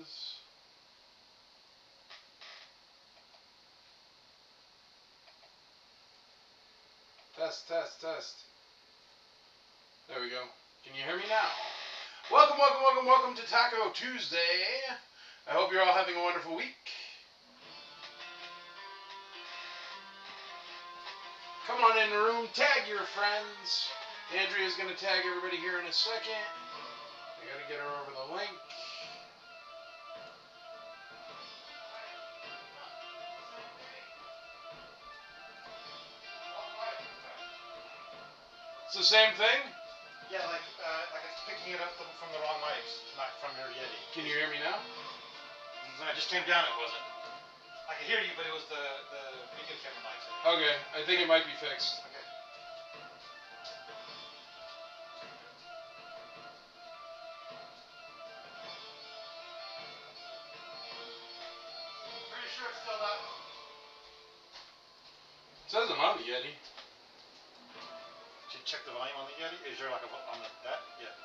friends. Test, test, test. There we go. Can you hear me now? Welcome, welcome, welcome, welcome to Taco Tuesday. I hope you're all having a wonderful week. Come on in the room, tag your friends. Andrea's going to tag everybody here in a second. I got to get her over the link. It's the same thing? Yeah, like it's picking it up from the wrong mics, not from your Yeti. Can you hear me now? When I just came down, it wasn't. I could hear you, but it was the video camera mics. Okay, I think it might be fixed. Okay. Pretty sure it's still not. It says I'm on the Yeti. Did you check the volume on the Yeti? Is there like on that? Yeah.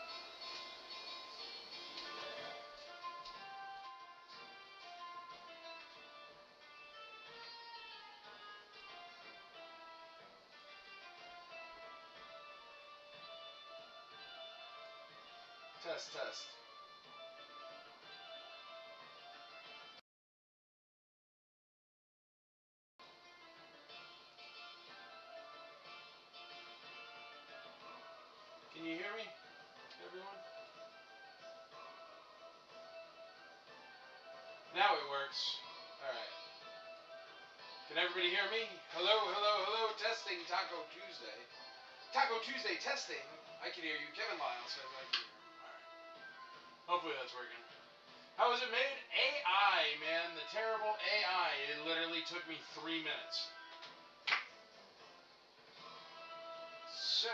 Test, test. Can you hear me, everyone? Now it works. Alright. Can everybody hear me? Hello, hello, hello. Testing Taco Tuesday. Taco Tuesday testing. I can hear you. Kevin Lyle says I can hear him. Alright. Hopefully that's working. How was it made? AI, man. The terrible AI. It literally took me 3 minutes. So...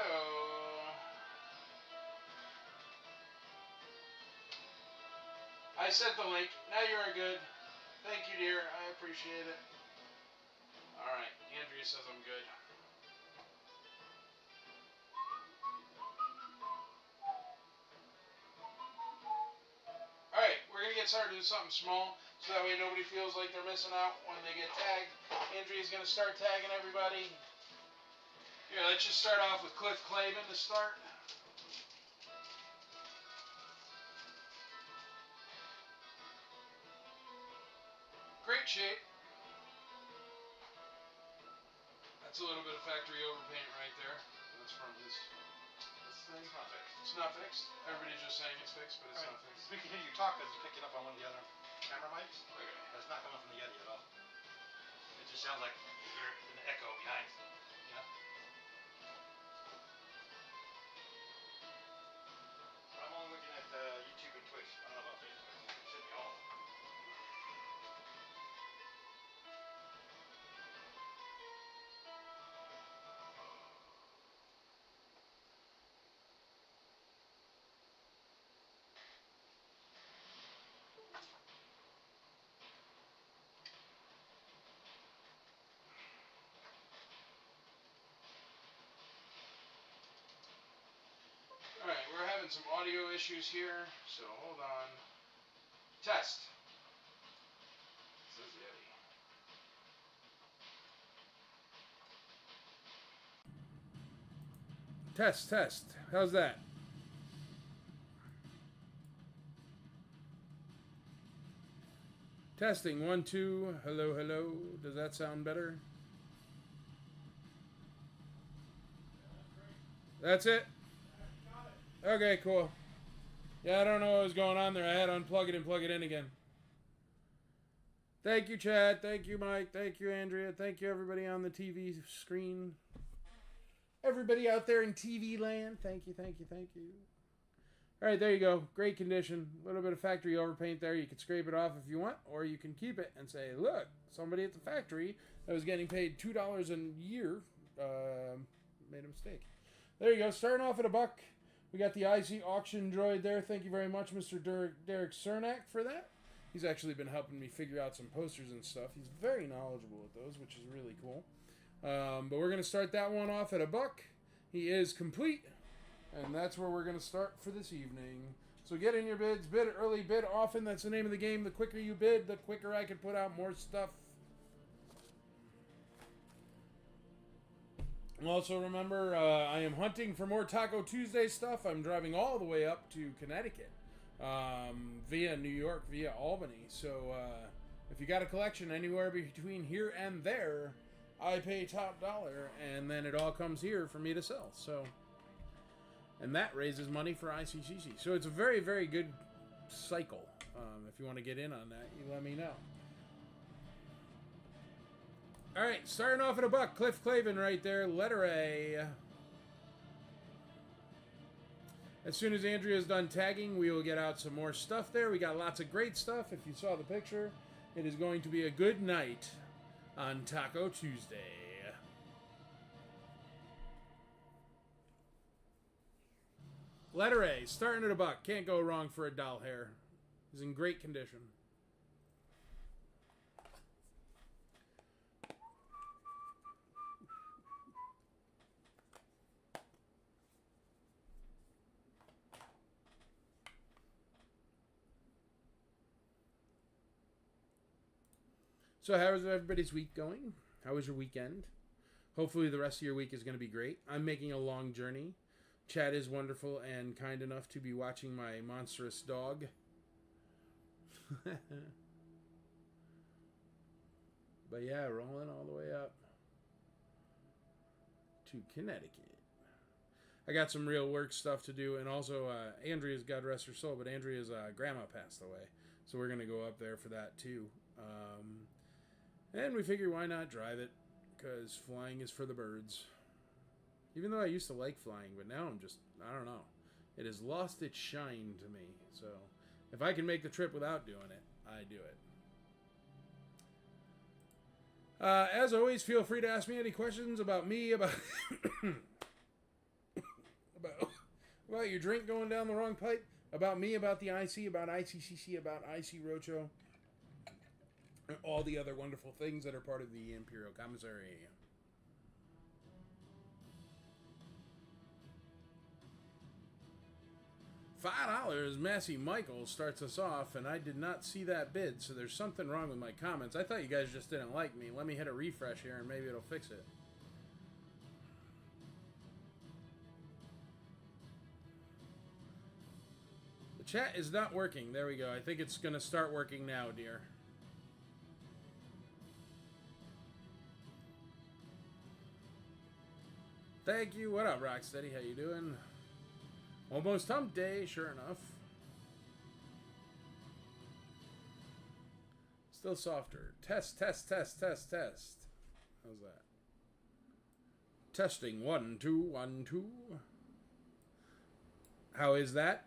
I sent the link. Now you are good. Thank you, dear. I appreciate it. Alright. Andrea says I'm good. Alright, we're going to get started with something small, so that way nobody feels like they're missing out when they get tagged. Andrea's going to start tagging everybody. Here, let's just start off with Cliff Clavin to start. Great shape. That's a little bit of factory overpaint right there. That's from this thing. It's not fixed. It's not fixed? Everybody's just saying it's fixed, but it's not fixed. We can hear you talk because it's picking up on one of the other camera mics. Okay. But it's not coming from the Yeti at all. It just sounds like you're in the echo behind, you know? I'm only looking at YouTube and Twitch. I don't know about Facebook. It should be all of them. Alright, we're having some audio issues here, so hold on. Test. This is Yeti. Test, test. How's that? Testing, 1, 2. Hello, hello. Does that sound better? That's it? Okay, cool. Yeah, I don't know what was going on there. I had to unplug it and plug it in again. Thank you, Chad. Thank you, Mike. Thank you, Andrea. Thank you, everybody on the TV screen. Everybody out there in TV land. Thank you, thank you, thank you. All right, there you go. Great condition. A little bit of factory overpaint there. You can scrape it off if you want, or you can keep it and say, look, somebody at the factory that was getting paid $2 a year made a mistake. There you go. Starting off at $1. We got the IC auction droid there. Thank you very much, Mr. Derek Cernak, for that. He's actually been helping me figure out some posters and stuff. He's very knowledgeable at those, which is really cool. But we're going to start that one off at $1. He is complete. And that's where we're going to start for this evening. So get in your bids. Bid early, bid often. That's the name of the game. The quicker you bid, the quicker I can put out more stuff. Also remember, I am hunting for more Taco Tuesday stuff. I'm driving all the way up to Connecticut via New York, via Albany. So if you got a collection anywhere between here and there, I pay top dollar, and then it all comes here for me to sell. So, and that raises money for ICCC. So it's a very, very good cycle. If you want to get in on that, you let me know. All right, starting off at $1. Cliff Clavin right there, letter A. As soon as Andrea's done tagging, we will get out some more stuff there. We got lots of great stuff. If you saw the picture, it is going to be a good night on Taco Tuesday. Letter A, starting at $1. Can't go wrong for a doll hair. It's in great condition. So how is everybody's week going? How was your weekend? Hopefully the rest of your week is going to be great. I'm making a long journey. Chad is wonderful and kind enough to be watching my monstrous dog. But yeah, rolling all the way up to Connecticut. I got some real work stuff to do, and also Andrea's, God rest her soul, but Andrea's grandma passed away. So we're going to go up there for that too. And we figured why not drive it, because flying is for the birds. Even though I used to like flying, but now I'm just, I don't know. It has lost its shine to me. So if I can make the trip without doing it, I do it. As always, feel free to ask me any questions about me, about about your drink going down the wrong pipe, about me, about the IC, about ICCC, about IC Roadshow, and all the other wonderful things that are part of the Imperial Commissary. $5, Massey Michael starts us off, and I did not see that bid, so there's something wrong with my comments. I thought you guys just didn't like me. Let me hit a refresh here, and maybe it'll fix it. The chat is not working. There we go. I think it's going to start working now, dear. Thank you. What up, Rocksteady? How you doing? Almost hump day, sure enough. Still softer. Test, test, test, test, test. How's that? Testing. 1, 2, 1, 2. How is that?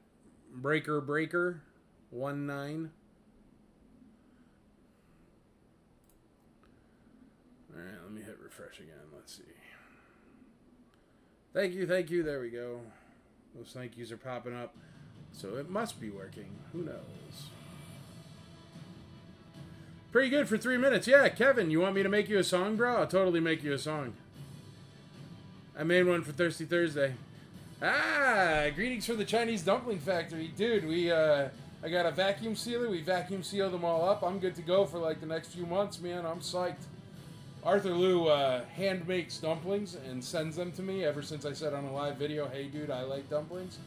Breaker, breaker. 1, 9. Alright, let me hit refresh again. Let's see. Thank you, thank you. There we go. Those thank yous are popping up. So it must be working. Who knows? Pretty good for 3 minutes. Yeah, Kevin, you want me to make you a song, bro? I'll totally make you a song. I made one for Thirsty Thursday. Ah, greetings from the Chinese Dumpling Factory. Dude, I got a vacuum sealer. We vacuum sealed them all up. I'm good to go for like the next few months, man. I'm psyched. Arthur Liu hand makes dumplings and sends them to me ever since I said on a live video, hey dude, I like dumplings.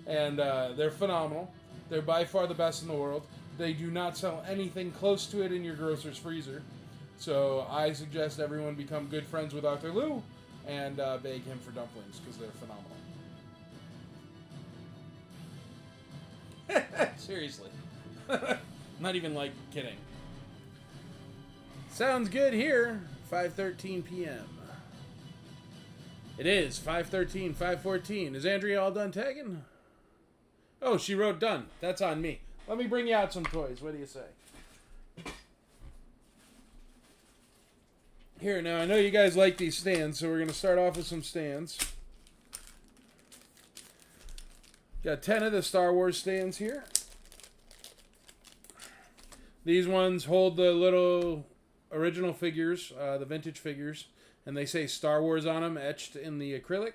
And they're phenomenal. They're by far the best in the world. They do not sell anything close to it in your grocer's freezer. So I suggest everyone become good friends with Arthur Liu and beg him for dumplings because they're phenomenal. Seriously. Not even like kidding. Sounds good here. 5:13 p.m. It is 5:13, 5:14. Is Andrea all done tagging? Oh, she wrote done. That's on me. Let me bring you out some toys. What do you say? Here, now I know you guys like these stands, so we're going to start off with some stands. Got 10 of the Star Wars stands here. These ones hold the little original figures, the vintage figures, and they say Star Wars on them, etched in the acrylic.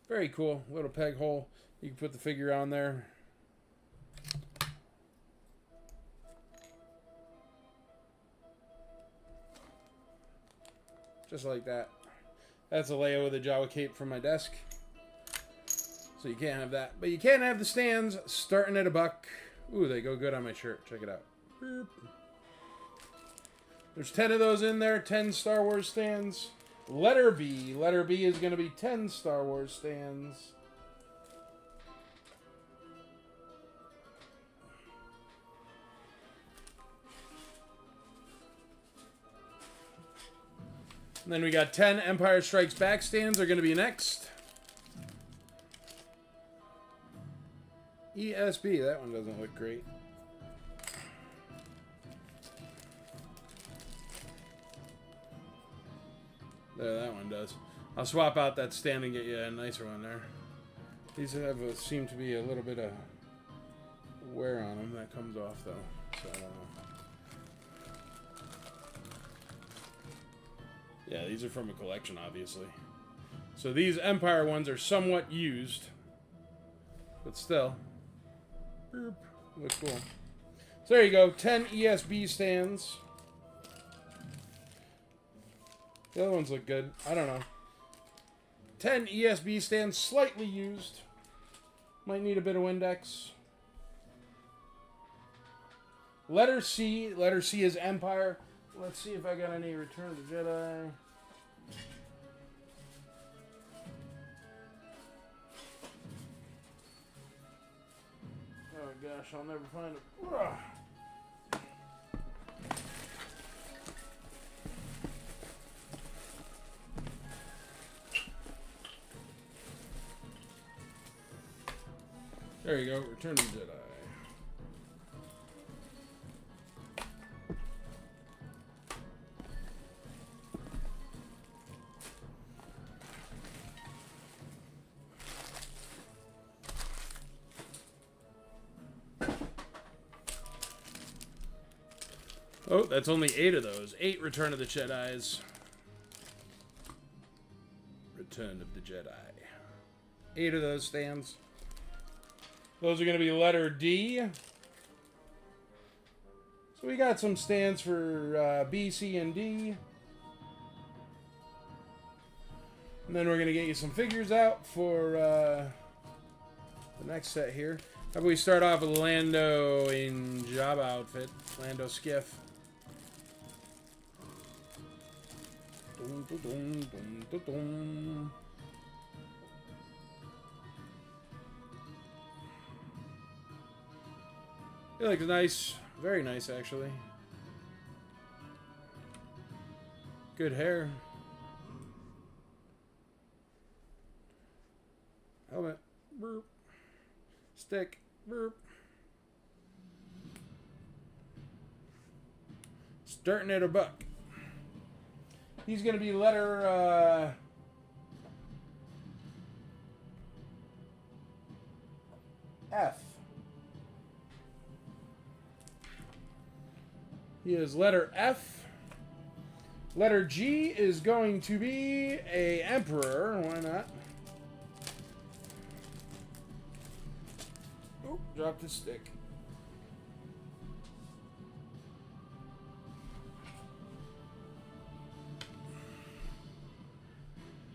Very cool. Little peg hole. You can put the figure on there. Just like that. That's a Leia with a Jawa cape from my desk. So you can't have that. But you can have the stands starting at $1. Ooh, they go good on my shirt. Check it out. Boop. There's 10 of those in there. 10 Star Wars stands. Letter B. Letter B is going to be 10 Star Wars stands. And then we got 10 Empire Strikes Back stands are going to be next. ESB, that one doesn't look great. There, that one does. I'll swap out that stand and get you a nicer one there. These have seem to be a little bit of wear on them. That comes off though, so I don't know. Yeah, these are from a collection, obviously. So these Empire ones are somewhat used, but still, boop, look cool. So there you go, 10 ESB stands. The other ones look good. I don't know. 10 ESB stands, slightly used. Might need a bit of Windex. Letter C. Letter C is Empire. Let's see if I got any Return of the Jedi. Oh gosh, I'll never find it. Ugh. There you go, Return of the Jedi. Oh, that's only 8 of those. 8 Return of the Jedis. Return of the Jedi. 8 of those stands. Those are going to be letter D. So we got some stands for B, C, and D. And then we're going to get you some figures out for the next set here. How about we start off with Lando in Jabba outfit. Lando Skiff. Dun, dun, dun, dun, dun, dun. He looks nice. Very nice, actually. Good hair. Helmet. Burp. Stick. Burp. Starting at $1. He's going to be letter F. He is letter F. Letter G is going to be a Emperor. Why not? Oop, dropped his stick.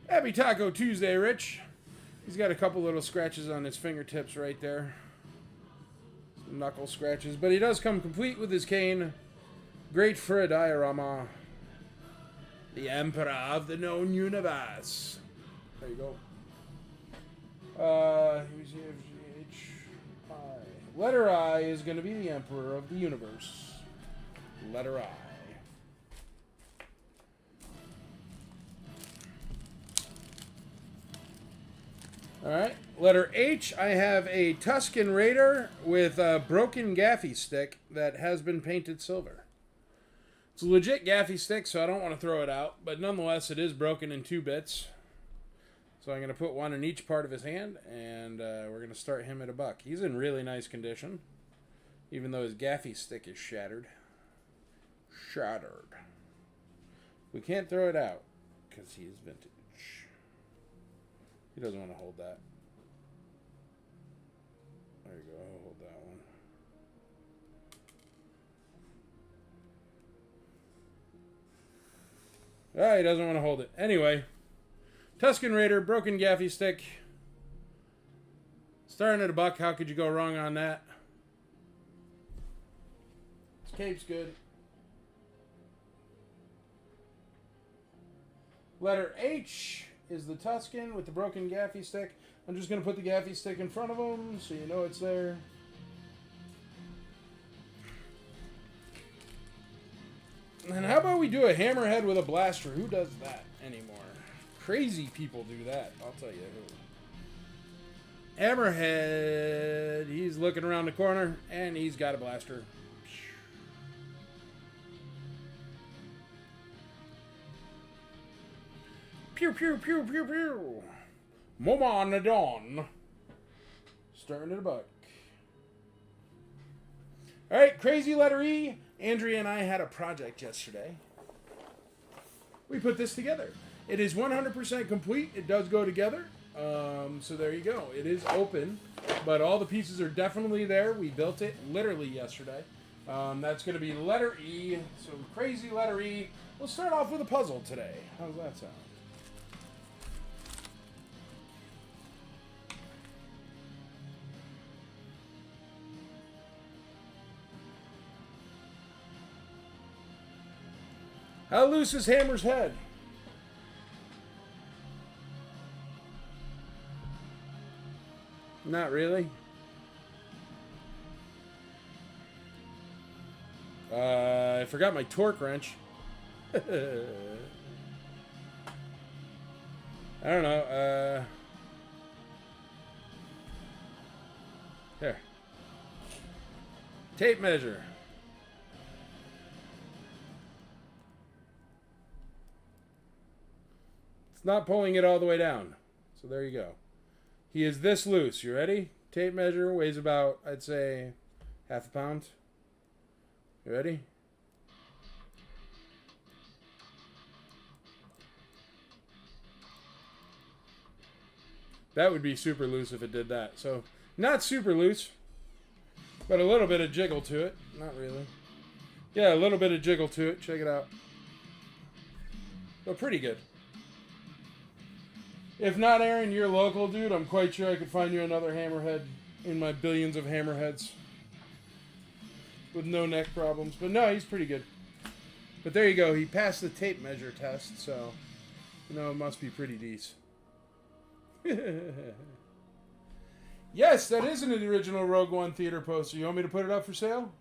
Happy Taco Tuesday, Rich. He's got a couple little scratches on his fingertips right there. Some knuckle scratches. But he does come complete with his cane. Great for a diorama. The Emperor of the known universe. There you go. Letter I is going to be the Emperor of the universe. Letter I. Alright, letter H, I have a Tusken Raider with a broken gaffy stick that has been painted silver. It's a legit gaffy stick, so I don't want to throw it out, but nonetheless, it is broken in 2 bits. So I'm going to put one in each part of his hand, and we're going to start him at $1. He's in really nice condition, even though his gaffy stick is shattered. Shattered. We can't throw it out, because he is vintage. He doesn't want to hold that. There you go. I'll hold that Ah, he doesn't want to hold it. Anyway, Tuscan Raider, broken gaffy stick. Starting at a buck. How could you go wrong on that? This cape's good. Letter H is the Tuscan with the broken gaffy stick. I'm just going to put the gaffy stick in front of him so you know it's there. And how about we do a hammerhead with a blaster? Who does that anymore? Crazy people do that, I'll tell you who. Hammerhead, he's looking around the corner, and he's got a blaster. Pew, pew, pew, pew, pew. Mama on the dawn. Starting at a buck. Alright, crazy letter E. Andrea and I had a project yesterday. We put this together. It is 100% complete. It does go together. So there you go. It is open, but all the pieces are definitely there. We built it literally yesterday. That's going to be letter E. So crazy letter E. We'll start off with a puzzle today. How's that sound? How loose is Hammer's head? Not really. I forgot my torque wrench. I don't know. Here. Tape measure. It's not pulling it all the way down. So there you go. He is this loose. You ready? Tape measure weighs about, I'd say, half a pound. You ready? That would be super loose if it did that. So, not super loose, but a little bit of jiggle to it. Not really. Yeah, a little bit of jiggle to it. Check it out. But pretty good. If not, Aaron, you're local, dude. I'm quite sure I could find you another hammerhead in my billions of hammerheads with no neck problems. But no, he's pretty good. But there you go. He passed the tape measure test, so you know it must be pretty decent. Yes, that is an original Rogue One theater poster. You want me to put it up for sale?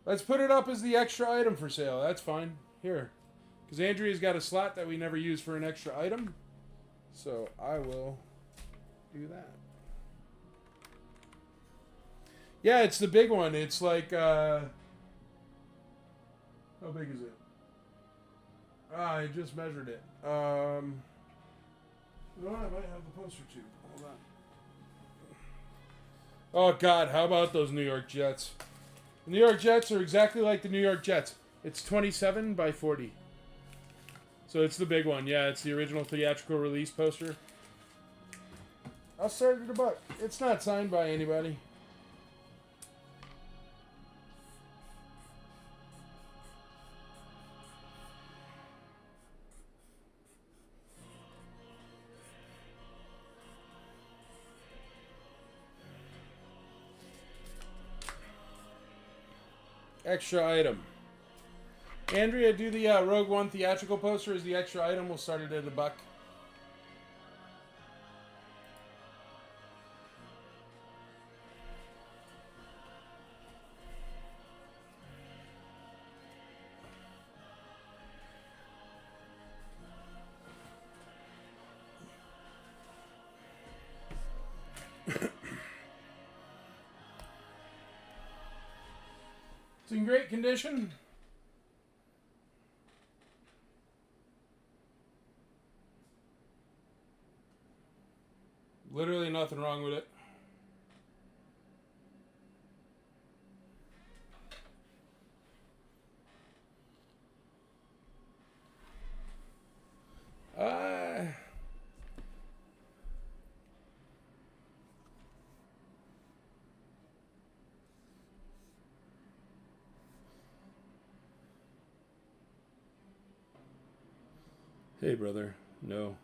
Let's put it up as the extra item for sale. That's fine. Here. Because Andrea's got a slot that we never use for an extra item. So I will do that. Yeah, it's the big one. It's like, how big is it? I just measured it. You know what? I might have the poster too. Hold on. Oh, God. How about those New York Jets? The New York Jets are exactly like the New York Jets. It's 27 by 40. So it's the big one. Yeah, it's the original theatrical release poster. I'll start at a buck. It's not signed by anybody. Extra item. Andrea, do the Rogue One theatrical poster as the extra item. We'll start it at a buck. It's in great condition. Literally nothing wrong with it. Hey, brother. No.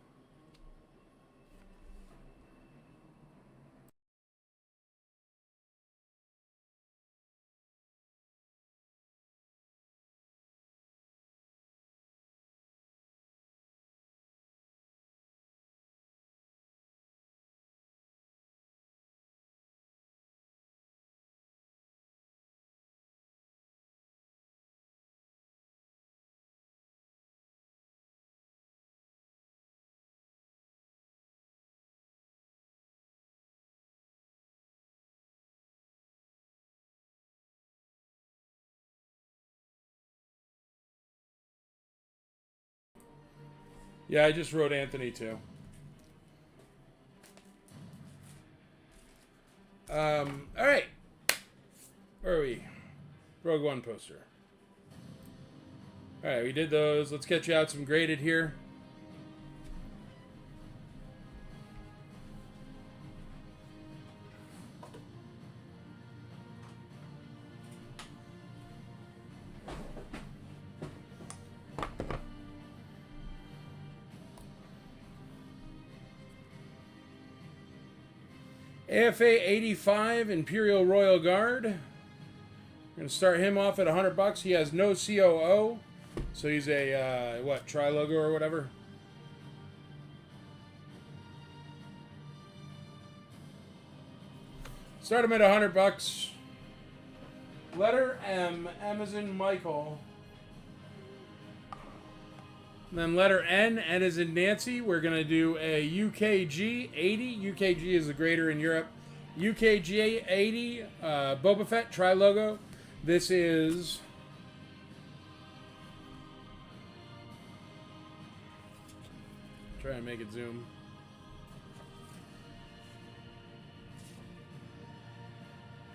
Yeah, I just wrote Anthony too. All right. Where are we? Rogue One poster. All right, we did those. Let's get you out some graded here. AFA 85 Imperial Royal Guard. We're going to start him off at $100. He has no COO. So he's a, tri-logo or whatever. Start him at $100. Letter M, M as in Michael. And then letter N, N as in Nancy. We're going to do a UKG 80. UKG is the grader in Europe. UKG 80, Boba Fett, tri-logo. This is... Try and make it zoom.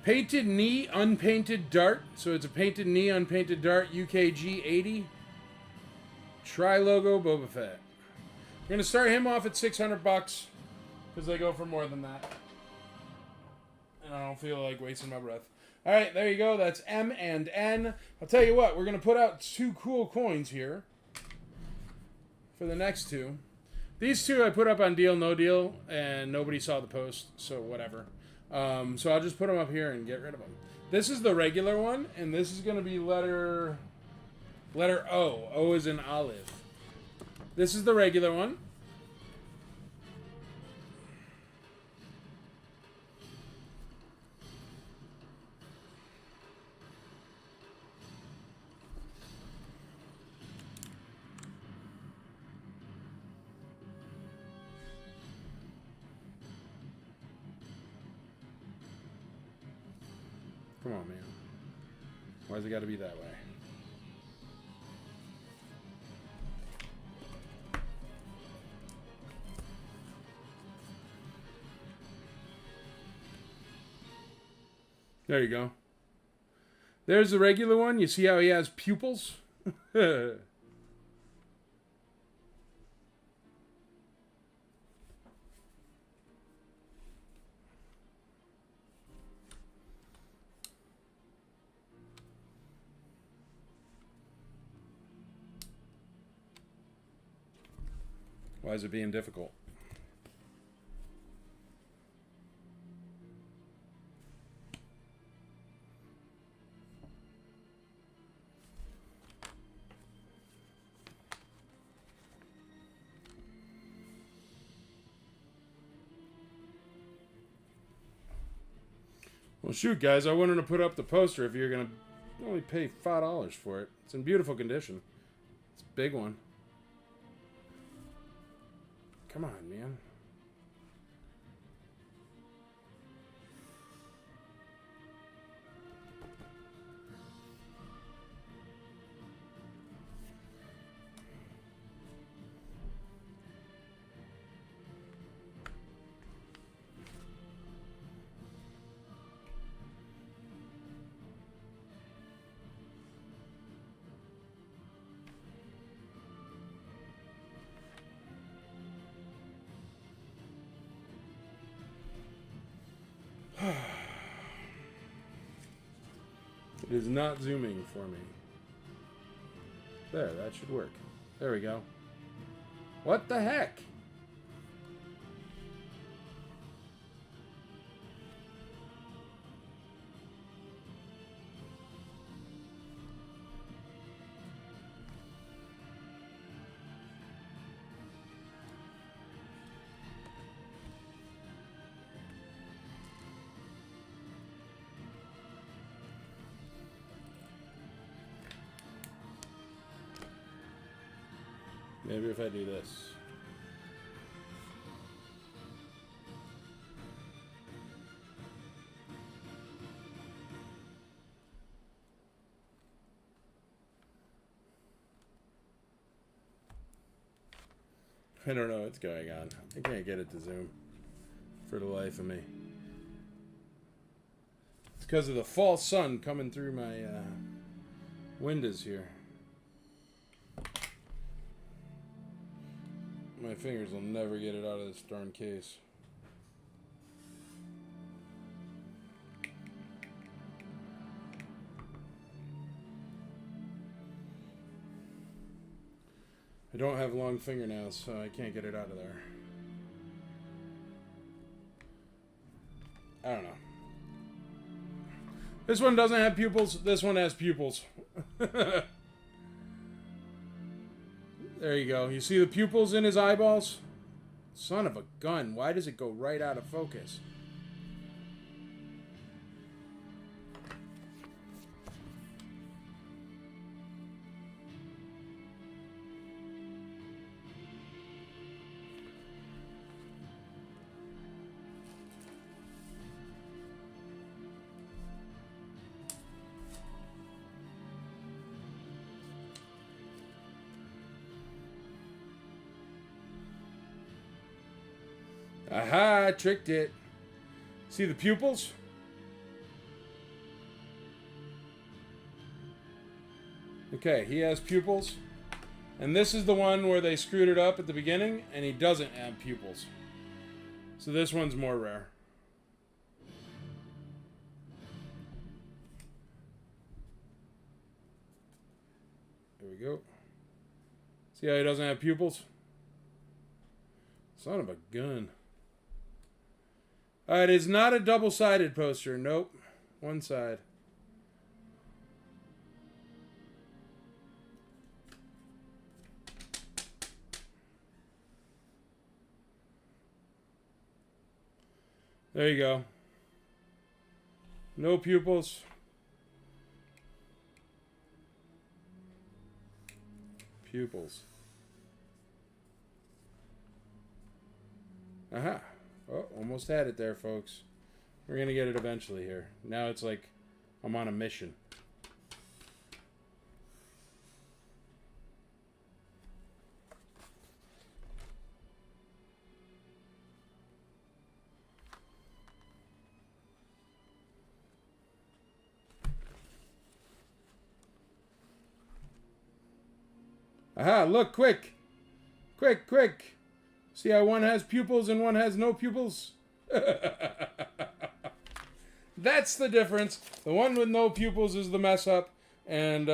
Painted knee, unpainted dart. So it's a painted knee, unpainted dart, UKG 80. Tri-logo Boba Fett. We're going to start him off at $600 because they go for more than that. And I don't feel like wasting my breath. All right, there you go. That's M and N. I'll tell you what, we're going to put out 2 cool coins here for the next 2. These 2 I put up on Deal No Deal, and nobody saw the post, so whatever. So I'll just put them up here and get rid of them. This is the regular one, and this is going to be letter O. O is in olive. This is the regular one. Come on, man. Why's it got to be that way? There you go. There's the regular one. You see how he has pupils? Why is it being difficult? Well, shoot, guys, I wanted to put up the poster if you're going to only pay $5 for it. It's in beautiful condition. It's a big one. Come on, man. It is not zooming for me. There, that should work. There we go. What the heck? Maybe if I do this. I don't know what's going on. I can't get it to zoom for the life of me. It's because of the false sun coming through my windows here. My fingers will never get it out of this darn case. I don't have long fingernails, so I can't get it out of there. I don't know. This one doesn't have pupils. This one has pupils. There you go. You see the pupils in his eyeballs? Son of a gun. Why does it go right out of focus? Aha, tricked it. See the pupils? Okay, he has pupils. And this is the one where they screwed it up at the beginning, and he doesn't have pupils. So this one's more rare. There we go. See how he doesn't have pupils? Son of a gun. It is not a double-sided poster. Nope. One side. There you go. No pupils. Pupils. Aha. Oh, almost had it there, folks. We're going to get it eventually here. Now it's like I'm on a mission. Aha, look, quick. Quick, quick. See how one has pupils and one has no pupils? That's the difference. The one with no pupils is the mess up, and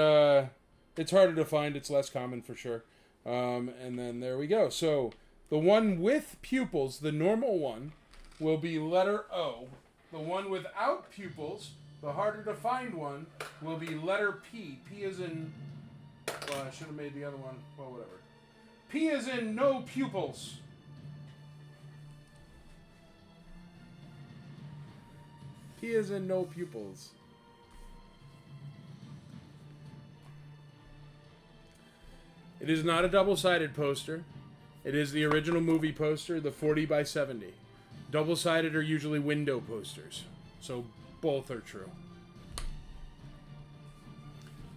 it's harder to find. It's less common for sure. And then there we go. So the one with pupils, the normal one, will be letter O. The one without pupils, the harder to find one, will be letter P. P is in... Well, I should have made the other one. Well, whatever. P is in no pupils. P is in no pupils. It is not a double-sided poster. It is the original movie poster, the 40 by 70. Double-sided are usually window posters. So both are true.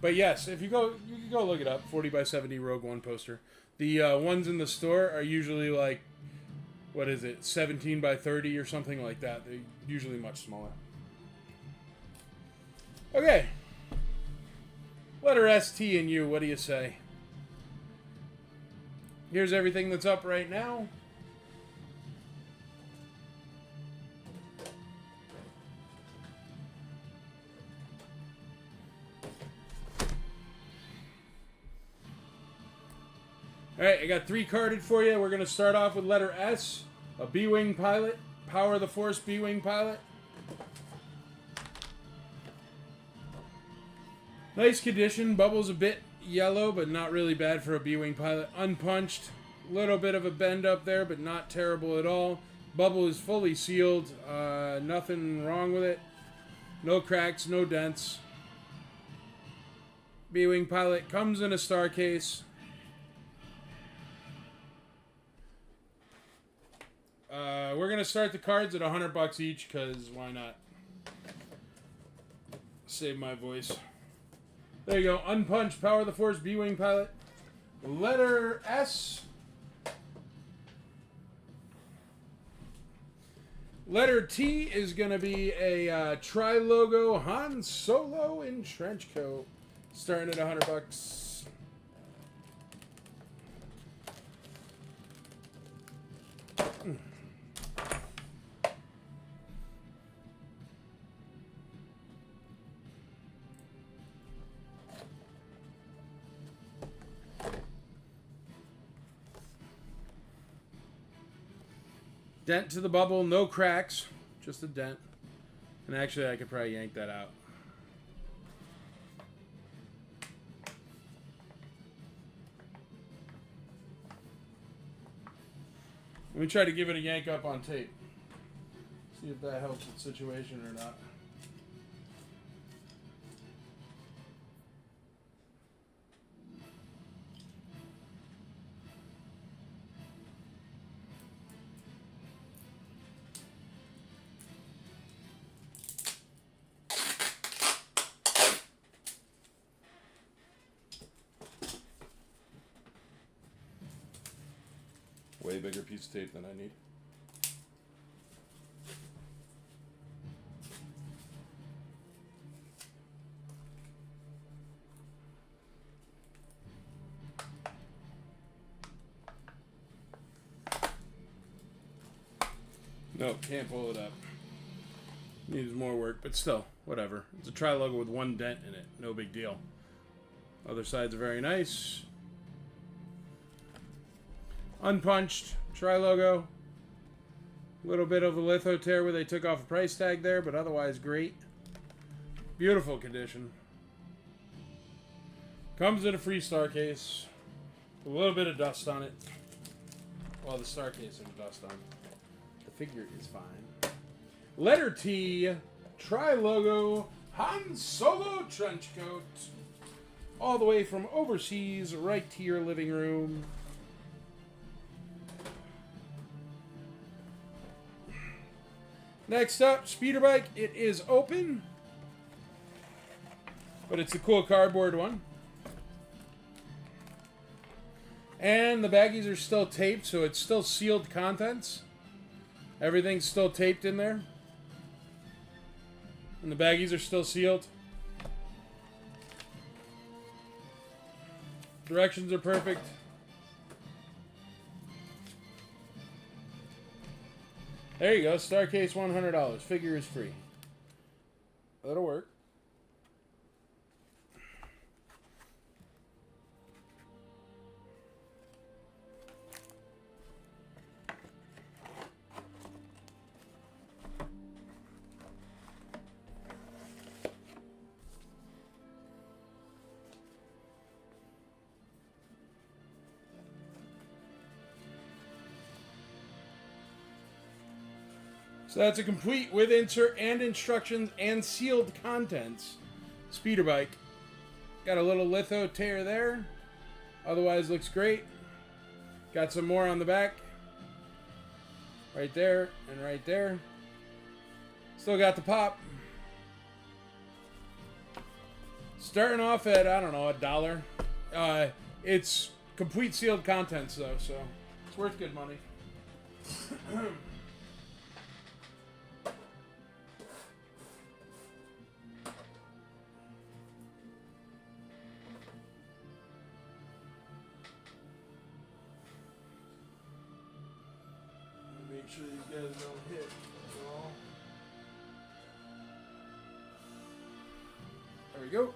But yes, if you can go look it up, 40 by 70 Rogue One poster. The ones in the store are usually like, what is it, 17 by 30 or something like that. They're usually much smaller. Okay. Letter S, T, and U, what do you say? Here's everything that's up right now. All right, I got 3 carded for you. We're going to start off with letter S, a B-Wing pilot, Power of the Force B-Wing pilot. Nice condition. Bubble's a bit yellow, but not really bad for a B-Wing pilot. Unpunched. Little bit of a bend up there, but not terrible at all. Bubble is fully sealed. Nothing wrong with it. No cracks, no dents. B-Wing pilot comes in a star case. We're going to start the cards at $100 each, because why not? Save my voice. There you go. Unpunched Power of the Force B-Wing pilot. Letter S. Letter T is going to be a tri-logo Han Solo in trench coat. Starting at $100. Dent to the bubble, no cracks, just a dent. And actually, I could probably yank that out. Let me try to give it a yank up on tape. See if that helps the situation or not. Way bigger piece of tape than I need. No, can't pull it up. Needs more work, but still, whatever. It's a tri-logo with 1 dent in it. No big deal. Other sides are very nice. Unpunched, tri-logo. Little bit of a litho tear where they took off a price tag there, but otherwise great. Beautiful condition. Comes in a free star case. A little bit of dust on it. Well, the star case has dust on it. The figure is fine. Letter T, tri-logo, Han Solo trench coat. All the way from overseas, right to your living room. Next up, speeder bike. It is open, but it's a cool cardboard one. And the baggies are still taped, so it's still sealed contents. Everything's still taped in there. And the baggies are still sealed. Directions are perfect. There you go. Star case, $100. Figure is free. That'll work. So that's a complete with insert and instructions and sealed contents speeder bike. Got a little litho tear there. Otherwise looks great. Got some more on the back. Right there and right there. Still got the pop. Starting off at, I don't know, $1. It's complete sealed contents though, so it's worth good money. Make sure these guys don't hit at all. There we go.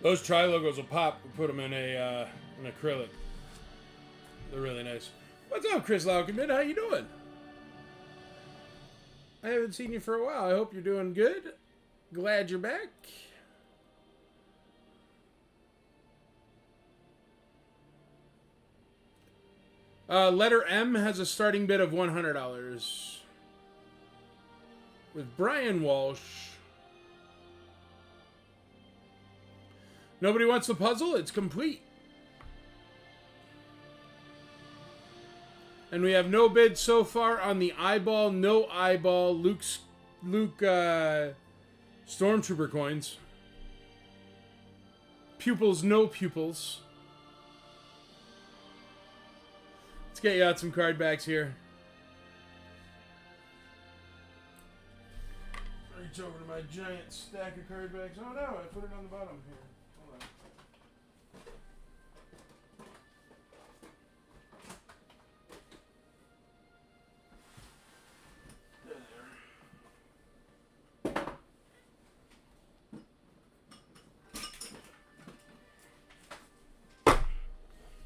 Those tri logos will pop. We put them in an acrylic. They're really nice. What's up, Chris Laukenman? How you doing? I haven't seen you for a while. I hope you're doing good. Glad you're back. Letter M has a starting bid of $100. With Brian Walsh. Nobody wants the puzzle? It's complete. And we have no bid so far on the eyeball, no eyeball, Luke Stormtrooper coins. Pupils, no pupils. Let's get you out some card backs here. Reach over to my giant stack of card backs. Oh no, I put it on the bottom here. Hold on.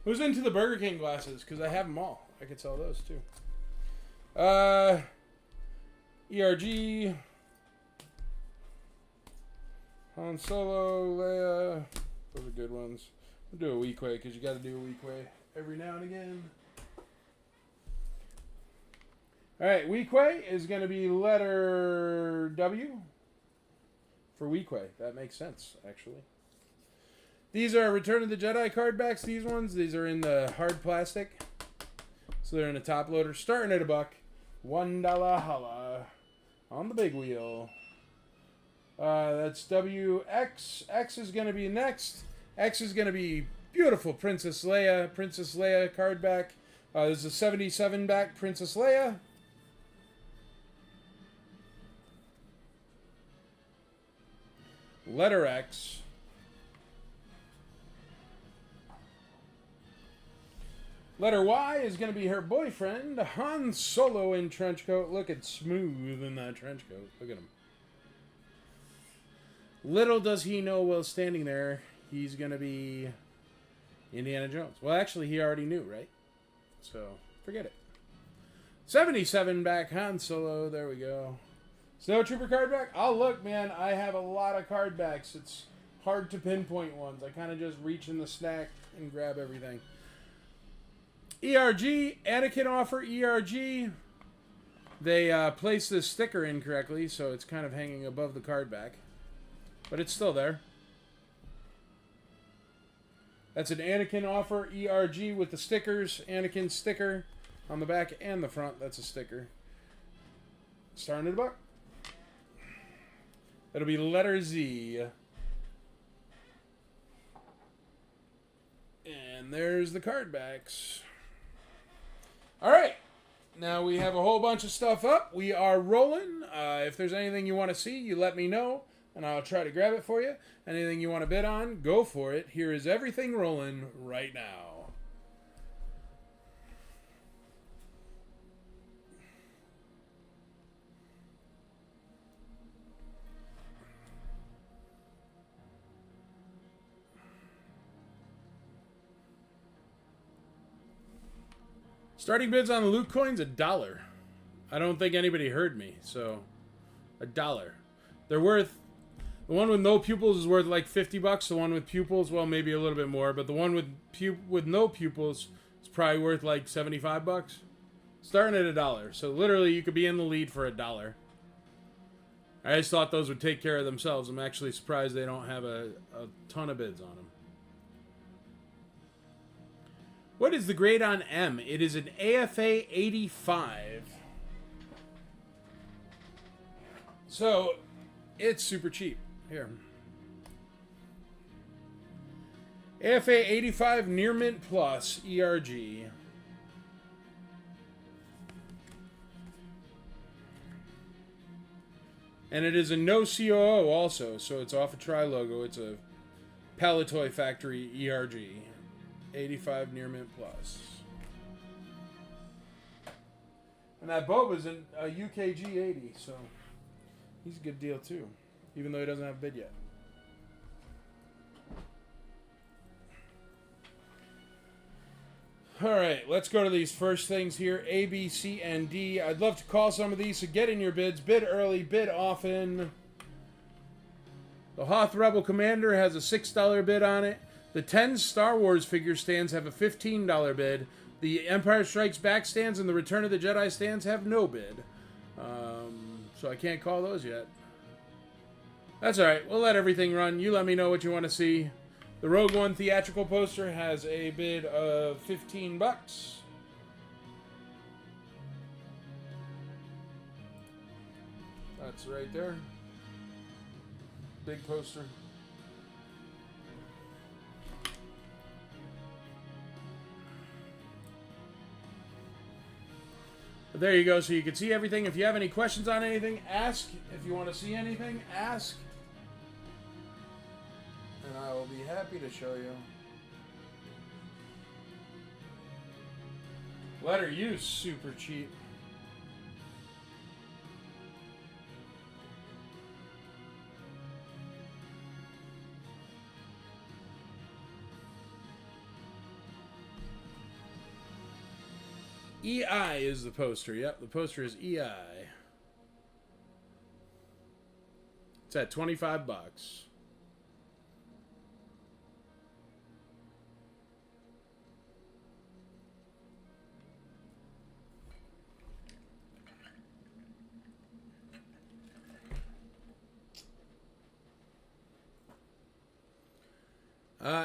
Who's into the Burger King glasses? Because I have them all. I could sell those too. ERG. Han Solo, Leia. Those are good ones. We'll do a weak way because you got to do a weak way every now and again. Alright, weak way is going to be letter W for weak way. That makes sense, actually. These are Return of the Jedi card backs, these ones. These are in the hard plastic. So they're in a top loader. Starting at $1. $1 holla. On the big wheel. That's WX. X is going to be next. X is going to be beautiful Princess Leia. Princess Leia card back. This is a 77 back Princess Leia. Letter X. Letter Y is going to be her boyfriend, Han Solo in trench coat. Looking smooth in that trench coat. Look at him. Little does he know while standing there, he's going to be Indiana Jones. Well, actually, he already knew, right? So, forget it. 77 back Han Solo. There we go. Snow Trooper card back? Oh, look, man. I have a lot of card backs. It's hard to pinpoint ones. I kind of just reach in the stack and grab everything. ERG, Anakin offer, ERG. They placed this sticker incorrectly, so it's kind of hanging above the card back. But it's still there. That's an Anakin offer, ERG with the stickers. Anakin sticker on the back and the front. That's a sticker. Starting at $1. It'll be letter Z. And there's the card backs. All right, now we have a whole bunch of stuff up. We are rolling. If there's anything you want to see, you let me know, and I'll try to grab it for you. Anything you want to bid on, go for it. Here is everything rolling right now. Starting bids on the Luke coins, $1. I don't think anybody heard me, so $1. They're worth, the one with no pupils is worth like $50. The one with pupils, well, maybe a little bit more, but the one with no pupils is probably worth like $75. Starting at $1, so literally you could be in the lead for $1. I just thought those would take care of themselves. I'm actually surprised they don't have a ton of bids on them. What is the grade on M? It is an AFA 85. So, it's super cheap. Here. AFA 85 Near Mint Plus ERG. And it is a no COO also, so it's off a Tri logo. It's a Palatoy Factory ERG. 85 Near Mint Plus. And that Boba's a UKG 80, so he's a good deal too, even though he doesn't have a bid yet. All right, let's go to these first things here. A, B, C, and D. I'd love to call some of these, so get in your bids. Bid early, bid often. The Hoth Rebel Commander has a $6 bid on it. The 10 Star Wars figure stands have a $15 bid. The Empire Strikes Back stands and the Return of the Jedi stands have no bid. So I can't call those yet. That's alright. We'll let everything run. You let me know what you want to see. The Rogue One theatrical poster has a bid of $15. That's right there. Big poster. But there you go, so you can see everything. If you have any questions on anything, ask. If you want to see anything, ask. And I will be happy to show you. Letter U, super cheap. EI is the poster. Yep, the poster is EI. It's at $25.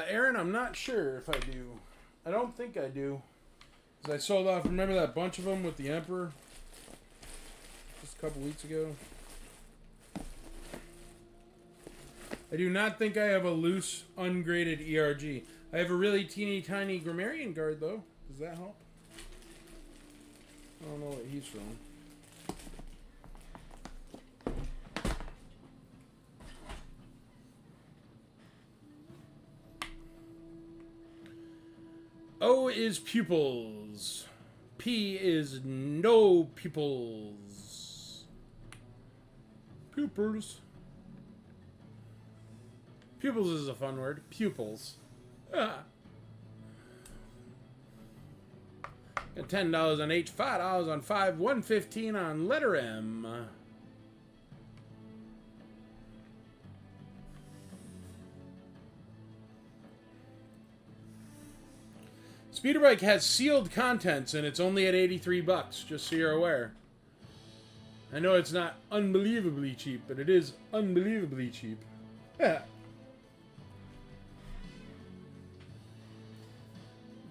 Aaron, I'm not sure if I do. I don't think I do. Because I sold off, remember that bunch of them with the Emperor? Just a couple weeks ago. I do not think I have a loose, ungraded ERG. I have a really teeny tiny Grammarian Guard, though. Does that help? I don't know what he's from. O is pupils. P is no pupils. Pupils. Pupils is a fun word. Pupils. Ah. Got $10 on H, $5 on 5, $1.15 on letter M. Speeder Bike has sealed contents and it's only at $83, just so you're aware. I know it's not unbelievably cheap, but it is unbelievably cheap. Yeah.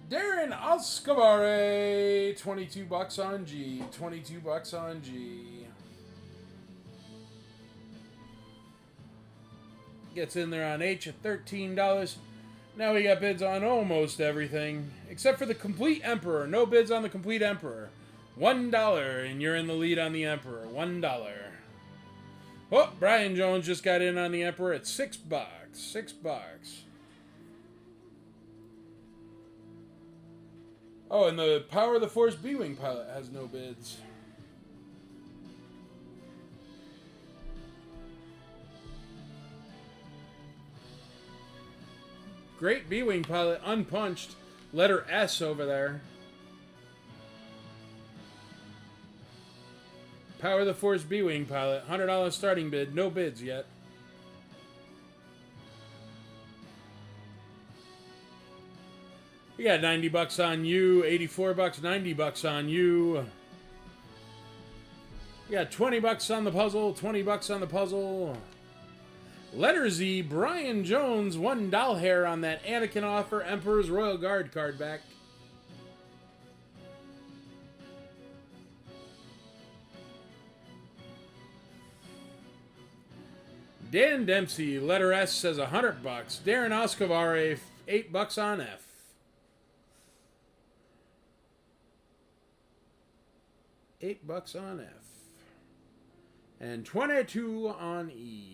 Darren Alscavare, $22 on G. $22 on G. Gets in there on H at $13. Now we got bids on almost everything, except for the Complete Emperor. No bids on the Complete Emperor. $1, and you're in the lead on the Emperor. $1. Oh, Brian Jones just got in on the Emperor at $6. $6. Oh, and the Power of the Force B-Wing pilot has no bids. Great B-Wing pilot, unpunched. Letter S over there. Power of the Force B-Wing pilot, $100 starting bid, no bids yet. You got $90 on you, $84, $90 on you. You got $20 on the puzzle, $20 on the puzzle. Letter Z, Brian Jones, $1 hair on that Anakin offer Emperor's Royal Guard card back. Dan Dempsey, letter S, says $100. Darren Oscavare, $8 on F. $8 on F. And 22 on E.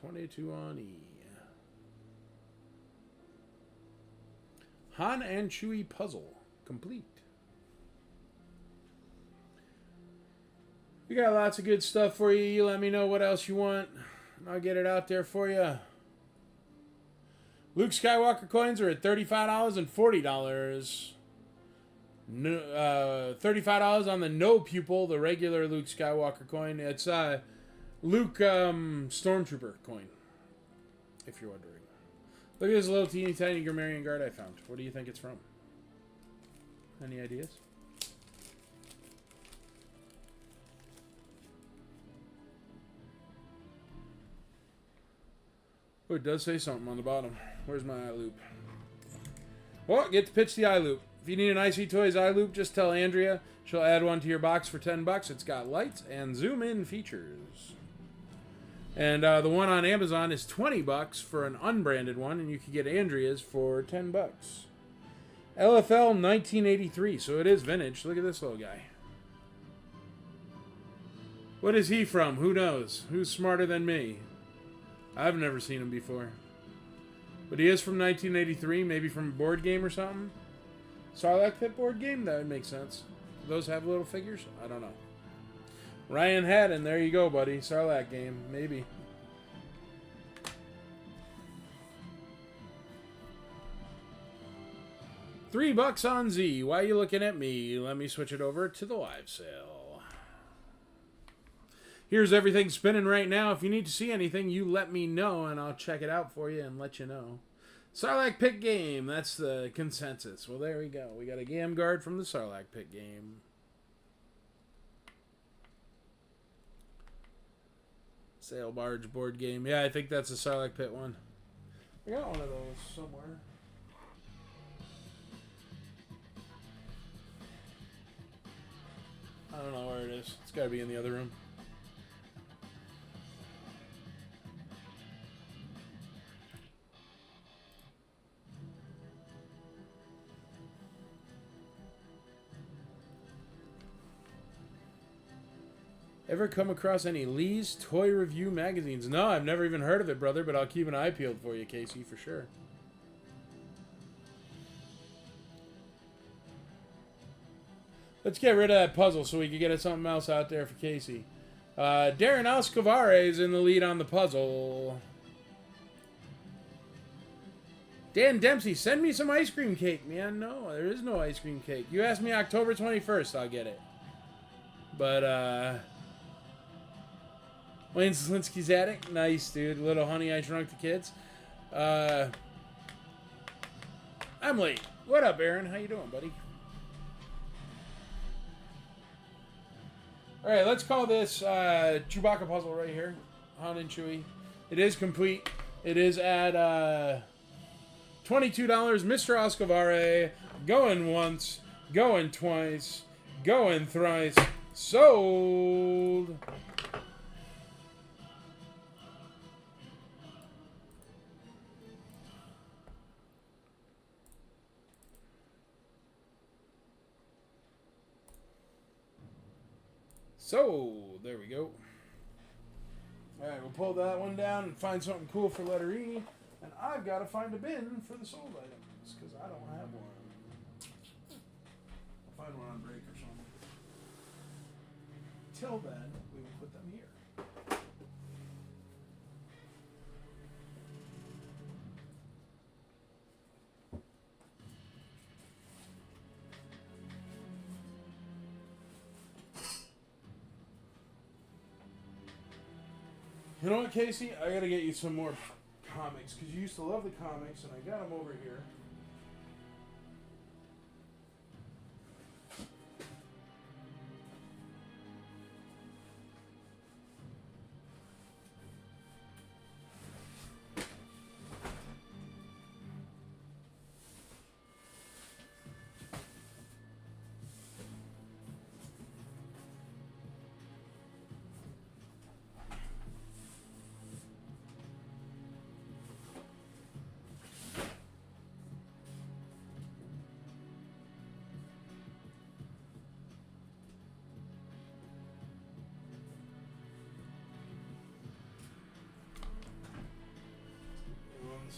22 on E. Han and Chewie puzzle complete. We got lots of good stuff for you. You let me know what else you want, and I'll get it out there for you. Luke Skywalker coins are at $35 and $40. No, $35 on the no pupil, the regular Luke Skywalker coin. It's Luke Stormtrooper coin, if you're wondering. Look at this little teeny tiny Grammarian guard I found. What do you think it's from? Any ideas? Oh, it does say something on the bottom. Where's my eye loop? Well, get to pitch the eye loop. If you need an Icy Toys eye loop, just tell Andrea. She'll add one to your box for $10. It's got lights and zoom in features. And the one on Amazon is $20 for an unbranded one, and you can get Andrea's for $10. LFL 1983, so it is vintage. Look at this little guy. What is he from? Who knows? Who's smarter than me? I've never seen him before. But he is from 1983, maybe from a board game or something. Sarlacc Pit board game? That would make sense. Do those have little figures? I don't know. Ryan Haddon, there you go, buddy. Sarlacc game, maybe. $3 on Z. Why are you looking at me? Let me switch it over to the live sale. Here's everything spinning right now. If you need to see anything, you let me know, and I'll check it out for you and let you know. Sarlacc Pit game. That's the consensus. Well, there we go. We got a Gam Guard from the Sarlacc Pit game. Sail Barge board game. Yeah, I think that's a Sarlacc Pit one. I got one of those somewhere. I don't know where it is. It's got to be in the other room. Ever come across any Lee's Toy Review magazines? No, I've never even heard of it, brother, but I'll keep an eye peeled for you, Casey, for sure. Let's get rid of that puzzle so we can get something else out there for Casey. Darren Alscavare is in the lead on the puzzle. Dan Dempsey, send me some ice cream cake, man. No, there is no ice cream cake. You ask me October 21st, I'll get it. But, Wayne Slinsky's Attic. Nice, dude. Little Honey, I Shrunk the Kids. I'm late. What up, Aaron? How you doing, buddy? All right, let's call this Chewbacca puzzle right here. Han and Chewie. It is complete. It is at $22. Mr. Oscavare. Going once. Going twice. Going thrice. Sold. So, there we go. Alright, we'll pull that one down and find something cool for letter E. And I've got to find a bin for the sold items, because I don't have one. I'll find one on break or something. Till then, we will put them here. You know what, Casey? I gotta get you some more comics, because you used to love the comics, and I got them over here.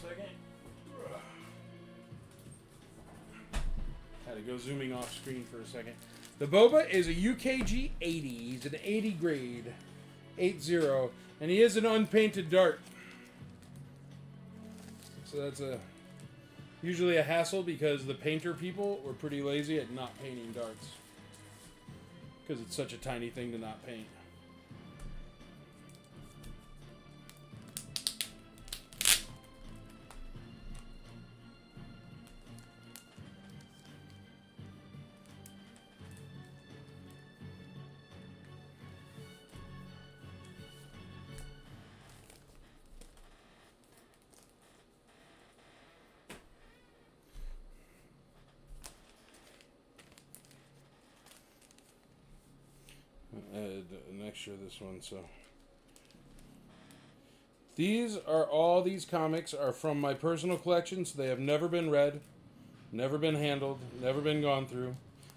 Second. Had to go zooming off screen for a second. The Boba is a UKG 80. He's an 80 grade. 80. And he is an unpainted dart. So that's a Usually a hassle because the painter people were pretty lazy at not painting darts. Because it's such a tiny thing to not paint. An extra this one, so these comics are from my personal collection, so they have never been read, never been handled, never been gone through.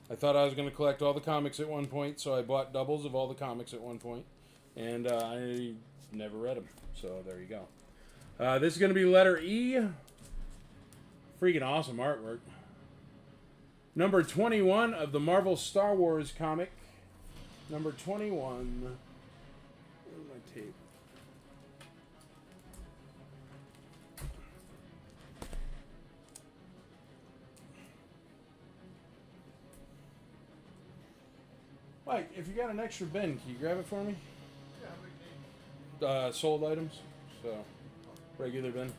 I thought I was going to collect all the comics at one point, so I bought doubles of all the comics at one point, and I never read them, so there you go. This is going to be letter E. Freaking awesome artwork. Number 21 of the Marvel Star Wars comic. Number 21. Where's my tape? Mike, if you got an extra bin, can you grab it for me? Yeah, sold items. So, regular bin.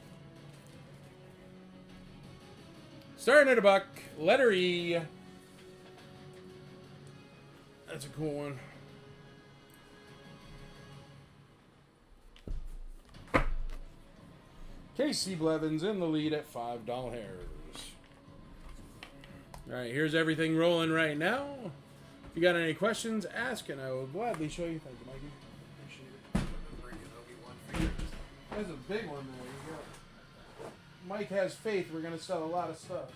Starting at $1. Letter E. That's a cool one. Casey Blevins in the lead at $5. Alright, here's everything rolling right now. If you got any questions, ask and I will gladly show you. Thank you, Mikey. Appreciate it. There's a big one there. You go. Mike has faith we're going to sell a lot of stuff.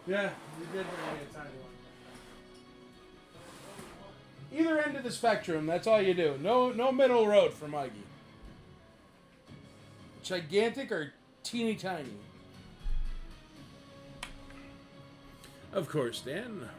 Yeah, you did bring me a tiny one. Either end of the spectrum, that's all you do. No middle road for Mikey. Gigantic or teeny tiny? Of course, Dan.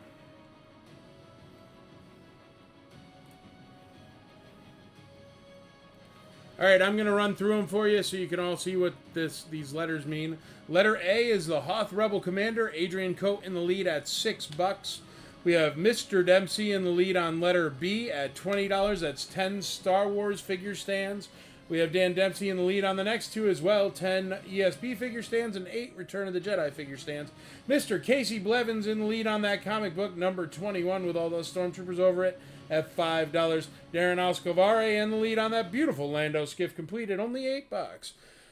Alright, I'm going to run through them for you so you can all see what these letters mean. Letter A is the Hoth Rebel Commander, Adrian Coate in the lead at $6. We have Mr. Dempsey in the lead on letter B at $20. That's 10 Star Wars figure stands. We have Dan Dempsey in the lead on the next two as well, 10 ESP figure stands and 8 Return of the Jedi figure stands. Mr. Casey Blevins in the lead on that comic book, number 21, with all those stormtroopers over it at $5. Darren Alscovare in the lead on that beautiful Lando skiff complete at only $8.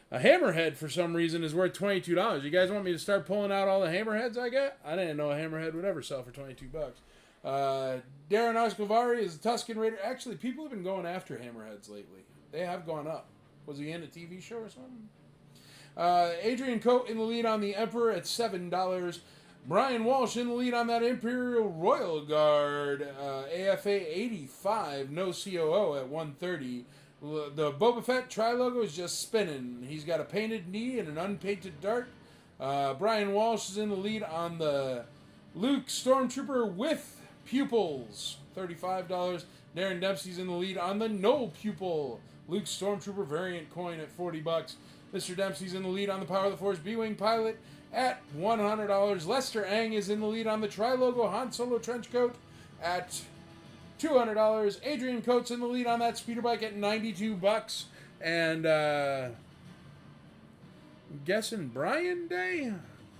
A hammerhead, for some reason, is worth $22. You guys want me to start pulling out all the hammerheads I got? I didn't know a hammerhead would ever sell for $22. Darren Alscovare is a Tusken Raider. Actually, people have been going after hammerheads lately. They have gone up. Was he in a TV show or something? Adrian Coate in the lead on the Emperor at $7. Brian Walsh in the lead on that Imperial Royal Guard, AFA 85, no COO at $130. The Boba Fett tri-logo is just spinning. He's got a painted knee and an unpainted dart. Brian Walsh is in the lead on the Luke Stormtrooper with pupils, $35. Darren Dempsey's in the lead on the no pupil Luke Stormtrooper variant coin at $40. Mr. Dempsey's in the lead on the Power of the Force B-Wing pilot at $100. Lester Ang is in the lead on the tri-logo Han Solo trench coat at $200. Adrian Coates in the lead on that speeder bike at $92. And I'm guessing Brian Day? It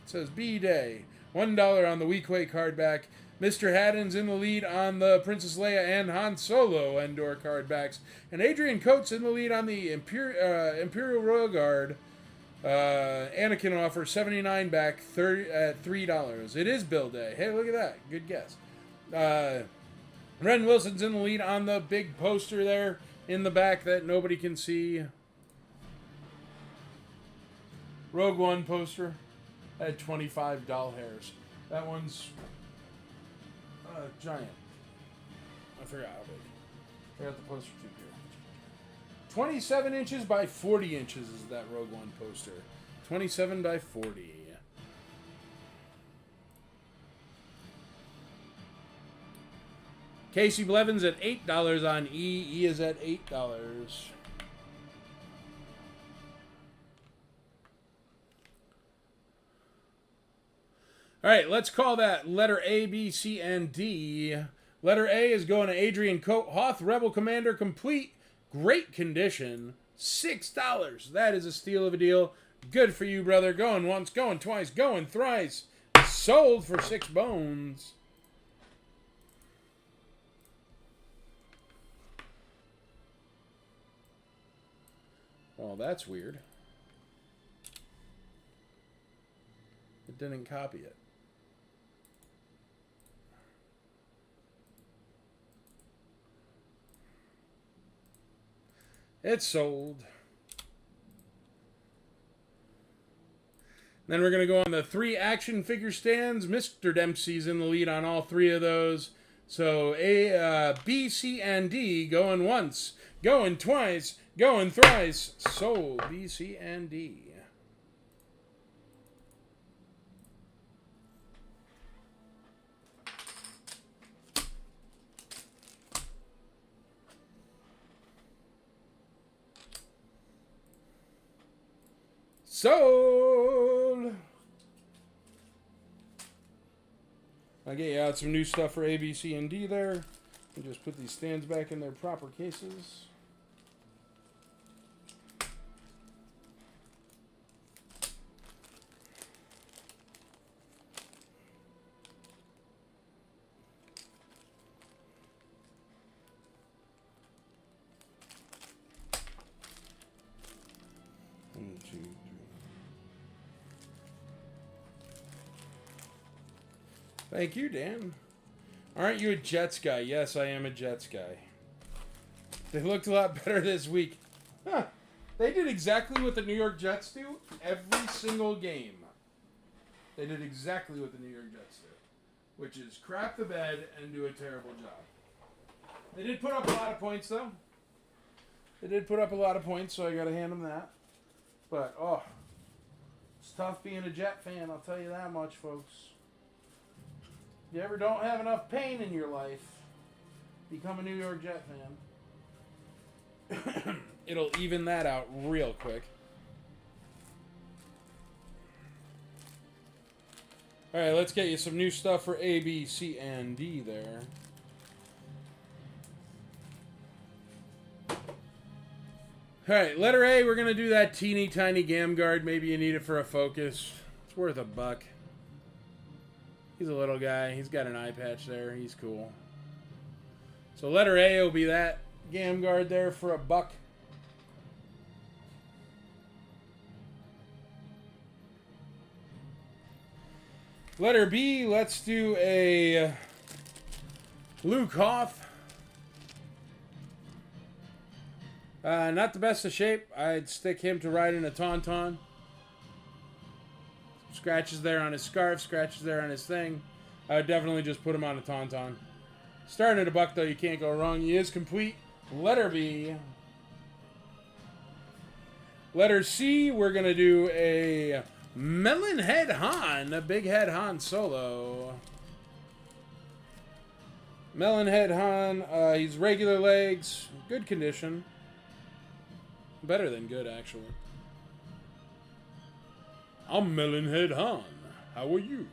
says B Day. $1 on the Weequay card back. Mr. Haddon's in the lead on the Princess Leia and Han Solo Endor card backs. And Adrian Coates in the lead on the Imperial Royal Guard. Anakin offer 79 back at $3. It is Bill Day. Hey, look at that. Good guess. Ren Wilson's in the lead on the big poster there in the back that nobody can see. Rogue One poster at $25 hairs. That one's giant. I forgot how big. I got the poster too here. 27 inches by 40 inches is that Rogue One poster. 27 by 40. Casey Blevins at $8 on E. E is at $8. All right, let's call that letter A, B, C, and D. Letter A is going to Adrian Coate, Hoth Rebel Commander, complete, great condition, $6. That is a steal of a deal. Good for you, brother. Going once, going twice, going thrice. Sold for 6 bones. Well, that's weird. It didn't copy it. It's sold. Then we're going to go on the 3 action figure stands. Mr. Dempsey's in the lead on all 3 of those. So A, B, C, and D going once, going twice, going thrice. Sold. B, C, and D. Sold. I'll get you out some new stuff for A, B, C, and D there. And just put these stands back in their proper cases. Thank you, Dan. Aren't you a Jets guy? Yes, I am a Jets guy. They looked a lot better this week. Huh. They did exactly what the New York Jets do every single game. They did exactly what the New York Jets do, which is crap the bed and do a terrible job. They did put up a lot of points, though. They did put up a lot of points, so I got to hand them that. But, oh, it's tough being a Jet fan, I'll tell you that much, folks. If you ever don't have enough pain in your life, become a New York Jet fan. It'll even that out real quick. Alright, let's get you some new stuff for A, B, C, and D there. Alright, letter A, we're going to do that teeny tiny Gam Guard. Maybe you need it for a focus. It's worth $1. He's a little guy. He's got an eye patch there. He's cool. So letter A will be that Gam Guard there for $1. Letter B, let's do a Luke Hoth. Not the best of shape. I'd stick him to ride in a Tauntaun. Scratches there on his scarf, scratches there on his thing. I would definitely just put him on a Tauntaun. Starting at $1, though, you can't go wrong. He is complete. Letter B. Letter C, we're going to do a Melon Head Han, a Big Head Han Solo. Melon Head Han, he's regular legs, good condition. Better than good, actually. I'm Melonhead Han. How are you?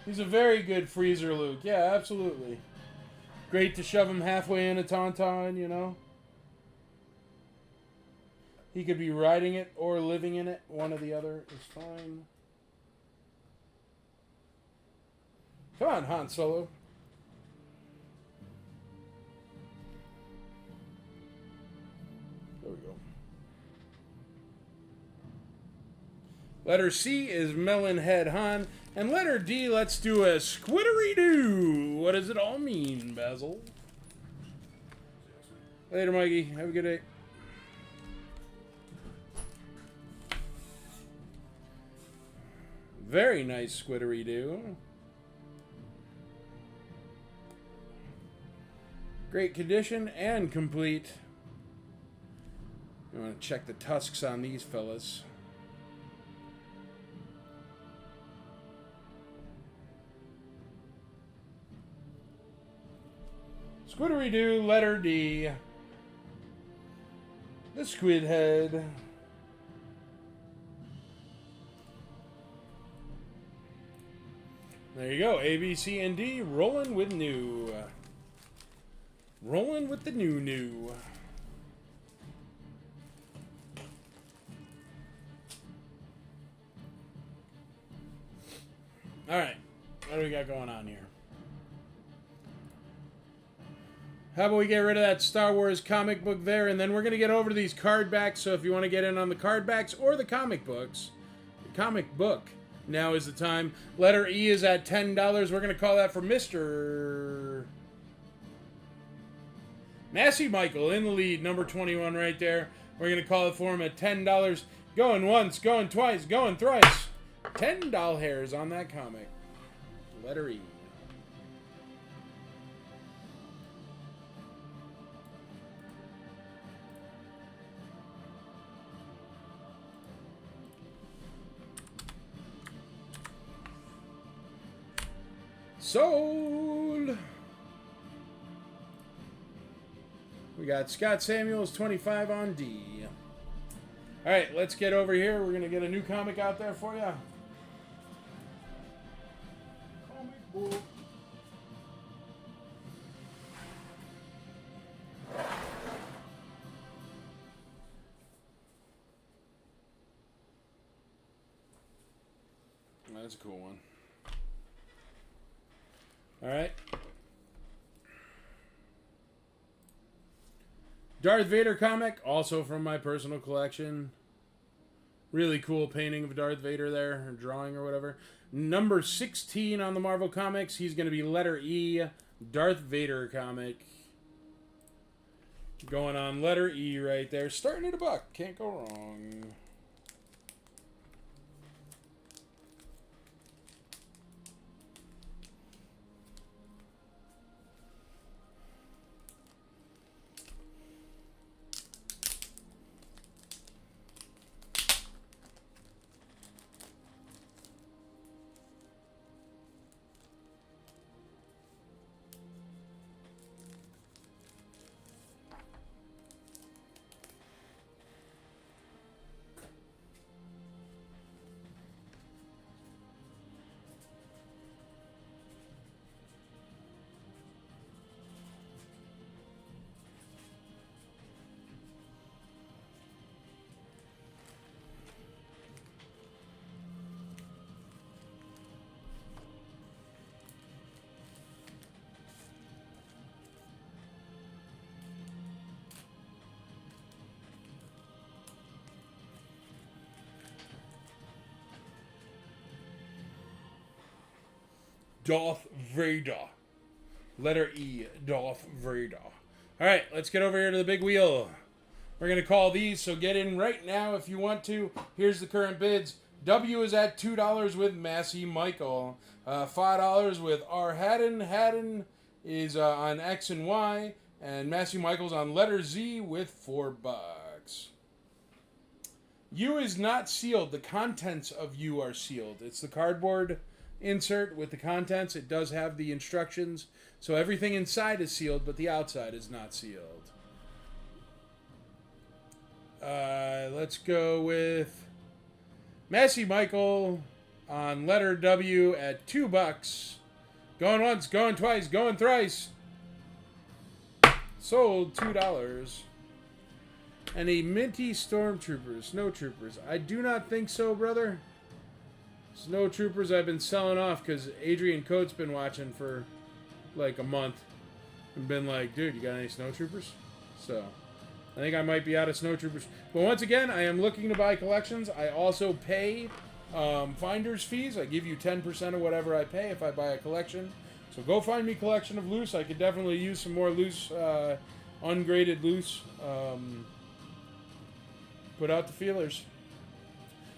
He's a very good freezer Luke. Yeah, absolutely. Great to shove him halfway in a Tauntaun, you know. He could be riding it or living in it. One or the other is fine. Come on, Han Solo. There we go. Letter C is Melon Head Han. And letter D, let's do a Squiddery-Doo. What does it all mean, Basil? Later, Mikey. Have a good day. Very nice Squiddery-Doo. Great condition and complete. You want to check the tusks on these fellas. Squiddery-doo, letter D. The squid head. There you go. A, B, C, and D. Rolling with new. Rolling with the new. Alright. What do we got going on here? How about we get rid of that Star Wars comic book there, and then we're going to get over to these card backs. So if you want to get in on the card backs or the comic books, the comic book, now is the time. Letter E is at $10. We're going to call that for Mr. Massey Michael in the lead, number 21 right there. We're going to call it for him at $10. Going once, going twice, going thrice. $10 hairs on that comic. Letter E. Sold. We got Scott Samuels, 25 on D. All right, let's get over here. We're going to get a new comic out there for you. Comic book. That's a cool one. All right. Darth Vader comic, also from my personal collection. Really cool painting of Darth Vader there, or drawing or whatever. Number 16 on the Marvel Comics. He's going to be letter E, Darth Vader comic. Going on letter E right there. Starting at $1. Can't go wrong. Darth Vader. Letter E, Darth Vader. All right, let's get over here to the big wheel. We're going to call these, so get in right now if you want to. Here's the current bids. W is at $2 with Massey Michael. $5 with R. Haddon. Haddon is on X and Y. And Massey Michael's on letter Z with $4. U is not sealed. The contents of U are sealed. It's the cardboard insert with the contents. It does have the instructions, so everything inside is sealed, but the outside is not sealed. Let's go with Massey Michael on letter W at $2. Going once, going twice, going thrice. Sold $2. Any minty stormtroopers, snow troopers? I do not think so, brother. Snow troopers I've been selling off because Adrian Coates been watching for like a month and been like, dude, you got any snow troopers? So I think I might be out of snow troopers. But once again, I am looking to buy collections. I also pay finder's fees. I give you 10% of whatever I pay if I buy a collection. So go find me a collection of loose. I could definitely use some more loose, ungraded loose. Put out the feelers.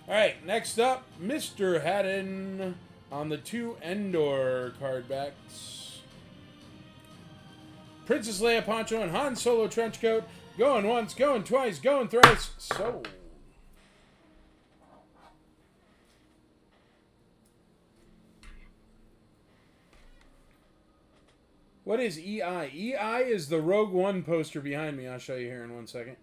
All right, next up, Mr. Haddon on the 2 Endor card backs. Princess Leia poncho and Han Solo trench coat. Going once, going twice, going thrice. Sold. What is EI? EI is the Rogue One poster behind me. I'll show you here in 1 second.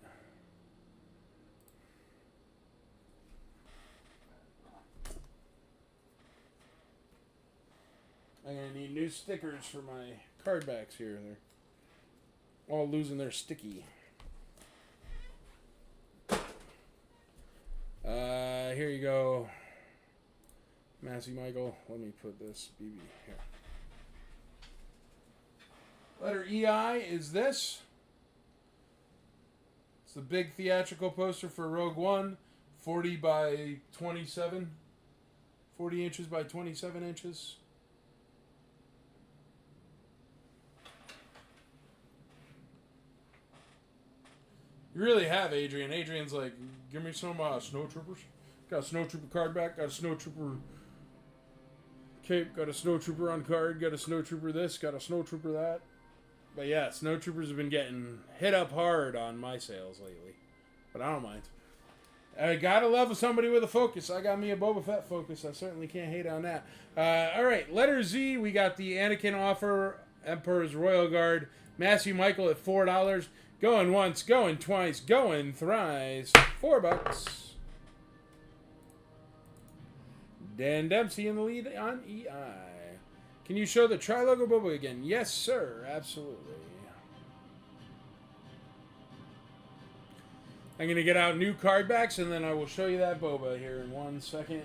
I'm going to need new stickers for my card backs here. They're all losing their sticky. Here you go. Massey Michael. Let me put this BB here. Letter EI is this. It's the big theatrical poster for Rogue One. 40 by 27. 40 inches by 27 inches. You really have Adrian. Adrian's like, give me some snowtroopers. Got a snowtrooper card back. Got a snowtrooper cape. Got a snowtrooper on card. Got a snowtrooper this. Got a snowtrooper that. But yeah, snowtroopers have been getting hit up hard on my sales lately. But I don't mind. I gotta love somebody with a focus. I got me a Boba Fett focus. I certainly can't hate on that. Alright, letter Z. We got the Anakin offer. Emperor's Royal Guard. Massey Michael at $4. Going once, going twice, going thrice. $4. Dan Dempsey in the lead on EI. Can you show the Tri-Logo Boba again? Yes, sir. Absolutely. I'm going to get out new card backs, and then I will show you that Boba here in 1 second.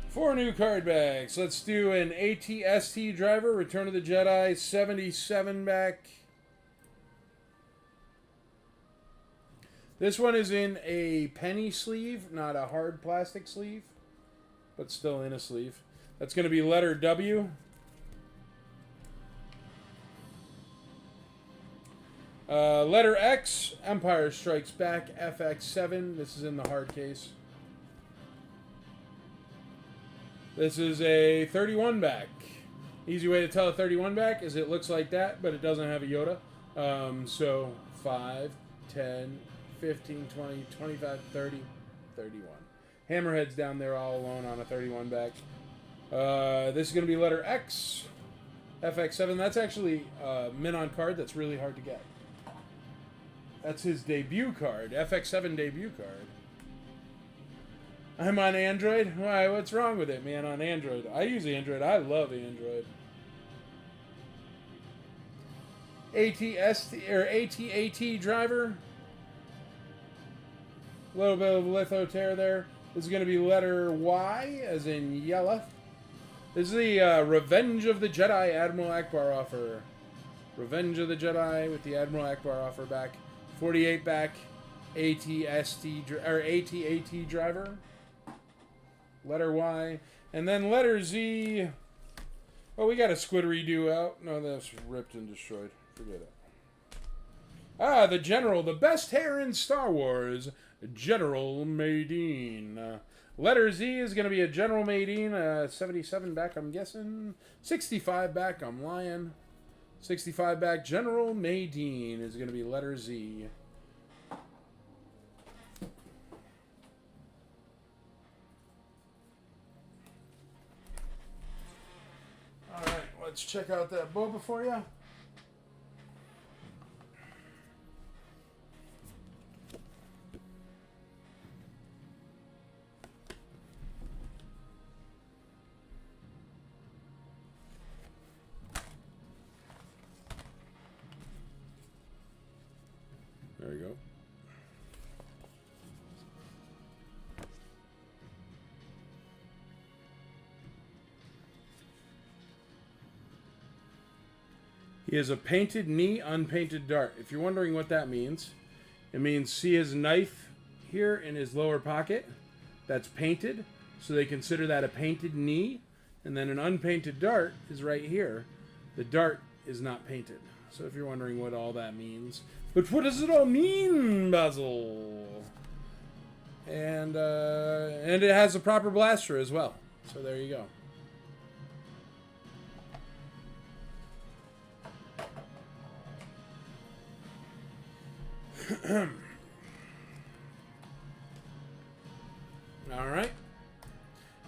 Four new card backs. Let's do an ATST driver, Return of the Jedi, 77 back. This one is in a penny sleeve, not a hard plastic sleeve, but still in a sleeve. That's going to be letter W. Letter X, Empire Strikes Back, FX7. This is in the hard case. This is a 31 back. Easy way to tell a 31 back is it looks like that, but it doesn't have a Yoda. So 5, 10, 15, 20, 25, 30, 31. Hammerhead's down there all alone on a 31 back. This is going to be letter X. FX7. That's actually mint on card that's really hard to get. That's his debut card. FX7 debut card. I'm on Android. Why? What's wrong with it, man? On Android, I use Android. I love Android. ATST or ATAT driver. A little bit of litho tear there. This is going to be letter Y, as in yellow. This is the Revenge of the Jedi Admiral Akbar offer. Revenge of the Jedi with the Admiral Akbar offer back. 48 back. ATST or ATAT driver. Letter Y. And then letter Z. Oh, we got a squid redo out. No, that's ripped and destroyed. Forget it. Ah, the General. The best hair in Star Wars. General Madine. Letter Z is going to be a General Madine. 77 back, I'm guessing. 65 back, I'm lying. 65 back, General Madine is going to be letter Z. Alright, let's check out that Boba for you. There you go. He has a painted knee, unpainted dart. If you're wondering what that means, it means see his knife here in his lower pocket. That's painted, so they consider that a painted knee. And then an unpainted dart is right here. The dart is not painted. So if you're wondering what all that means. But what does it all mean, Basil? And it has a proper blaster as well. So there you go. All right.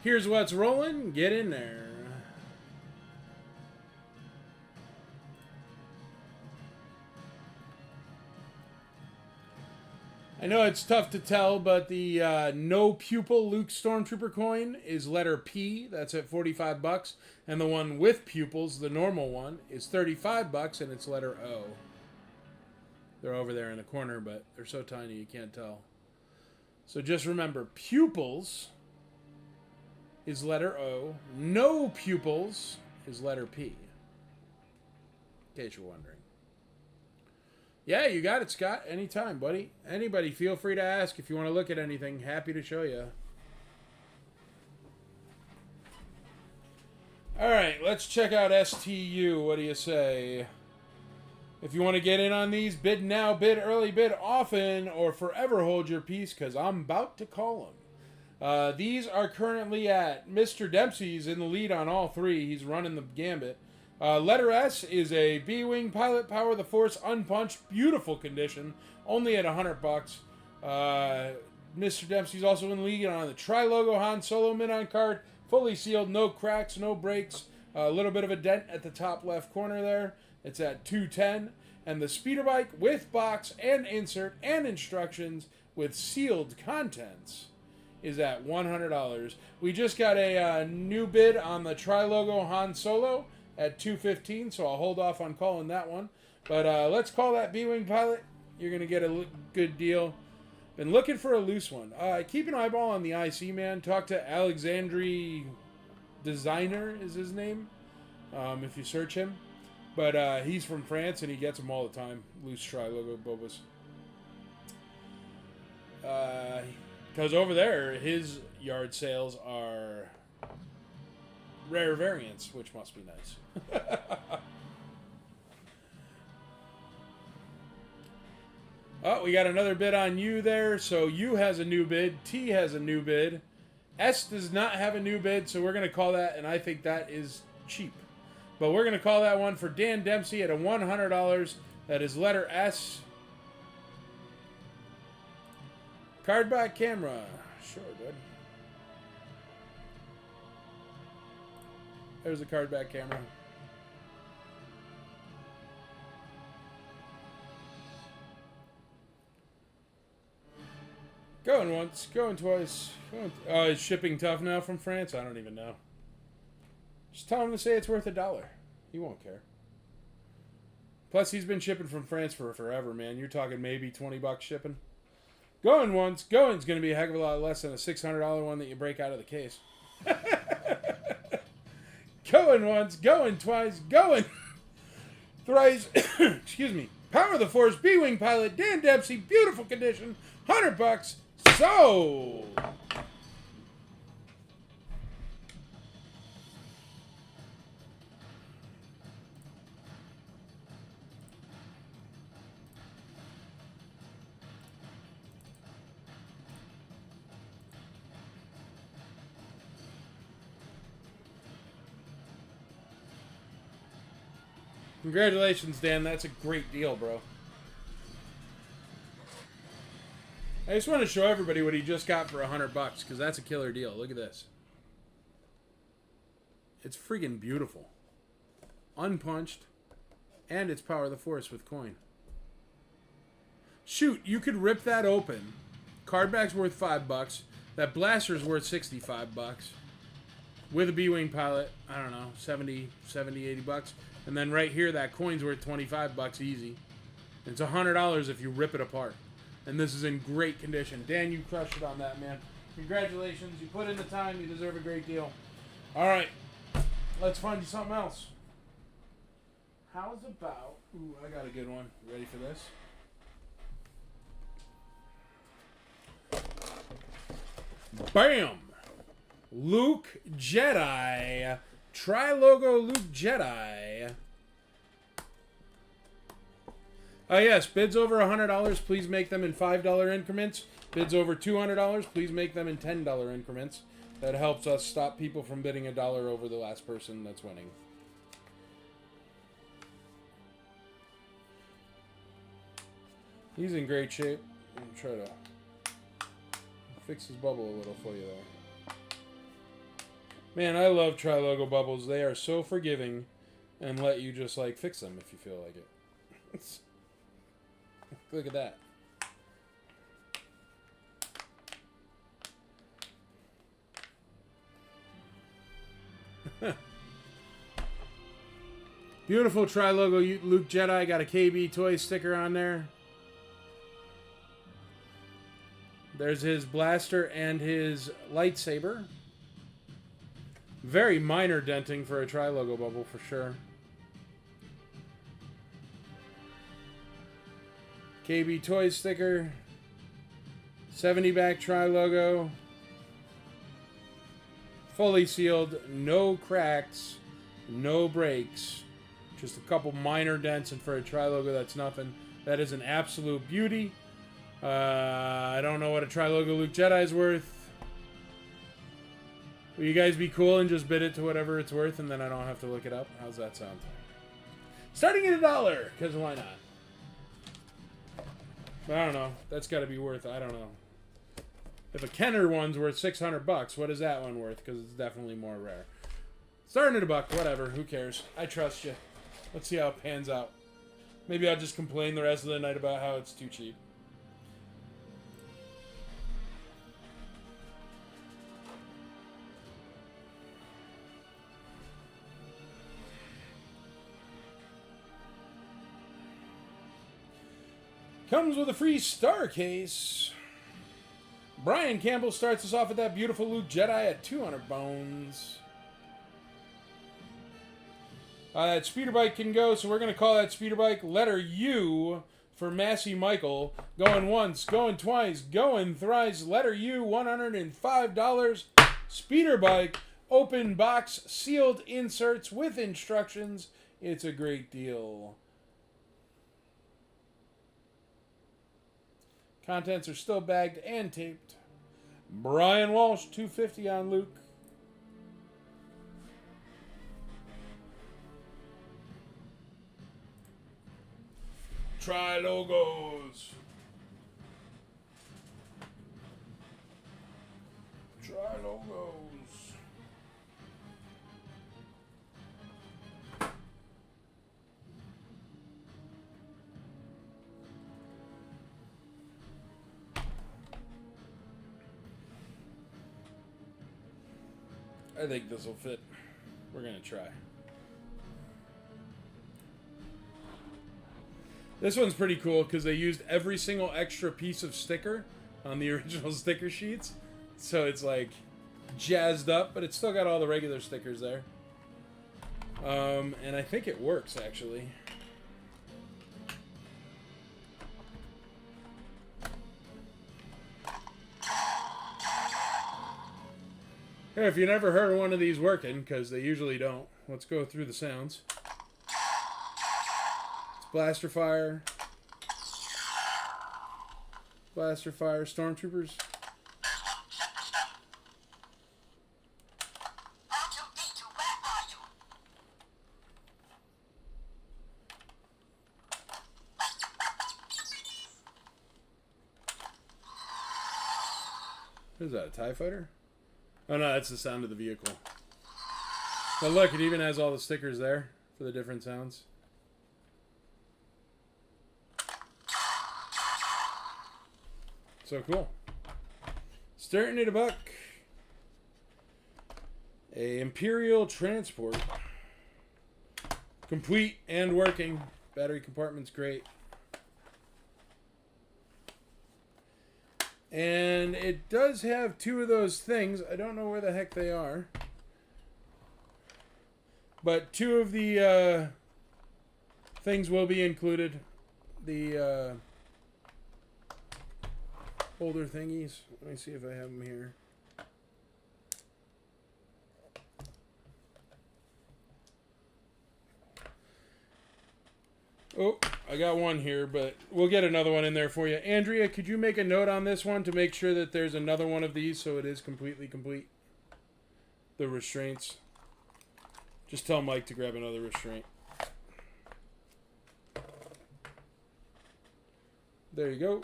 Here's what's rolling. Get in there. I know it's tough to tell, but the no pupil Luke Stormtrooper coin is letter P. That's at $45. And the one with pupils, the normal one, is $35, and it's letter O. They're over there in the corner, but they're so tiny you can't tell. So just remember, pupils is letter O. No pupils is letter P. In case you're wondering. Yeah, you got it, Scott. Anytime, buddy. Anybody, feel free to ask if you want to look at anything. Happy to show you. All right, let's check out STU. What do you say? If you want to get in on these, bid now, bid early, bid often, or forever hold your peace, because I'm about to call them. These are currently at Mr. Dempsey's in the lead on all three. He's running the gambit. Letter S is a B-Wing Pilot Power of the Force unpunched, beautiful condition, only at $100. Mr. Dempsey's also in the lead on the Tri-Logo Han Solo Mid-On card, fully sealed, no cracks, no breaks, a little bit of a dent at the top left corner there. It's at $210, and the speeder bike with box and insert and instructions with sealed contents is at $100. We just got a new bid on the Tri-Logo Han Solo at $215, so I'll hold off on calling that one. But let's call that B-Wing Pilot. You're going to get a good deal. Been looking for a loose one. Keep an eyeball on the IC, man. Talk to Alexandre Designer is his name, if you search him. But he's from France, and he gets them all the time. Loose Tri-Logo Bobas. Because over there, his yard sales are rare variants, which must be nice. Oh, we got another bid on U there. So U has a new bid. T has a new bid. S does not have a new bid, so we're going to call that, and I think that is cheap. But we're going to call that one for Dan Dempsey at a $100. That is letter S. Card back camera. Sure, good. There's the card back camera. Going once, going twice. Oh, is shipping tough now from France? I don't even know. Just tell him to say it's worth $1. He won't care. Plus, he's been shipping from France for forever, man. You're talking maybe $20 shipping. Going once, going's going to be a heck of a lot less than a $600 one that you break out of the case. Going once, going twice, going thrice. Excuse me. Power of the Force, B-Wing Pilot, Dan Dempsey, beautiful condition, $100. So, congratulations, Dan. That's a great deal, bro. I just want to show everybody what he just got for $100 because that's a killer deal. Look at this. It's freaking beautiful. Unpunched. And it's Power of the Force with coin. Shoot, you could rip that open. Card back's worth $5. That blaster's worth $65. With a B-Wing Pilot, I don't know, 70, $80. And then right here, that coin's worth $25 easy. It's $100 if you rip it apart. And this is in great condition. Dan, you crushed it on that, man. Congratulations. You put in the time. You deserve a great deal. All right. Let's find you something else. How's about... Ooh, I got a good one. You ready for this? Bam! Luke Jedi. Tri-Logo Luke Jedi. Yes, bids over $100, please make them in $5 increments. Bids over $200, please make them in $10 increments. That helps us stop people from bidding $1 over the last person that's winning. He's in great shape. I'm gonna try to fix his bubble a little for you there. Man, I love Tri-Logo bubbles. They are so forgiving and let you just like fix them if you feel like it. Look at that. Beautiful Tri-Logo Luke Jedi. Got a KB toy sticker on there. There's his blaster and his lightsaber. Very minor denting for a Tri-Logo bubble for sure. KB toy sticker. 70 back Tri-Logo. Fully sealed. No cracks. No breaks. Just a couple minor dents, and for a Tri-Logo, that's nothing. That is an absolute beauty. I don't know what a Tri-Logo Luke Jedi is worth. Will you guys be cool and just bid it to whatever it's worth, and then I don't have to look it up? How's that sound? Starting at $1, because why not? But I don't know. That's got to be worth, I don't know. If a Kenner one's worth $600, what is that one worth? Because it's definitely more rare. Starting at $1, whatever. Who cares? I trust you. Let's see how it pans out. Maybe I'll just complain the rest of the night about how it's too cheap. Comes with a free star case. Brian Campbell starts us off with that beautiful Luke Jedi at 200 bones. That speeder bike can go, so we're going to call that speeder bike letter U for Massey Michael. Going once, going twice, going thrice. Letter U, $105. Speeder bike, open box, sealed inserts with instructions. It's a great deal. Contents are still bagged and taped. Brian Walsh, $250 on Luke. Tri-Logos. Tri-Logos. I think this will fit. We're going to try. This one's pretty cool because they used every single extra piece of sticker on the original sticker sheets. So it's like jazzed up, but it's still got all the regular stickers there. And I think it works actually. Hey, if you never heard of one of these working, because they usually don't, let's go through the sounds. Blaster fire. Blaster fire. Stormtroopers. Is that a TIE fighter? Oh no, that's the sound of the vehicle. But look, it even has all the stickers there for the different sounds. So cool. Starting at $1. A Imperial transport. Complete and working. Battery compartment's great. And it does have two of those things. I don't know where the heck they are. But two of the things will be included. The holder thingies. Let me see if I have them here. Oh, I got one here, but we'll get another one in there for you. Andrea, could you make a note on this one to make sure that there's another one of these so it is completely complete? The restraints. Just tell Mike to grab another restraint. There you go.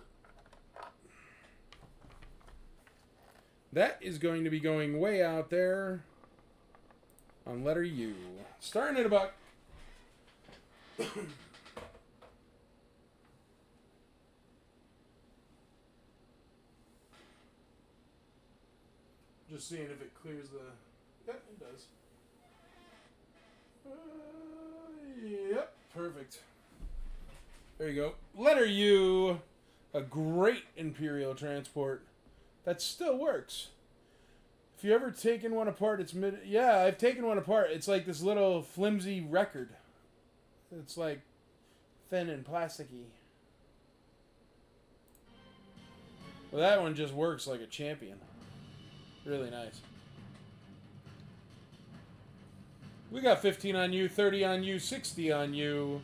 That is going to be going way out there on letter U. Starting at about... Just seeing if it clears the... Yep, it does. Yep, perfect. There you go. Letter U. A great Imperial transport. That still works. If you ever taken one apart, it's mid... Yeah, I've taken one apart. It's like this little flimsy record. It's like thin and plasticky. Well, that one just works like a champion. Really nice. We got 15 on you, 30 on you, 60 on you.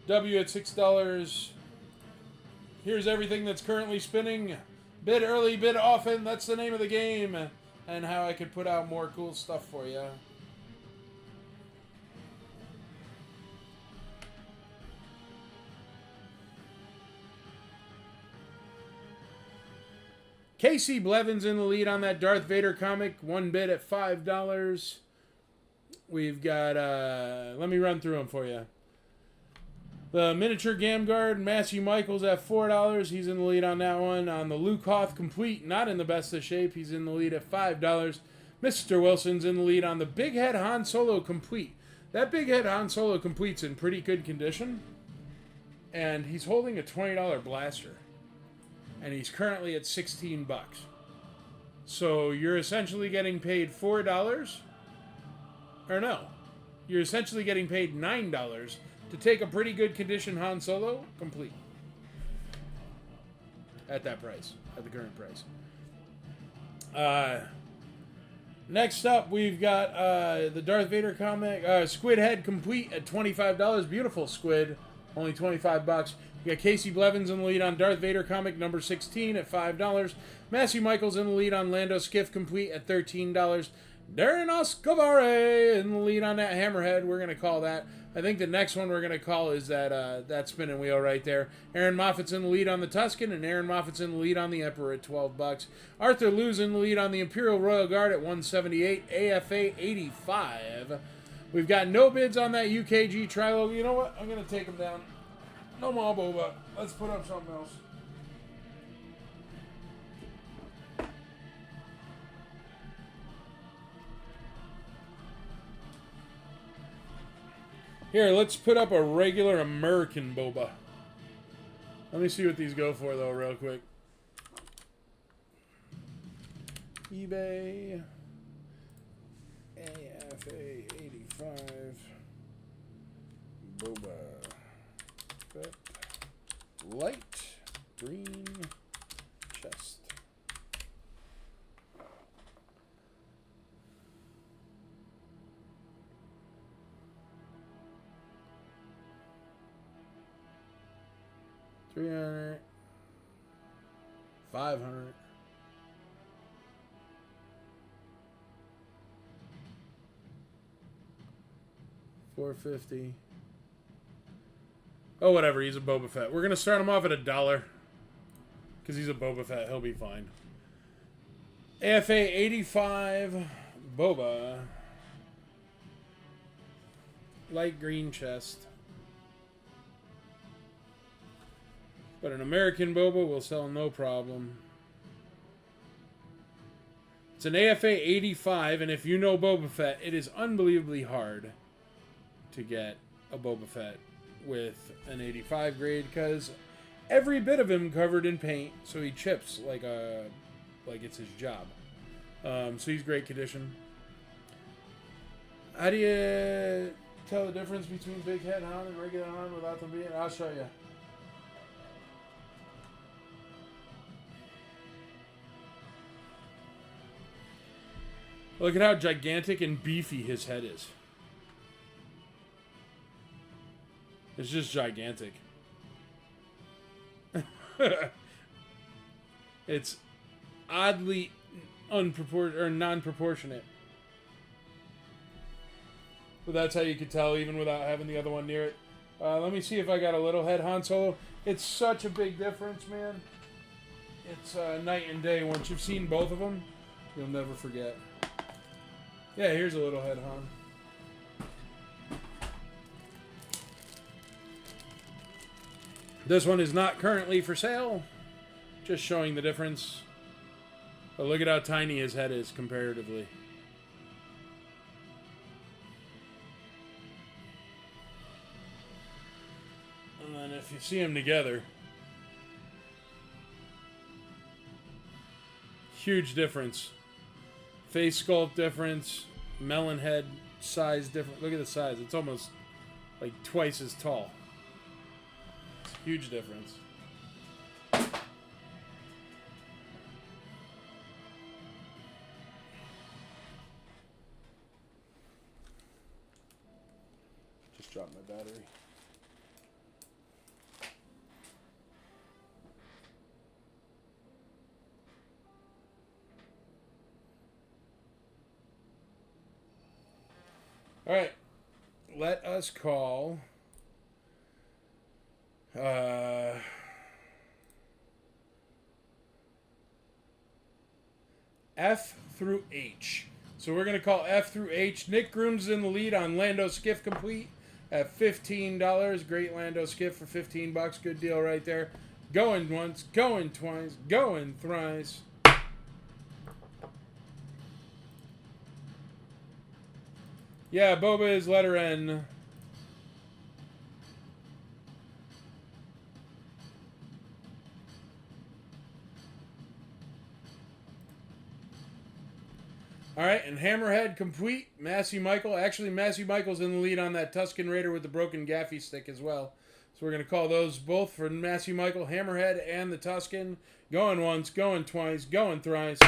W at $6. Here's everything that's currently spinning. Bid early, bid often. That's the name of the game. And how I could put out more cool stuff for you. Casey Blevins in the lead on that Darth Vader comic. One bid at $5. We've got, let me run through them for you. The miniature Gamguard, Matthew Michaels at $4. He's in the lead on that one. On the Luke Hoth complete, not in the best of shape. He's in the lead at $5. Mr. Wilson's in the lead on the Big Head Han Solo complete. That Big Head Han Solo complete's in pretty good condition. And he's holding a $20 blaster. And he's currently at 16 bucks. So you're essentially getting paid $4. Or no. You're essentially getting paid $9 to take a pretty good condition Han Solo complete. At that price. At the current price. Next up, we've got the Darth Vader comic. Squid Head complete at $25. Beautiful squid. Only 25 bucks. You got Casey Blevins in the lead on Darth Vader comic number 16 at $5. Matthew Michaels in the lead on Lando Skiff complete at $13. Darren Escovare in the lead on that Hammerhead. We're going to call that. I think the next one we're going to call is that spinning wheel right there. Aaron Moffat's in the lead on the Tuscan, and Aaron Moffat's in the lead on the Emperor at 12 bucks. Arthur Liu's in the lead on the Imperial Royal Guard at 178, AFA 85. We've got no bids on that UKG Trilo. You know what? I'm going to take them down. No more boba. Let's put up something else. Here, let's put up a regular American boba. Let me see what these go for, though, real quick. eBay. AFA 85. Boba. Fett. Light green chest. $300, $500, $450. Oh, whatever. He's a Boba Fett. We're gonna start him off at $1 because he's a Boba Fett. He'll be fine. AFA 85 Boba. Light green chest. But an American boba will sell no problem. It's an AFA 85, and if you know Boba Fett, it is unbelievably hard to get a Boba Fett with an 85 grade, because every bit of him covered in paint, so he chips like it's his job. So he's great condition. How do you tell the difference between Big Head Han and regular Han without them being? I'll show you. Look at how gigantic and beefy his head is. It's just gigantic. It's oddly non-proportionate. But that's how you could tell even without having the other one near it. Let me see if I got a little head Han Solo. It's such a big difference, man. It's night and day. Once you've seen both of them, you'll never forget. Yeah, here's a little head Han. This one is not currently for sale. Just showing the difference. But look at how tiny his head is comparatively. And then if you see them together, huge difference. Face sculpt difference, melon head size difference. Look at the size. It's almost like twice as tall. It's a huge difference. Just dropped my battery. All right, let us call F through H. So we're going to call F through H. Nick Groom's in the lead on Lando Skiff Complete at $15. Great Lando Skiff for $15. Good deal right there. Going once, going twice, going thrice. Yeah, Boba is letter N. All right, and Hammerhead complete. Massey Michael. Actually, Massey Michael's in the lead on that Tusken Raider with the broken gaffy stick as well. So we're going to call those both for Massey Michael, Hammerhead, and the Tusken. Going once, going twice, going thrice.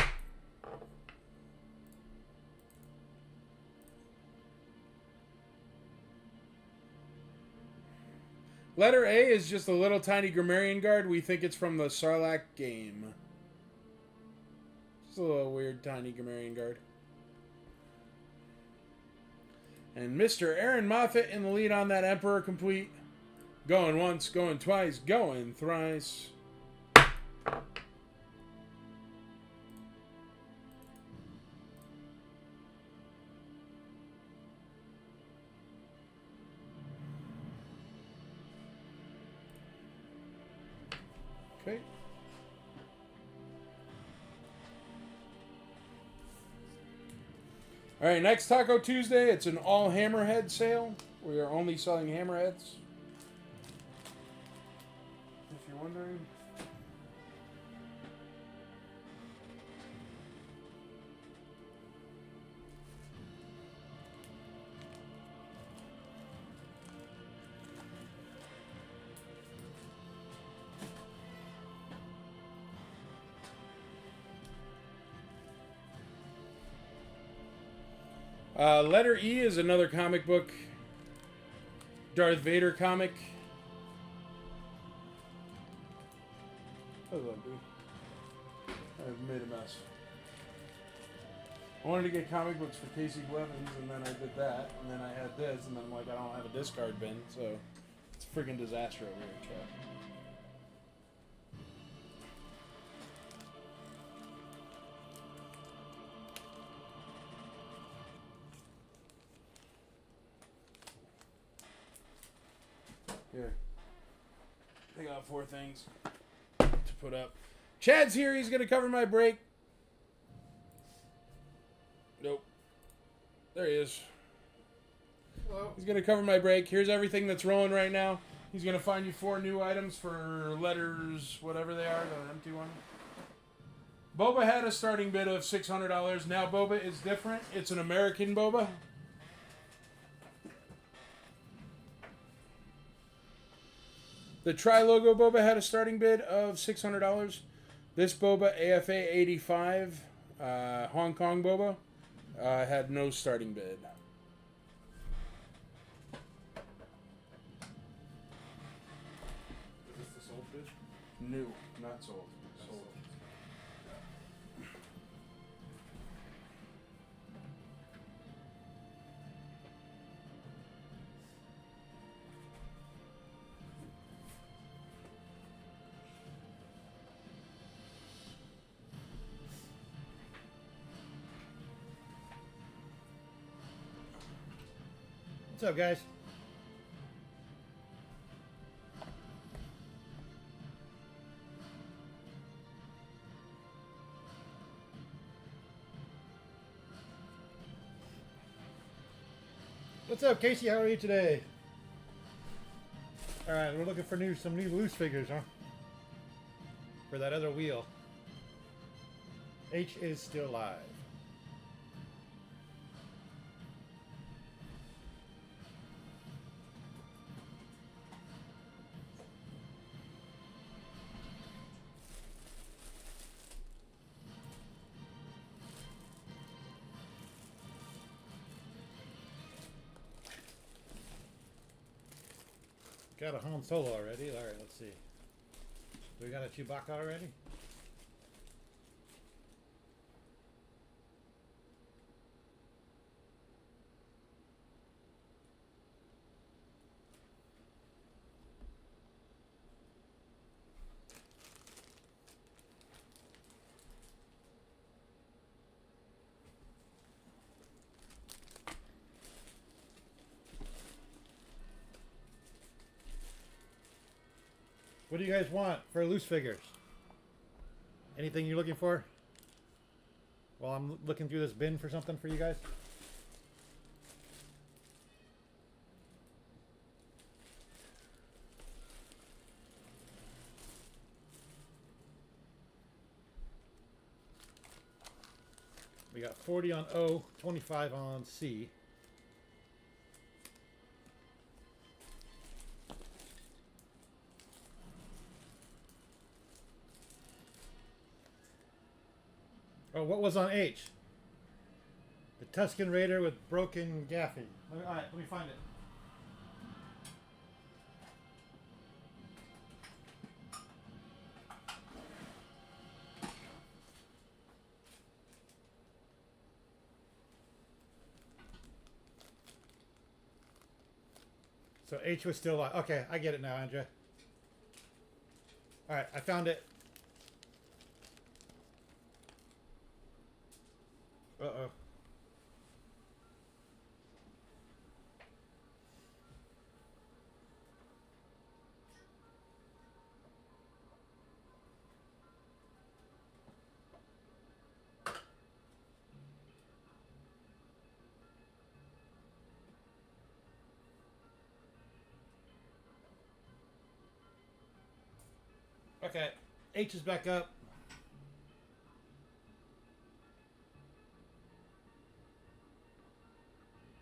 Letter A is just a little tiny Grammarian Guard. We think it's from the Sarlacc game. Just a little weird tiny Grammarian Guard. And Mr. Aaron Moffat in the lead on that Emperor Complete. Going once, going twice, going thrice. Okay. All right, next Taco Tuesday, it's an all Hammerhead sale. We are only selling Hammerheads. If you're wondering. Letter E is another comic book. Darth Vader comic. What's up, dude? I've made a mess. I wanted to get comic books for Casey Blevins, and then I did that, and then I had this, and then I'm like, I don't have a discard bin, so it's a freaking disaster over here, Chuck. Here. I got 4 things to put up. Chad's here. He's going to cover my break. Nope. There he is. Hello. He's going to cover my break. Here's everything that's rolling right now. He's going to find you 4 new items for letters, whatever they are, the empty one. Boba had a starting bid of $600. Now Boba is different. It's an American Boba. The Tri-Logo Boba had a starting bid of $600. This Boba, AFA 85, Hong Kong Boba, had no starting bid. bitch? New, not sold. Sold. What's up, guys? What's up, Casey? How are you today? All right, we're looking for some new loose figures, huh? For that other wheel. H is still live. Got a Han Solo already. All right, let's see. We got a Chewbacca already. What do you guys want for loose figures? Anything you're looking for? While I'm looking through this bin for something for you guys? We got 40 on O, 25 on C. Oh, what was on H? The Tusken Raider with broken gaffy. Alright, let me find it. So H was still alive. Okay, I get it now, Andrea. Alright, I found it. Uh-oh. Okay, H is back up.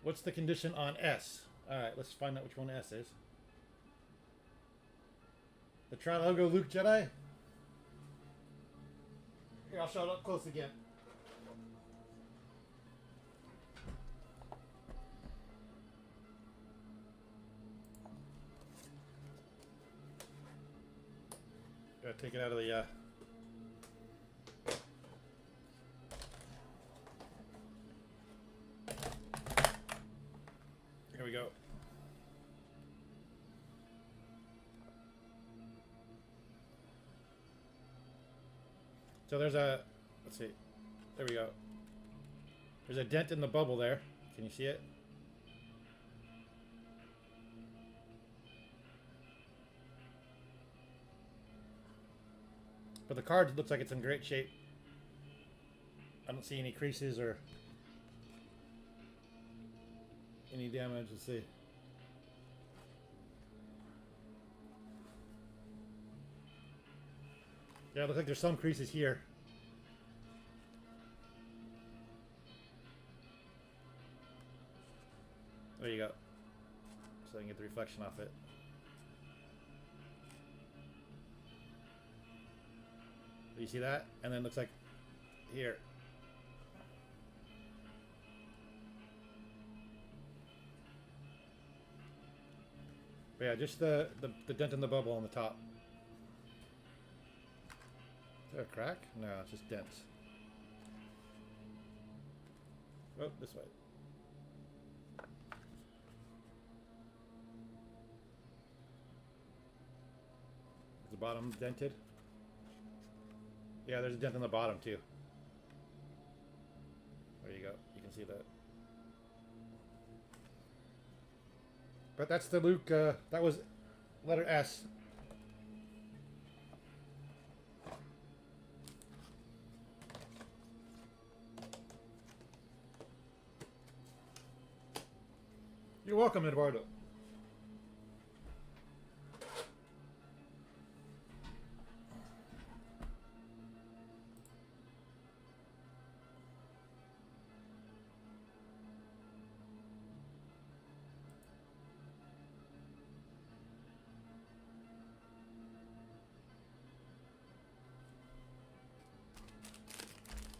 What's the condition on S? Alright, let's find out which one S is. The Tri-Logo Luke Jedi? Here, I'll show it up close again. Gotta take it out of the Here we go. So there's a, let's see, there we go. There's a dent in the bubble there. Can you see it? But the card looks like it's in great shape. I don't see any creases or any damage. Let's see. Yeah, it looks like there's some creases here. There you go. So I can get the reflection off it. You see that? And then it looks like here. But yeah, just the dent in the bubble on the top. Is there a crack? No, it's just dents. Oh, this way. Is the bottom dented? Yeah, there's a dent on the bottom too. There you go. You can see that. But that's the Luke, that was letter S. You're welcome, Eduardo.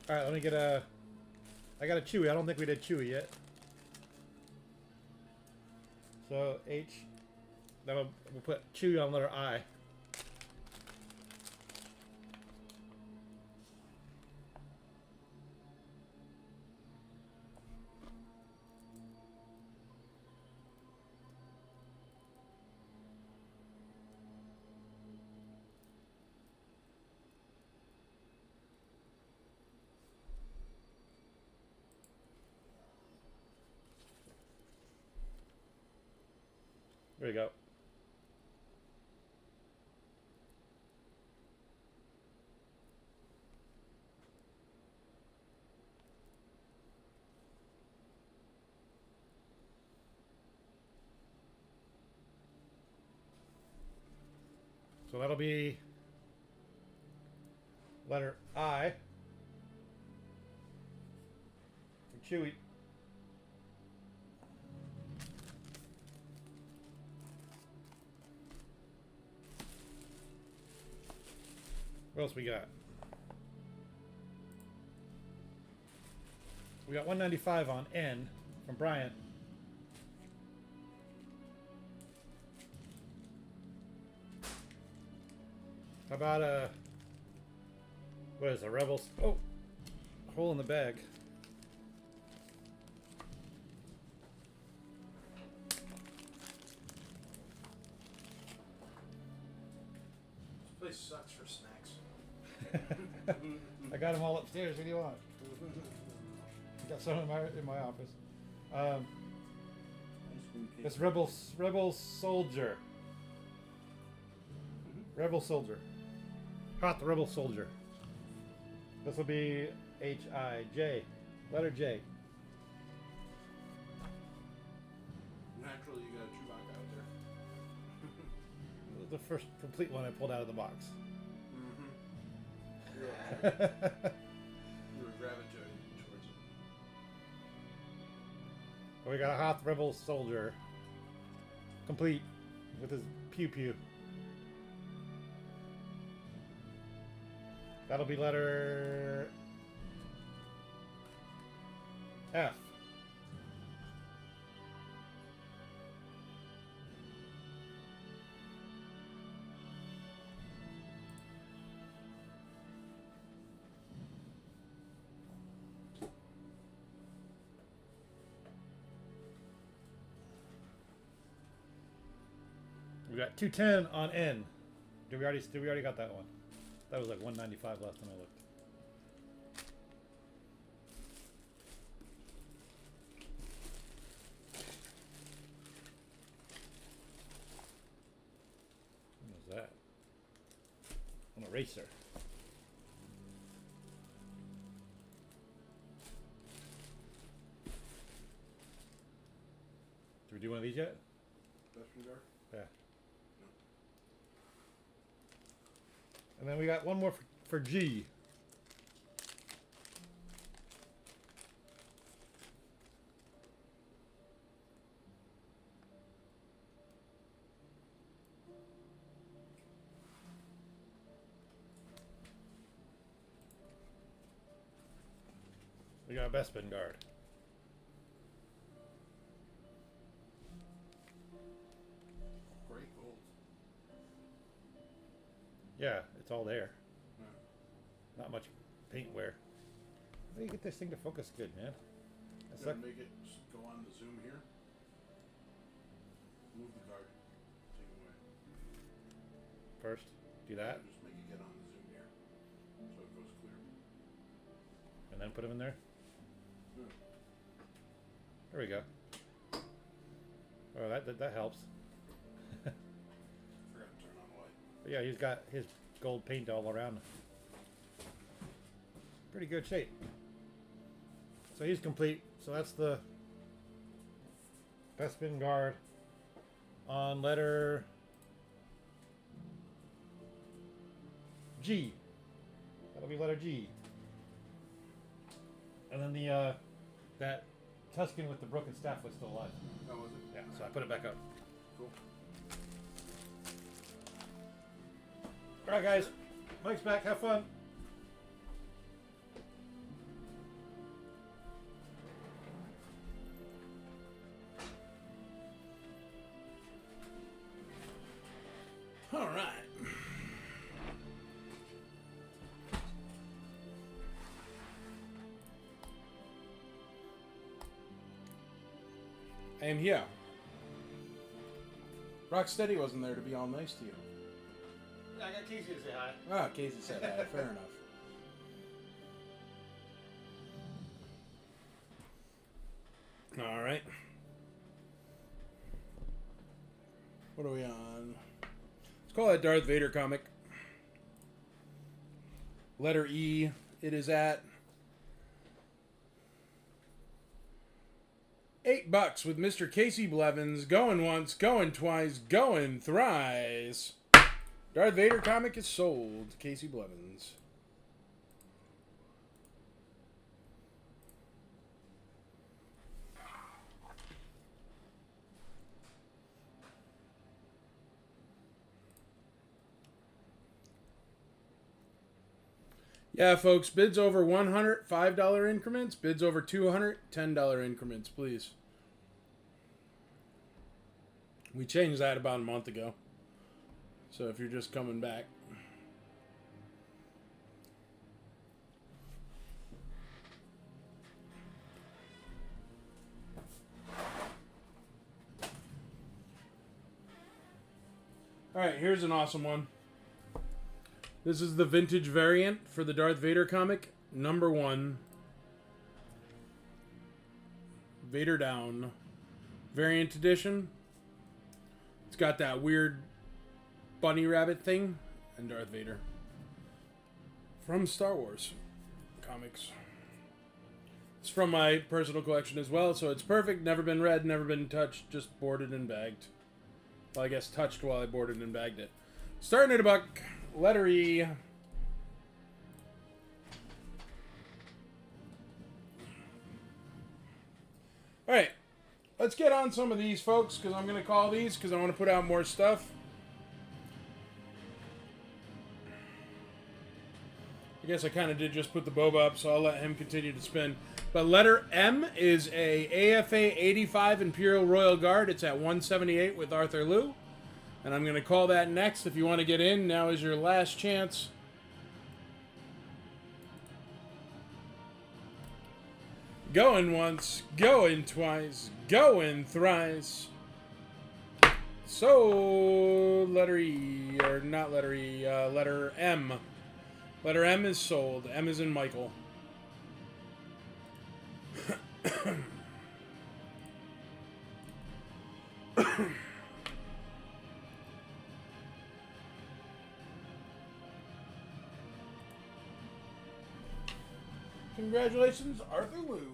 Alright, let me get a... I got a Chewy. I don't think we did Chewy yet. So, H. Then we'll put Chewy on letter I. There you go. So that'll be letter I for Chewy. What else we got? We got 195 on N from Bryant. How about what is a Rebels? Oh, hole in the bag. This place sucks for snacks. I got them all upstairs. What do you want? Got some in my office. This Rebel Soldier. Rebel Soldier. Hot the Rebel Soldier. This will be H-I-J. Letter J. Naturally, you got a Chewbacca out there. The first complete one I pulled out of the box. You were gravitating towards it. We got a Hoth Rebel Soldier. Complete. With his pew-pew. That'll be letter F. We got 210 on N. Did we already got that one? That was like 195 last time I looked. What was that? An eraser. Did we do one of these yet? Dustbin jar? Yeah. And then we got one more for G. We got a Bespin guard. Great gold. Yeah, it's all there. Yeah. Not much paint wear. How do you get this thing to focus good, man? That's Gotta make it go on the zoom here. Move the card. Take it away. first. Do that. Just make it get on the zoom here, so it goes clear. And then put them in there. There we go. Oh, that helps. Forgot to turn on white. But yeah, he's got his gold paint all around. Pretty good shape. So he's complete. So that's the Bespin guard on letter G. That'll be letter G. And then the that Tuscan with the broken staff was still alive. How was it? Yeah, so I put it back up. Cool. Alright guys, Mike's back, have fun. All right. I am here. Rocksteady wasn't there to be all nice to you. I got Casey to say hi. Ah, Casey said hi. Fair enough. All right. What are we on? Let's call that Darth Vader comic. Letter E. It is at $8 with Mr. Casey Blevins. Going once, going twice, going thrice. Darth Vader comic is sold. Casey Blevins. Yeah, folks, bids over 100, $5 increments. Bids over 200, $10 increments, please. We changed that about a month ago. So if you're just coming back. All right, here's an awesome one. This is the vintage variant for the Darth Vader comic, #1. Vader Down. Variant edition. It's got that weird bunny rabbit thing and Darth Vader. From Star Wars comics. It's from my personal collection as well, so it's perfect. Never been read, never been touched, just boarded and bagged. Well, I guess touched while I boarded and bagged it. Starting at $1. Letter E. Alright. Let's get on some of these, folks, because I'm going to call these because I want to put out more stuff. I guess I kind of did just put the boba up, so I'll let him continue to spin. But letter M is a AFA 85 Imperial Royal Guard. It's at 178 with Arthur Liu. And I'm going to call that next. If you want to get in, now is your last chance. Going once, going twice, going thrice. So, letter E, or not letter E, letter M. Letter M is sold. M is in Michael. Congratulations, Arthur Liu.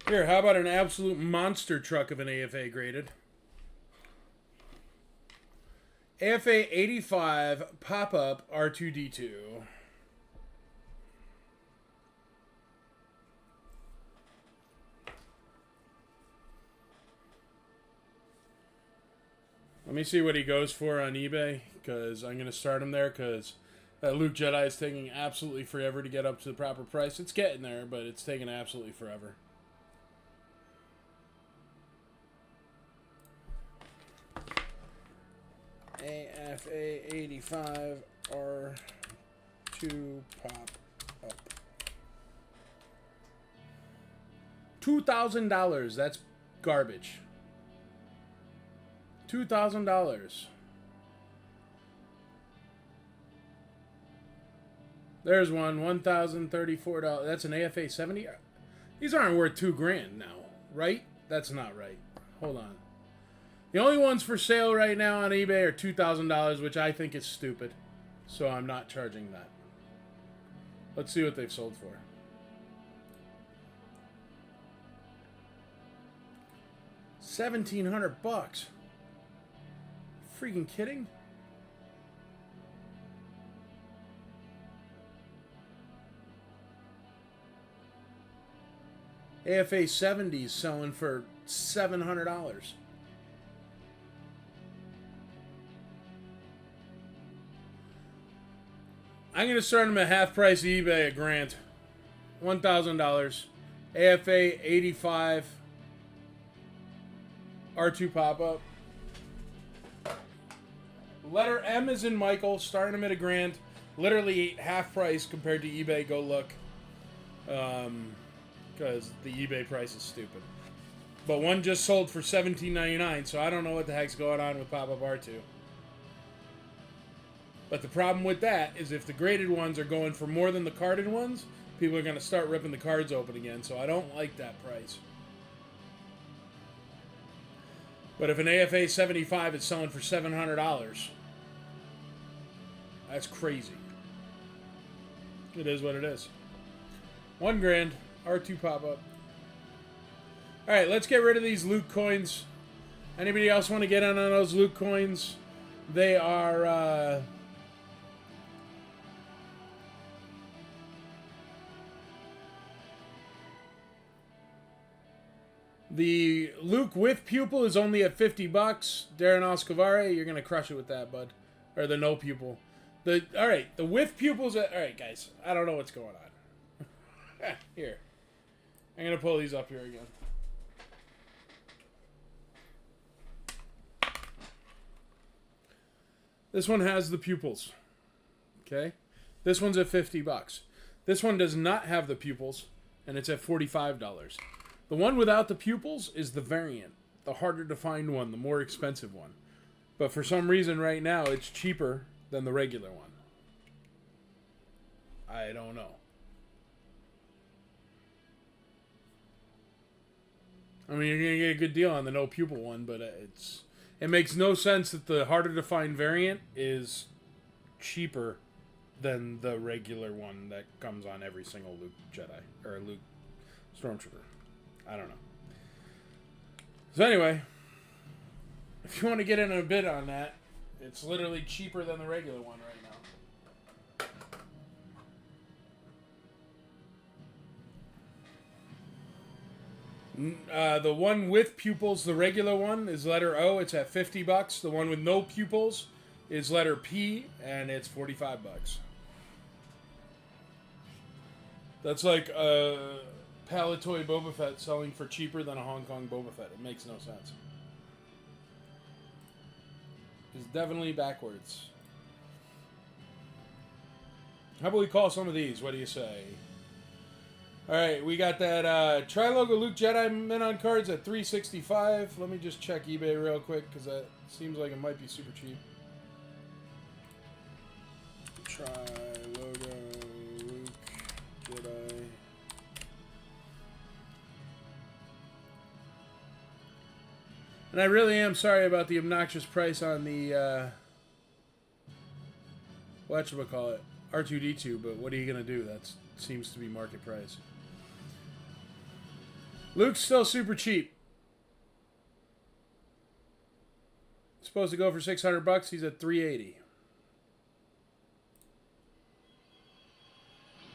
Here, how about an absolute monster truck of an AFA graded? AFA 85 pop-up R2-D2. Let me see what he goes for on eBay, because I'm going to start him there, because that Luke Jedi is taking absolutely forever to get up to the proper price. It's getting there, but it's taking absolutely forever. AFA 85 R2 pop up. $2,000. That's garbage. $2,000. There's one. $1,034. That's an AFA 70. These aren't worth $2,000 now, right? That's not right. Hold on. The only ones for sale right now on eBay are $2,000, which I think is stupid. So I'm not charging that. Let's see what they've sold for. $1,700. Freaking kidding? AFA 70s selling for $700. I'm going to start them at half price eBay at Grant. $1,000. AFA 85. R2 pop-up. Letter M is in Michael. Starting them at $1,000. Literally half price compared to eBay. Go look. Because the eBay price is stupid. But one just sold for $17.99, so I don't know what the heck's going on with pop-up R2. But the problem with that is if the graded ones are going for more than the carded ones, people are going to start ripping the cards open again, so I don't like that price. But if an AFA 75 is selling for $700, that's crazy. It is what it is. $1,000, R2 pop-up. Alright, let's get rid of these Luke coins. Anybody else want to get in on those Luke coins? They are, the Luke with pupil is only at $50. Darren Oscovare, you're gonna crush it with that, bud. Or the no pupil. Alright, the with pupils at, alright guys, I don't know what's going on. Here. I'm gonna pull these up here again. This one has the pupils. Okay? This one's at $50. This one does not have the pupils, and it's at $45. The one without the pupils is the variant. The harder to find one, the more expensive one. But for some reason right now, it's cheaper than the regular one. I don't know. I mean, you're going to get a good deal on the no pupil one, but it makes no sense that the harder to find variant is cheaper than the regular one that comes on every single Luke Jedi, or Luke Stormtrooper. I don't know. So anyway, if you want to get in a bid on that, it's literally cheaper than the regular one right now. The one with pupils, the regular one, is letter O. It's at $50. The one with no pupils is letter P, and it's $45. That's like a Palatoy Boba Fett selling for cheaper than a Hong Kong Boba Fett. It makes no sense. It's definitely backwards. How about we call some of these? What do you say? Alright, we got that Tri-Logo Luke Jedi Min on cards at $365. Let me just check eBay real quick, because that seems like it might be super cheap. Tri-Logo Luke Jedi. And I really am sorry about the obnoxious price on the, whatchamacallit, R2-D2, but what are you going to do? That seems to be market price. Luke's still super cheap. Supposed to go for $600. He's at $380.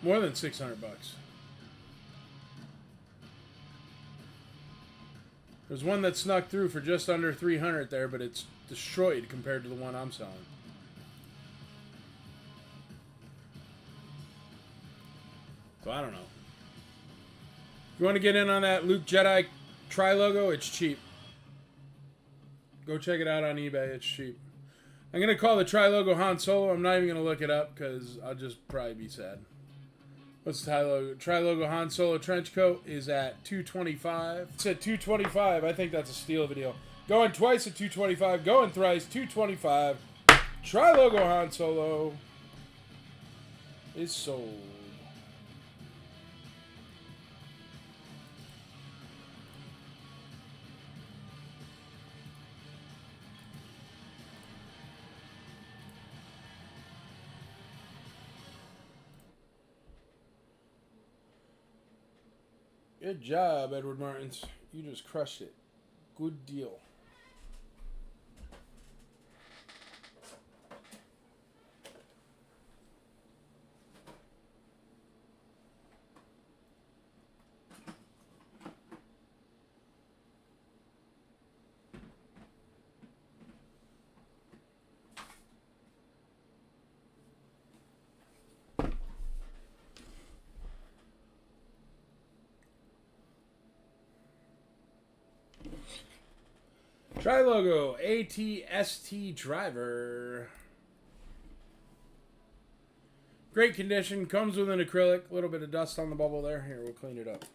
More than $600. There's one that snuck through for just under $300 there, but it's destroyed compared to the one I'm selling. So I don't know. If you want to get in on that Luke Jedi Tri-Logo, it's cheap. Go check it out on eBay. It's cheap. I'm going to call the Tri-Logo Han Solo. I'm not even going to look it up because I'll just probably be sad. What's the Tri-Logo? Tri-Logo Han Solo trench coat is at $225. It's at $225. I think that's a steal video. Going twice at $225. Going thrice, $225. Tri-Logo Han Solo is sold. Good job, Edward Martins. You just crushed it. Good deal. Tri-Logo ATST driver. Great condition. Comes with an acrylic. A little bit of dust on the bubble there. Here, we'll clean it up.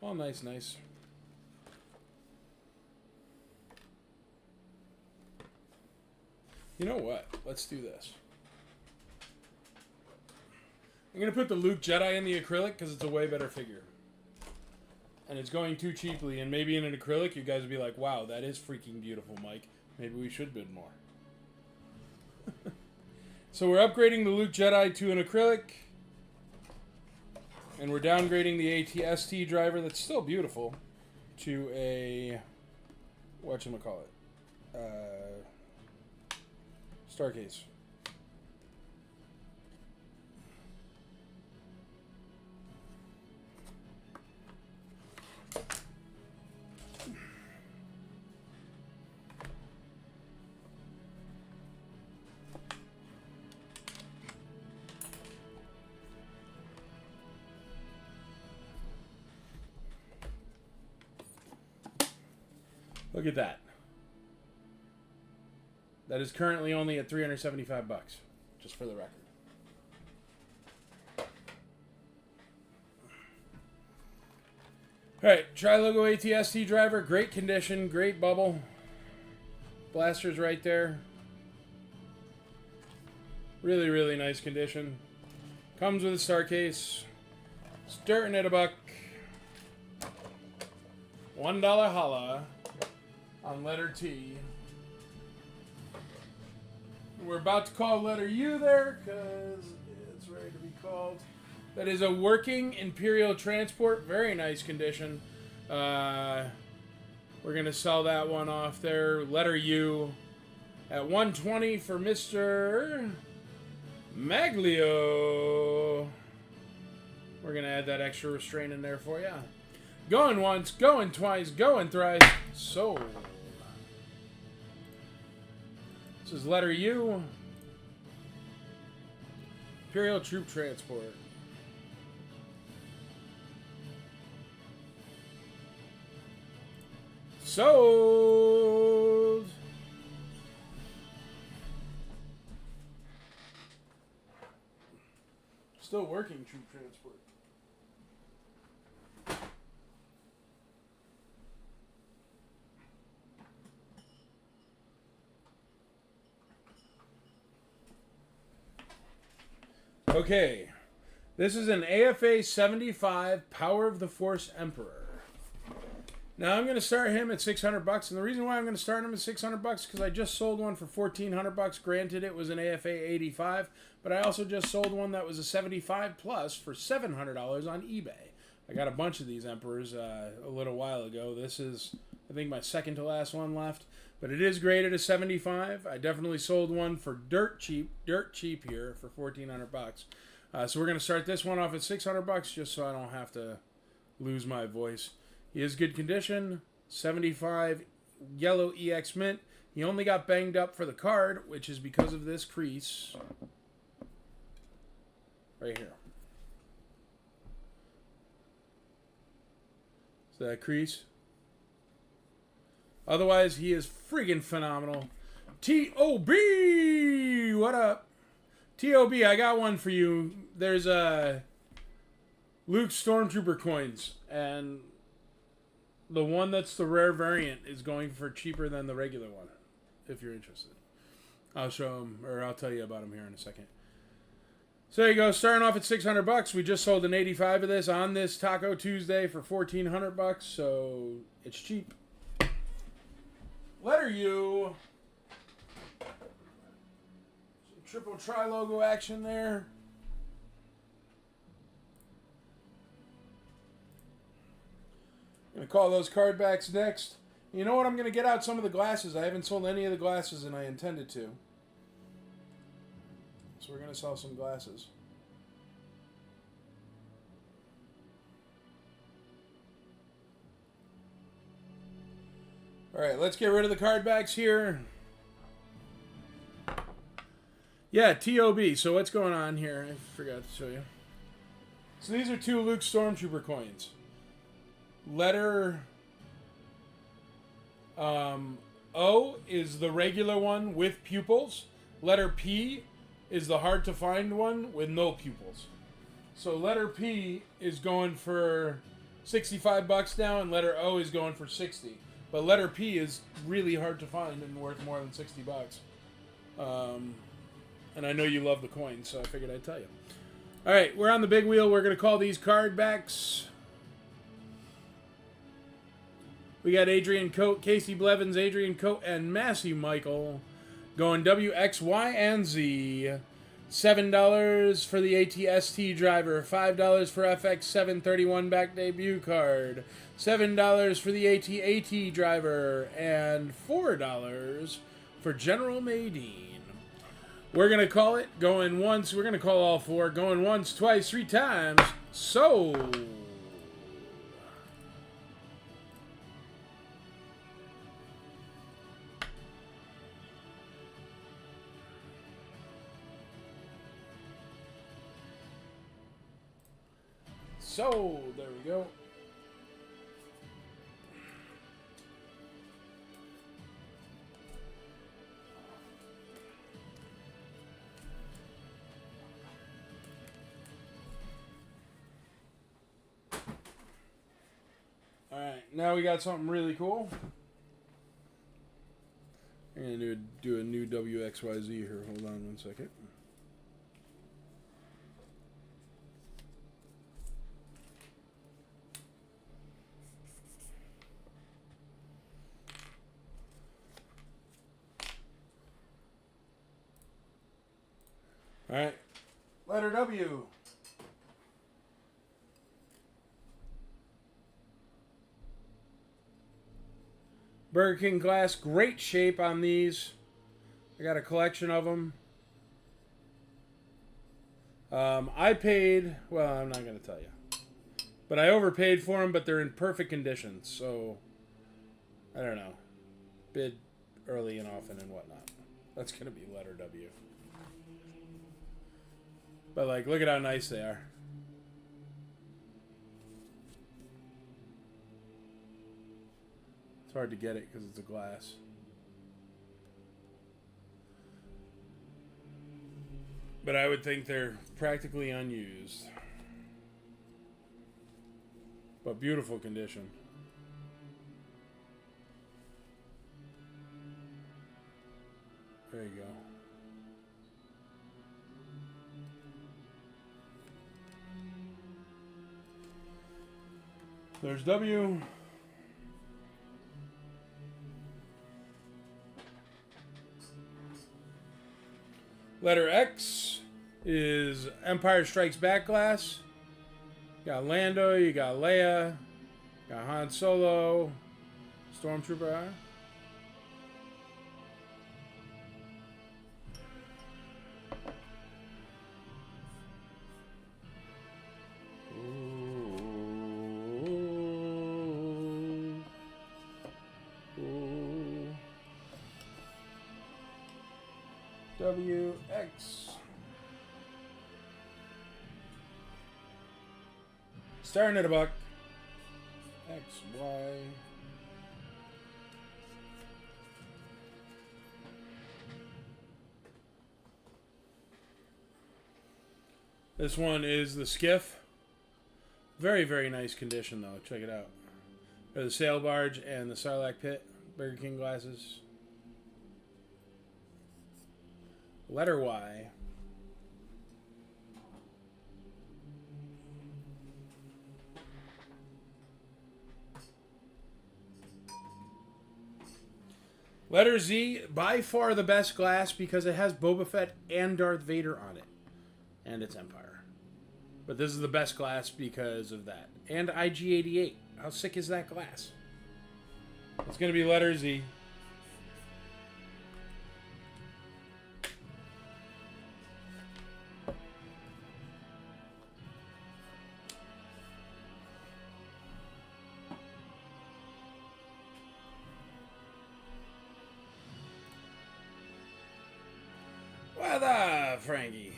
Oh, nice, nice. You know what? Let's do this. I'm going to put the Luke Jedi in the acrylic because it's a way better figure. And it's going too cheaply. And maybe in an acrylic, you guys would be like, wow, that is freaking beautiful, Mike. Maybe we should bid more. So we're upgrading the Luke Jedi to an acrylic. And we're downgrading the ATST driver that's still beautiful to a... whatchamacallit? Star case. Look at that. That is currently only at $375, just for the record. Alright, Tri-Logo ATST driver, great condition, great bubble. Blasters right there. Really, really nice condition. Comes with a star case. Starting at $1. $1 holla on letter T. We're about to call letter U there because it's ready to be called. That is a working Imperial Transport. Very nice condition. We're going to sell that one off there. Letter U at $120 for Mr. Maglio. We're going to add that extra restraint in there for you. Going once, going twice, going thrice. Sold. This is letter U. Imperial Troop Transport. Sold. Still working Troop Transport. Okay, this is an AFA 75 Power of the Force Emperor. Now I'm going to start him at $600, and the reason why I'm going to start him at $600 because I just sold one for $1,400. Granted, it was an AFA 85, but I also just sold one that was a 75 plus for $700 on eBay. I got a bunch of these Emperors a little while ago. This is, I think, my second to last one left. But it is graded a 75. I definitely sold one for dirt cheap here for $1,400. So we're going to start this one off at $600 just so I don't have to lose my voice. He is good condition. 75 yellow EX mint. He only got banged up for the card, which is because of this crease right here. So that crease Otherwise, he is friggin' phenomenal. T.O.B. What up? T.O.B. I got one for you. There's Luke Stormtrooper coins, and the one that's the rare variant is going for cheaper than the regular one, if you're interested. I'll show them, or I'll tell you about them here in a second. So there you go, starting off at $600. We just sold an 85 of this on this Taco Tuesday for $1,400, so it's cheap. Letter U. Some triple tri-logo action there. I'm going to call those card backs next. You know what? I'm going to get out some of the glasses. I haven't sold any of the glasses, and I intended to. So we're going to sell some glasses. All right, let's get rid of the card backs here. Yeah, TOB. So what's going on here? I forgot to show you. So these are 2 Luke Stormtrooper coins. Letter O is the regular one with pupils. Letter P is the hard to find one with no pupils. So letter P is going for $65 now, and letter O is going for $60. But letter P is really hard to find and worth more than $60. And I know you love the coin, so I figured I'd tell you. All right, we're on the big wheel. We're going to call these card backs. We got Adrian Coate, Casey Blevins, Adrian Coate, and Massey Michael going W, X, Y, and Z. $7 for the ATST driver. $5 for FX731 back debut card. $7 for the AT driver. And $4 for General Madine. We're going to call it. Going once. We're going to call all 4. Going once, twice, 3 times. Sold. So, there we go. Alright, now we got something really cool. I'm going to do a new WXYZ here. Hold on one second. All right, letter W. Burger King glass, great shape on these. I got a collection of them. I paid, well, I'm not going to tell you. But I overpaid for them, but they're in perfect condition. So, I don't know. Bid early and often and whatnot. That's going to be letter W. But, like, look at how nice they are. It's hard to get it because it's a glass. But I would think they're practically unused. But beautiful condition. There you go. There's W. Letter X is Empire Strikes Back glass. You got Lando, you got Leia, you got Han Solo, Stormtrooper. Huh? WX. Starting at $1. X, Y. This one is the skiff. Very, very nice condition, though. Check it out. The sail barge and the Sarlacc pit. Burger King glasses. Letter Y. Letter Z, by far the best glass because it has Boba Fett and Darth Vader on it. And it's Empire. But this is the best glass because of that. And IG-88. How sick is that glass? It's going to be letter Z. Weather, Frankie.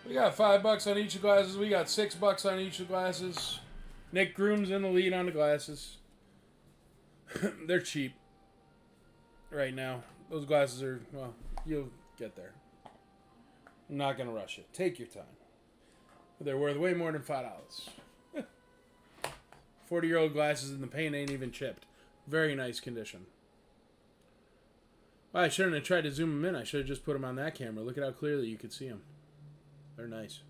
We got $5 on each of the glasses. We got $6 on each of the glasses. Nick Groom's in the lead on the glasses. They're cheap right now. Those glasses are, well, you'll get there. I'm not going to rush it. Take your time. They're worth way more than $5. 40-year-old glasses and the paint ain't even chipped. Very nice condition. Well, I shouldn't have tried to zoom them in. I should have just put them on that camera. Look at how clearly you could see them. They're nice.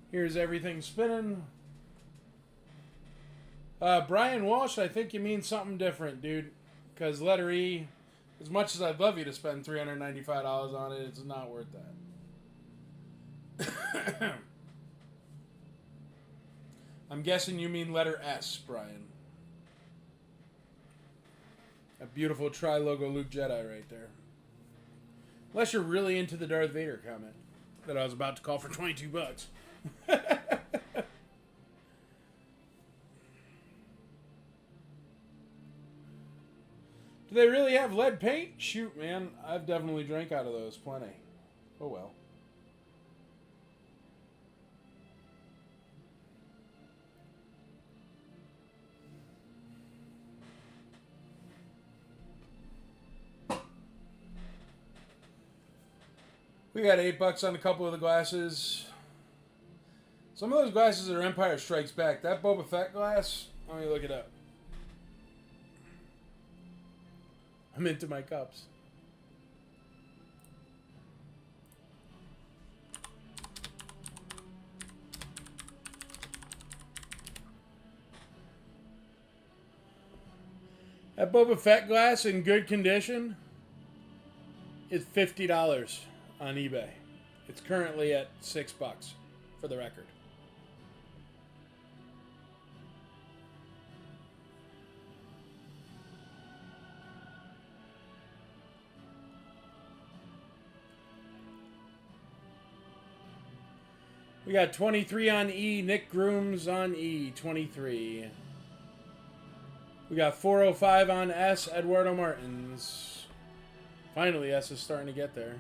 Here's everything spinning. Brian Walsh, I think you mean something different, dude. Because letter E, as much as I'd love you to spend $395 on it, it's not worth that. I'm guessing you mean letter S, Brian. A beautiful tri-logo Luke Jedi right there. Unless you're really into the Darth Vader comment that I was about to call for $22. Do they really have lead paint? Shoot, man. I've definitely drank out of those plenty. Oh, well. We got $8 on a couple of the glasses. Some of those glasses are Empire Strikes Back. That Boba Fett glass, let me look it up. I'm into my cups. That Boba Fett glass in good condition is $50 on eBay. It's currently at $6 for the record. We got 23 on E. Nick Grooms on E. 23. We got 405 on S. Eduardo Martins. Finally, S is starting to get there.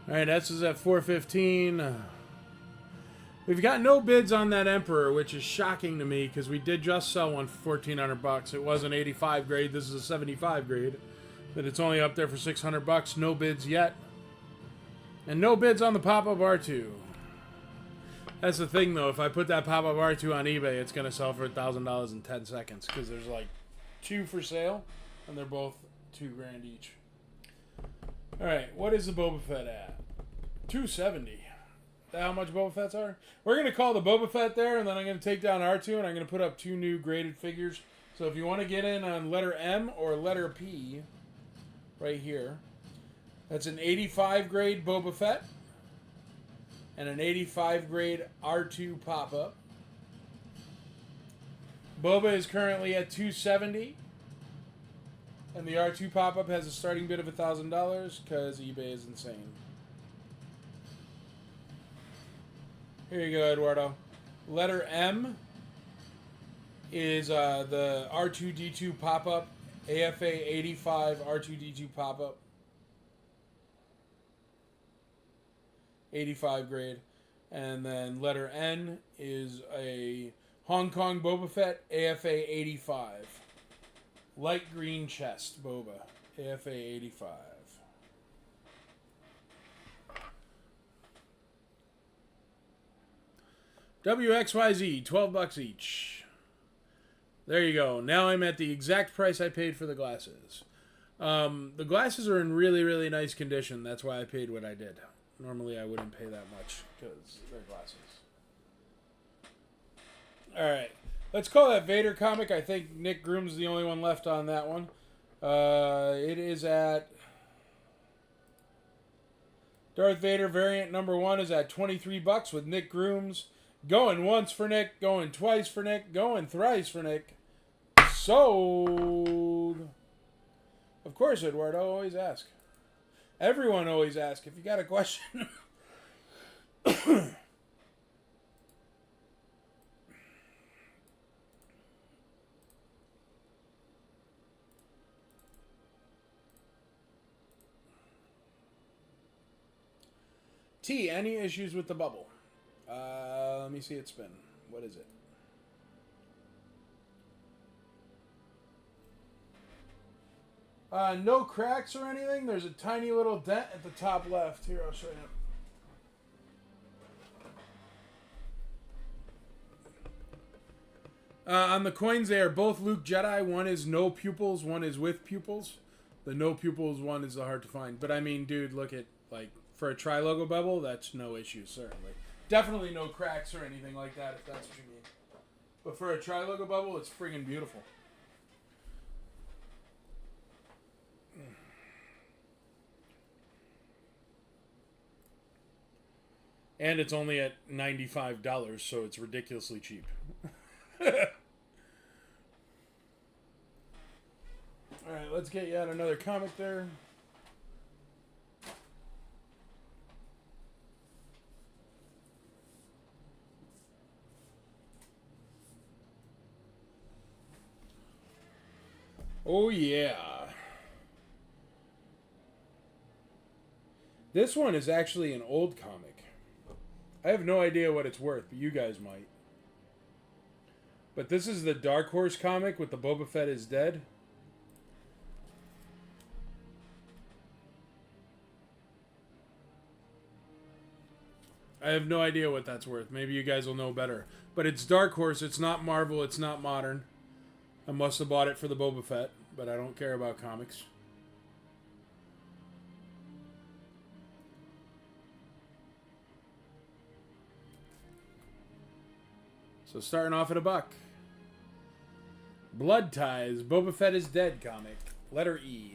All right, S is at 415. We've got no bids on that Emperor, which is shocking to me because we did just sell one for $1,400. It was an 85 grade. This is a 75 grade. But it's only up there for $600. No bids yet. And no bids on the pop-up R2. That's the thing, though. If I put that pop-up R2 on eBay, it's going to sell for $1,000 in 10 seconds because there's like 2 for sale, and they're both $2,000 each. All right, what is the Boba Fett at? $270. How much Boba Fett's are? We're going to call the Boba Fett there, and then I'm going to take down R2, and I'm going to put up 2 new graded figures. So if you want to get in on letter M or letter P, right here. That's an 85 grade Boba Fett and an 85 grade R2 pop-up. Boba is currently at $270, and the R2 pop-up has a starting bid of $1,000 because eBay is insane. Here you go, Eduardo. Letter M is the R2D2 pop-up, AFA 85 R2D2 pop-up. 85 grade. And then letter N is a Hong Kong Boba Fett, AFA 85. Light green chest Boba, AFA 85. WXYZ, 12 bucks each. There you go. Now I'm at the exact price I paid for the glasses. The glasses are in really, really nice condition. That's why I paid what I did. Normally I wouldn't pay that much because they're glasses. Alright. Let's call that Vader comic. I think Nick Groom's the only one left on that one. It is at... Darth Vader variant number 1 is at 23 bucks with Nick Grooms. Going once for Nick, going twice for Nick, going thrice for Nick. Sold. Of course, Eduardo, always ask. Everyone always asks if you got a question. T, any issues with the bubble? Let me see it spin. What is it? No cracks or anything. There's a tiny little dent at the top left. Here, I'll show you. On the coins, they are both Luke Jedi. One is no pupils, one is with pupils. The no pupils one is the hard to find. But I mean, dude, look at, like, for a tri-logo bubble, that's no issue, certainly. Definitely no cracks or anything like that, if that's what you mean. But for a tri-logo bubble, it's friggin' beautiful. And it's only at $95, so it's ridiculously cheap. Alright, let's get you out another comic there. Oh, yeah. This one is actually an old comic. I have no idea what it's worth, but you guys might. But this is the Dark Horse comic with the Boba Fett is dead. I have no idea what that's worth. Maybe you guys will know better. But it's Dark Horse. It's not Marvel. It's not modern. I must have bought it for the Boba Fett, but I don't care about comics. So starting off at $1. Blood Ties, Boba Fett is Dead comic. Letter E.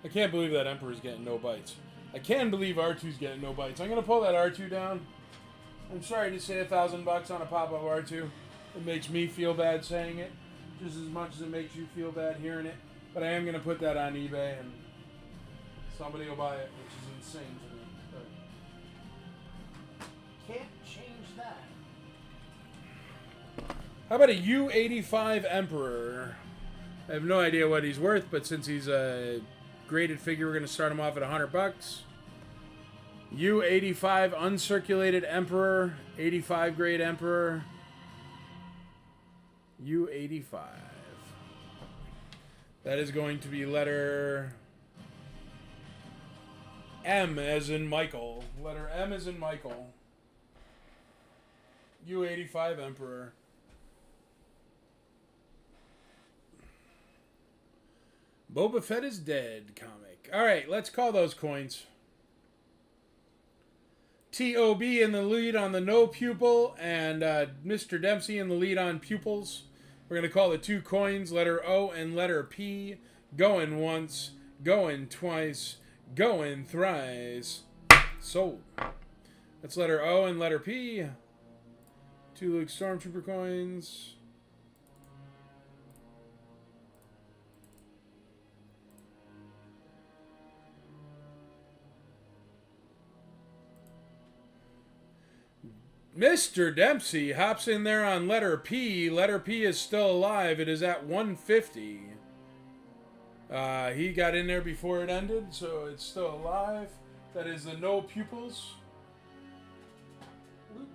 I can't believe that Emperor's getting no bites. I can believe R2's getting no bites. I'm going to pull that R2 down. I'm sorry to say $1,000 on a pop-up R2. It makes me feel bad saying it, just as much as it makes you feel bad hearing it. But I am going to put that on eBay, and somebody will buy it, which is insane to me. But can't change that. How about a U-85 Emperor? I have no idea what he's worth, but since he's a graded figure, we're going to start him off at $100. U-85 uncirculated Emperor, 85 grade Emperor. U-85. That is going to be letter M as in Michael. Letter M as in Michael. U-85 Emperor. Boba Fett is dead comic. All right, let's call those coins. T.O.B. in the lead on the no pupil, and Mr. Dempsey in the lead on pupils. We're going to call the two coins, letter O and letter P. Going once, going twice, going thrice. Sold. That's letter O and letter P. Two Luke Stormtrooper coins. Mr. Dempsey hops in there on letter P. Letter P is still alive. It is at 150. He got in there before it ended, so it's still alive. That is the no pupils. Luke.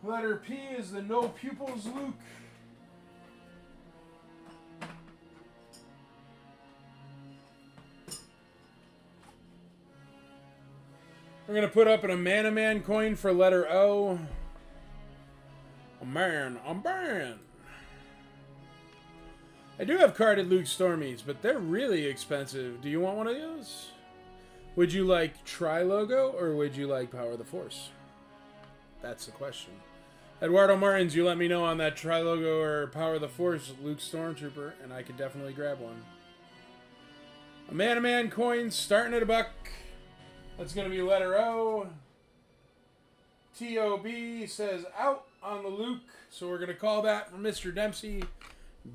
Letter P is the no pupils Luke. We're going to put up an a man coin for letter O. A man. I do have carded Luke Stormies, but they're really expensive. Do you want one of those? Would you like Tri-Logo or would you like Power of the Force? That's the question. Eduardo Martins, you let me know on that Tri-Logo or Power of the Force Luke Stormtrooper, and I could definitely grab one. A man coin starting at $1. That's going to be letter O. T.O.B. says out on the Luke. So we're going to call that for Mr. Dempsey.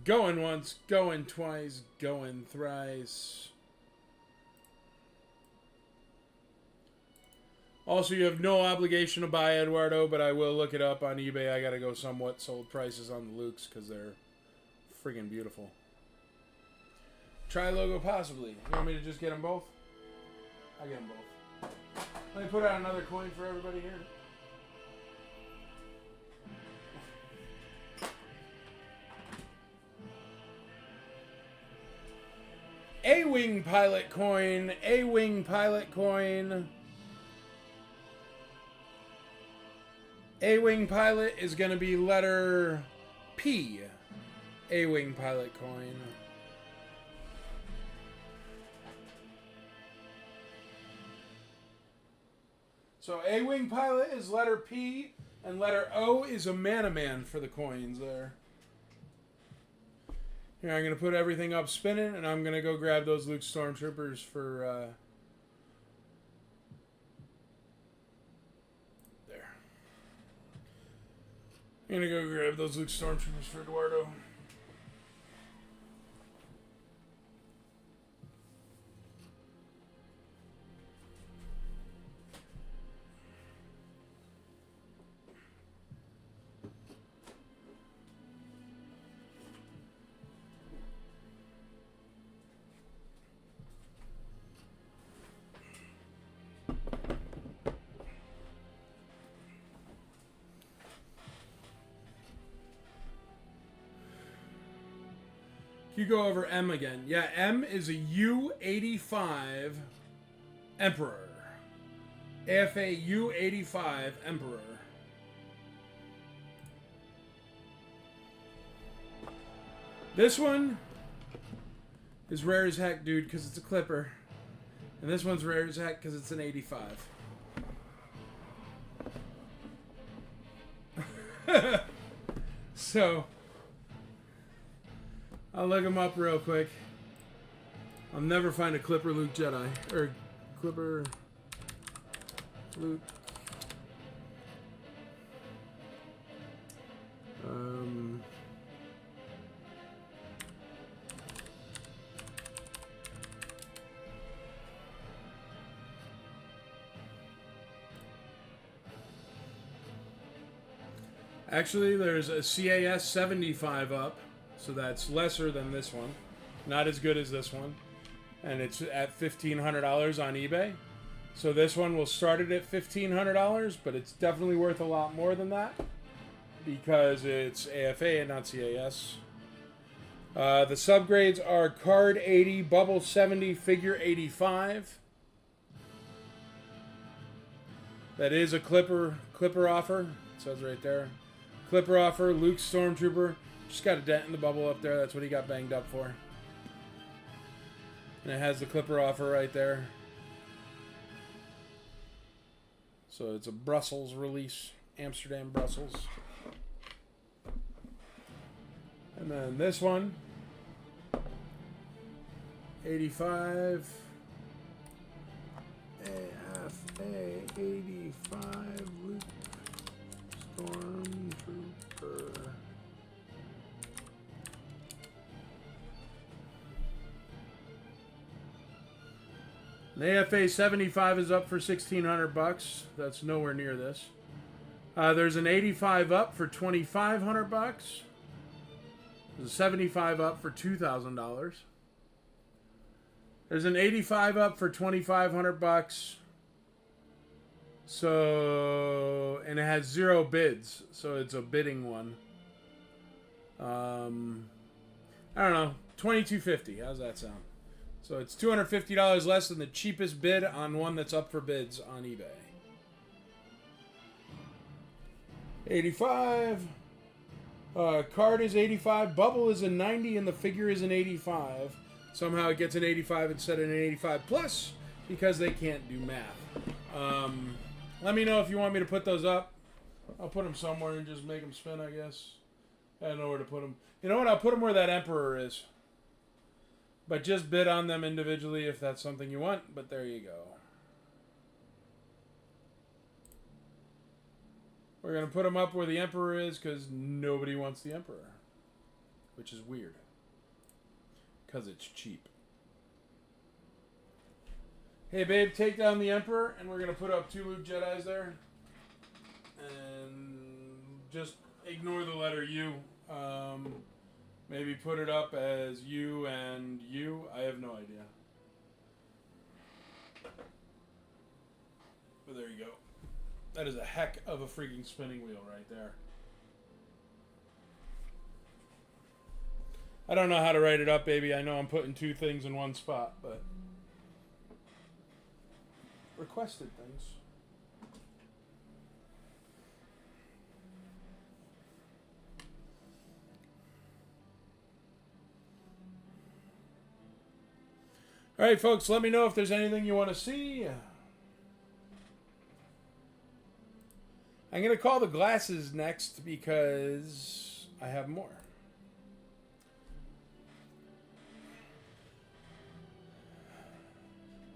Going once, going twice, going thrice. Also, you have no obligation to buy Eduardo, but I will look it up on eBay. I got to go somewhat sold prices on the Lukes because they're friggin' beautiful. Tri-Logo possibly. You want me to just get them both? I get them both. Let me put out another coin for everybody here. A-Wing Pilot coin. A-Wing Pilot coin. A-Wing Pilot is going to be letter P. A-Wing Pilot coin. So A-Wing Pilot is letter P, and letter O is a man for the coins there. Here, I'm going to put everything up spinning, and I'm going to go grab those Luke Stormtroopers for... there. I'm going to go grab those Luke Stormtroopers for Eduardo. You go over M again. Yeah, M is a U-85 Emperor. AFA U-85 Emperor. This one is rare as heck, dude, because it's a Clipper. And this one's rare as heck because it's an 85. So... I'll look him up real quick. I'll never find a Clipper Luke Jedi. Or Clipper Luke. Actually, there's a CAS 75 up. So that's lesser than this one. Not as good as this one. And it's at $1,500 on eBay. So this one will start it at $1,500, but it's definitely worth a lot more than that. Because it's AFA and not CAS. The subgrades are card 80, bubble 70, figure 85. That is a Clipper offer. It says right there. Clipper offer, Luke Stormtrooper. Just got a dent in the bubble up there. That's what he got banged up for. And it has the Clipper offer right there. So it's a Brussels release. Amsterdam, Brussels. And then this one. 85. AFA 85 Luke Stormtrooper. The AFA 75 is up for $1,600. That's nowhere near this. There's an 85 up for $2,500. There's a 75 up for $2,000. There's an 85 up for $2,500. So, and it has 0 bids, so it's a bidding one. I don't know, $2,250. How's that sound? So it's $250 less than the cheapest bid on one that's up for bids on eBay. 85. Card is 85. Bubble is a 90, and the figure is an 85. Somehow it gets an 85 instead of an 85 plus because they can't do math. Let me know if you want me to put those up. I'll put them somewhere and just make them spin, I guess. I don't know where to put them. You know what? I'll put them where that Emperor is. But just bid on them individually if that's something you want. But there you go. We're going to put them up where the Emperor is because nobody wants the Emperor. Which is weird. Because it's cheap. Hey, babe, take down the Emperor. And we're going to put up 2 Luke Jedis there. And just ignore the letter U. Maybe put it up as U and U. I have no idea. But there you go. That is a heck of a freaking spinning wheel right there. I don't know how to write it up, baby. I know I'm putting 2 things in one spot, but requested things. All right, folks, let me know if there's anything you want to see. I'm going to call the glasses next because I have more.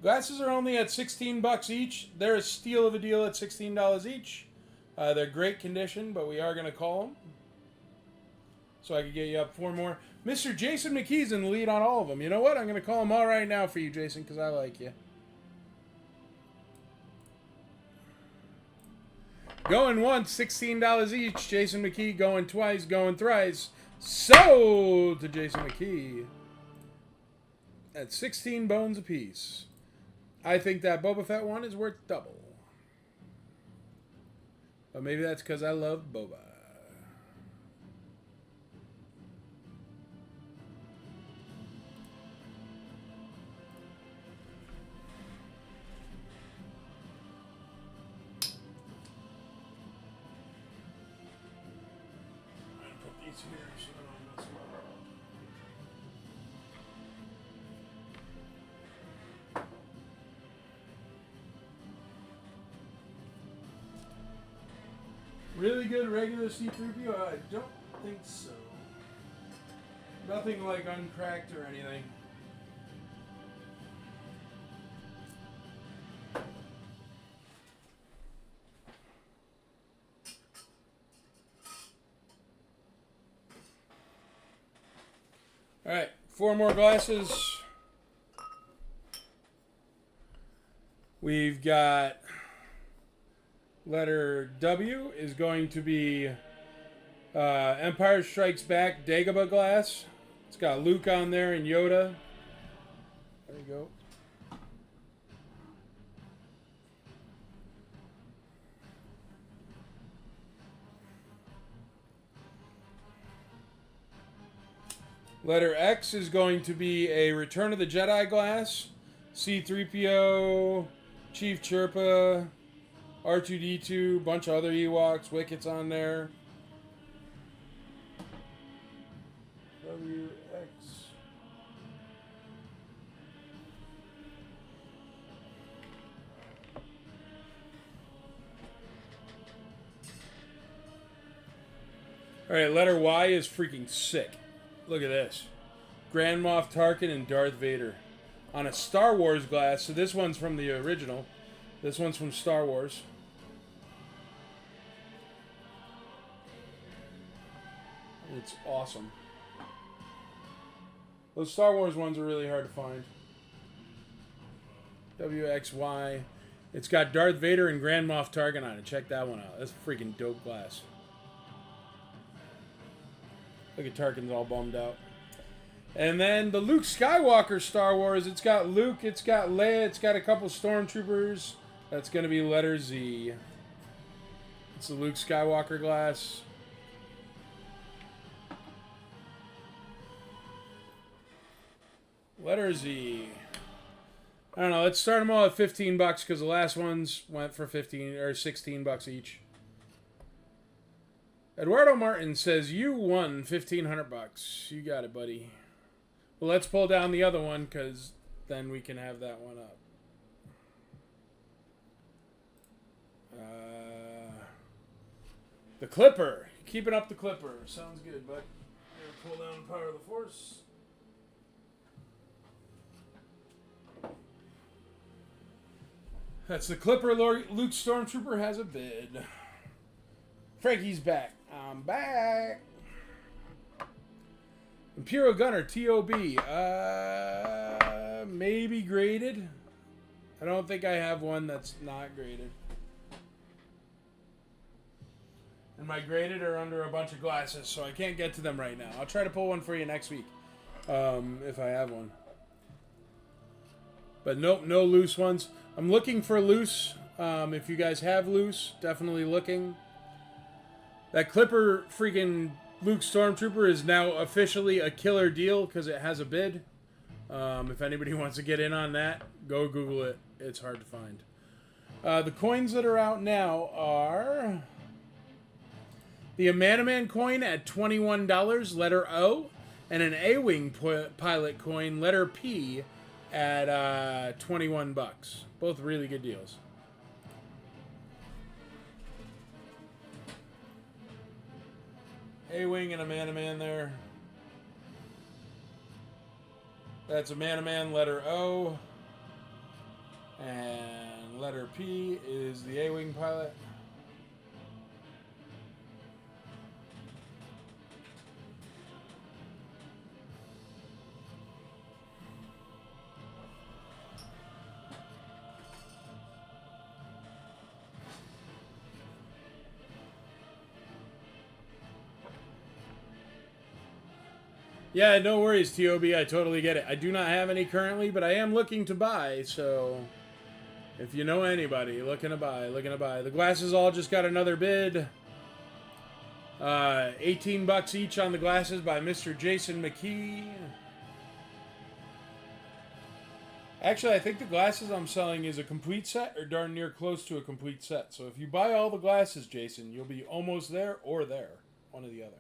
Glasses are only at $16 each. They're a steal of a deal at $16 each. They're great condition, but we are going to call them. So I could get you up 4 more. Mr. Jason McKee's in the lead on all of them. You know what? I'm going to call them all right now for you, Jason, because I like you. Going once, $16 each. Jason McKee going twice, going thrice. Sold to Jason McKee at 16 bones apiece. I think that Boba Fett one is worth double. But maybe that's because I love Boba. Really good regular C-3PO? I don't think so. Nothing like uncracked or anything. Alright, 4 more glasses. We've got letter W is going to be Empire Strikes Back Dagobah glass. It's got Luke on there and Yoda. There you go. Letter X is going to be a Return of the Jedi glass. C-3PO, Chief Chirpa, R2D2, bunch of other Ewoks, Wicket's on there. WX. Alright, letter Y is freaking sick. Look at this. Grand Moff Tarkin and Darth Vader. On a Star Wars glass. So this one's from the original. This one's from Star Wars. It's awesome. Those Star Wars ones are really hard to find. WXY. It's got Darth Vader and Grand Moff Tarkin on it. Check that one out. That's a freaking dope glass. Look at Tarkin's all bummed out. And then the Luke Skywalker Star Wars. It's got Luke, it's got Leia, it's got a couple stormtroopers. That's going to be letter Z. It's the Luke Skywalker glass. Letter Z. I don't know. Let's start them all at $15 because the last ones went for 15 or $16 each. Eduardo Martin says you won $1,500. You got it, buddy. Well, let's pull down the other one because then we can have that one up. The Clipper. Keeping up the Clipper. Sounds good, bud. Pull down the Power of the Force. That's the Clipper. Luke Stormtrooper has a bid. Frankie's back. I'm back. Imperial Gunner, TOB. Maybe graded. I don't think I have one that's not graded. And my graded are under a bunch of glasses, so I can't get to them right now. I'll try to pull one for you next week. If I have one. But nope, no loose ones. I'm looking for loose. If you guys have loose, definitely looking. That Clipper freaking Luke Stormtrooper is now officially a killer deal because it has a bid. If anybody wants to get in on that, go Google it. It's hard to find. The coins that are out now are the Amanaman coin at $21, letter O, and an A-Wing pilot coin, letter P, at $21. Both really good deals. A-Wing and a Man-A-Man there. That's a Man-A-Man, letter O. And letter P is the A-Wing pilot. Yeah, no worries, TOB. I totally get it. I do not have any currently, but I am looking to buy, so if you know anybody looking to buy, The glasses all just got another bid. $18 each on the glasses by Mr. Jason McKee. Actually, I think the glasses I'm selling is a complete set or darn near close to a complete set. So if you buy all the glasses, Jason, you'll be almost there or there. One or the other.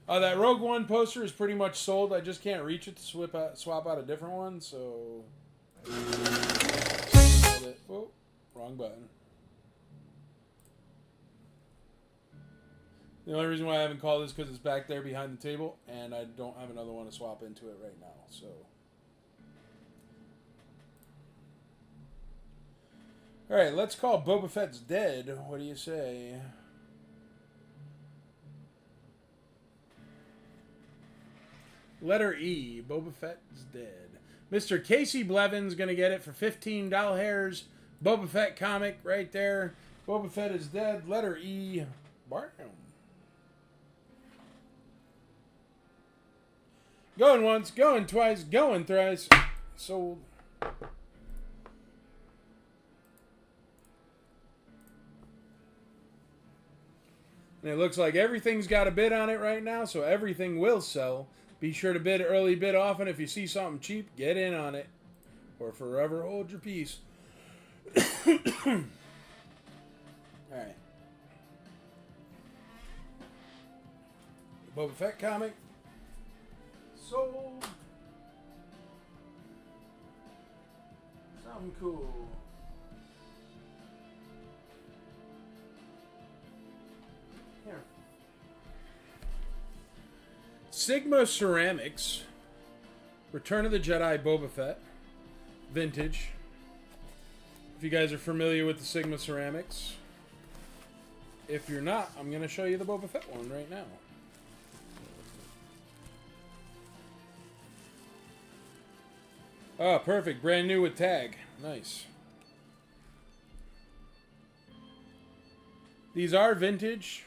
That Rogue One poster is pretty much sold. I just can't reach it to swap out a different one, so... Oh, wrong button. The only reason why I haven't called is because it's back there behind the table, and I don't have another one to swap into it right now, so... Alright, let's call Boba Fett's dead. What do you say? Letter E. Boba Fett is dead. Mr. Casey Blevins going to get it for $15. Boba Fett comic right there. Boba Fett is dead. Letter E. Bam. Going once, going twice, going thrice. Sold. And it looks like everything's got a bid on it right now, so everything will sell. Be sure to bid early, bid often. If you see something cheap, get in on it. Or forever hold your peace. All right. Boba Fett comic. Sold. Something cool. Here. Sigma Ceramics. Return of the Jedi Boba Fett. Vintage. If you guys are familiar with the Sigma Ceramics. If you're not, I'm going to show you the Boba Fett one right now. Oh, perfect. Brand new with tag. Nice. These are vintage.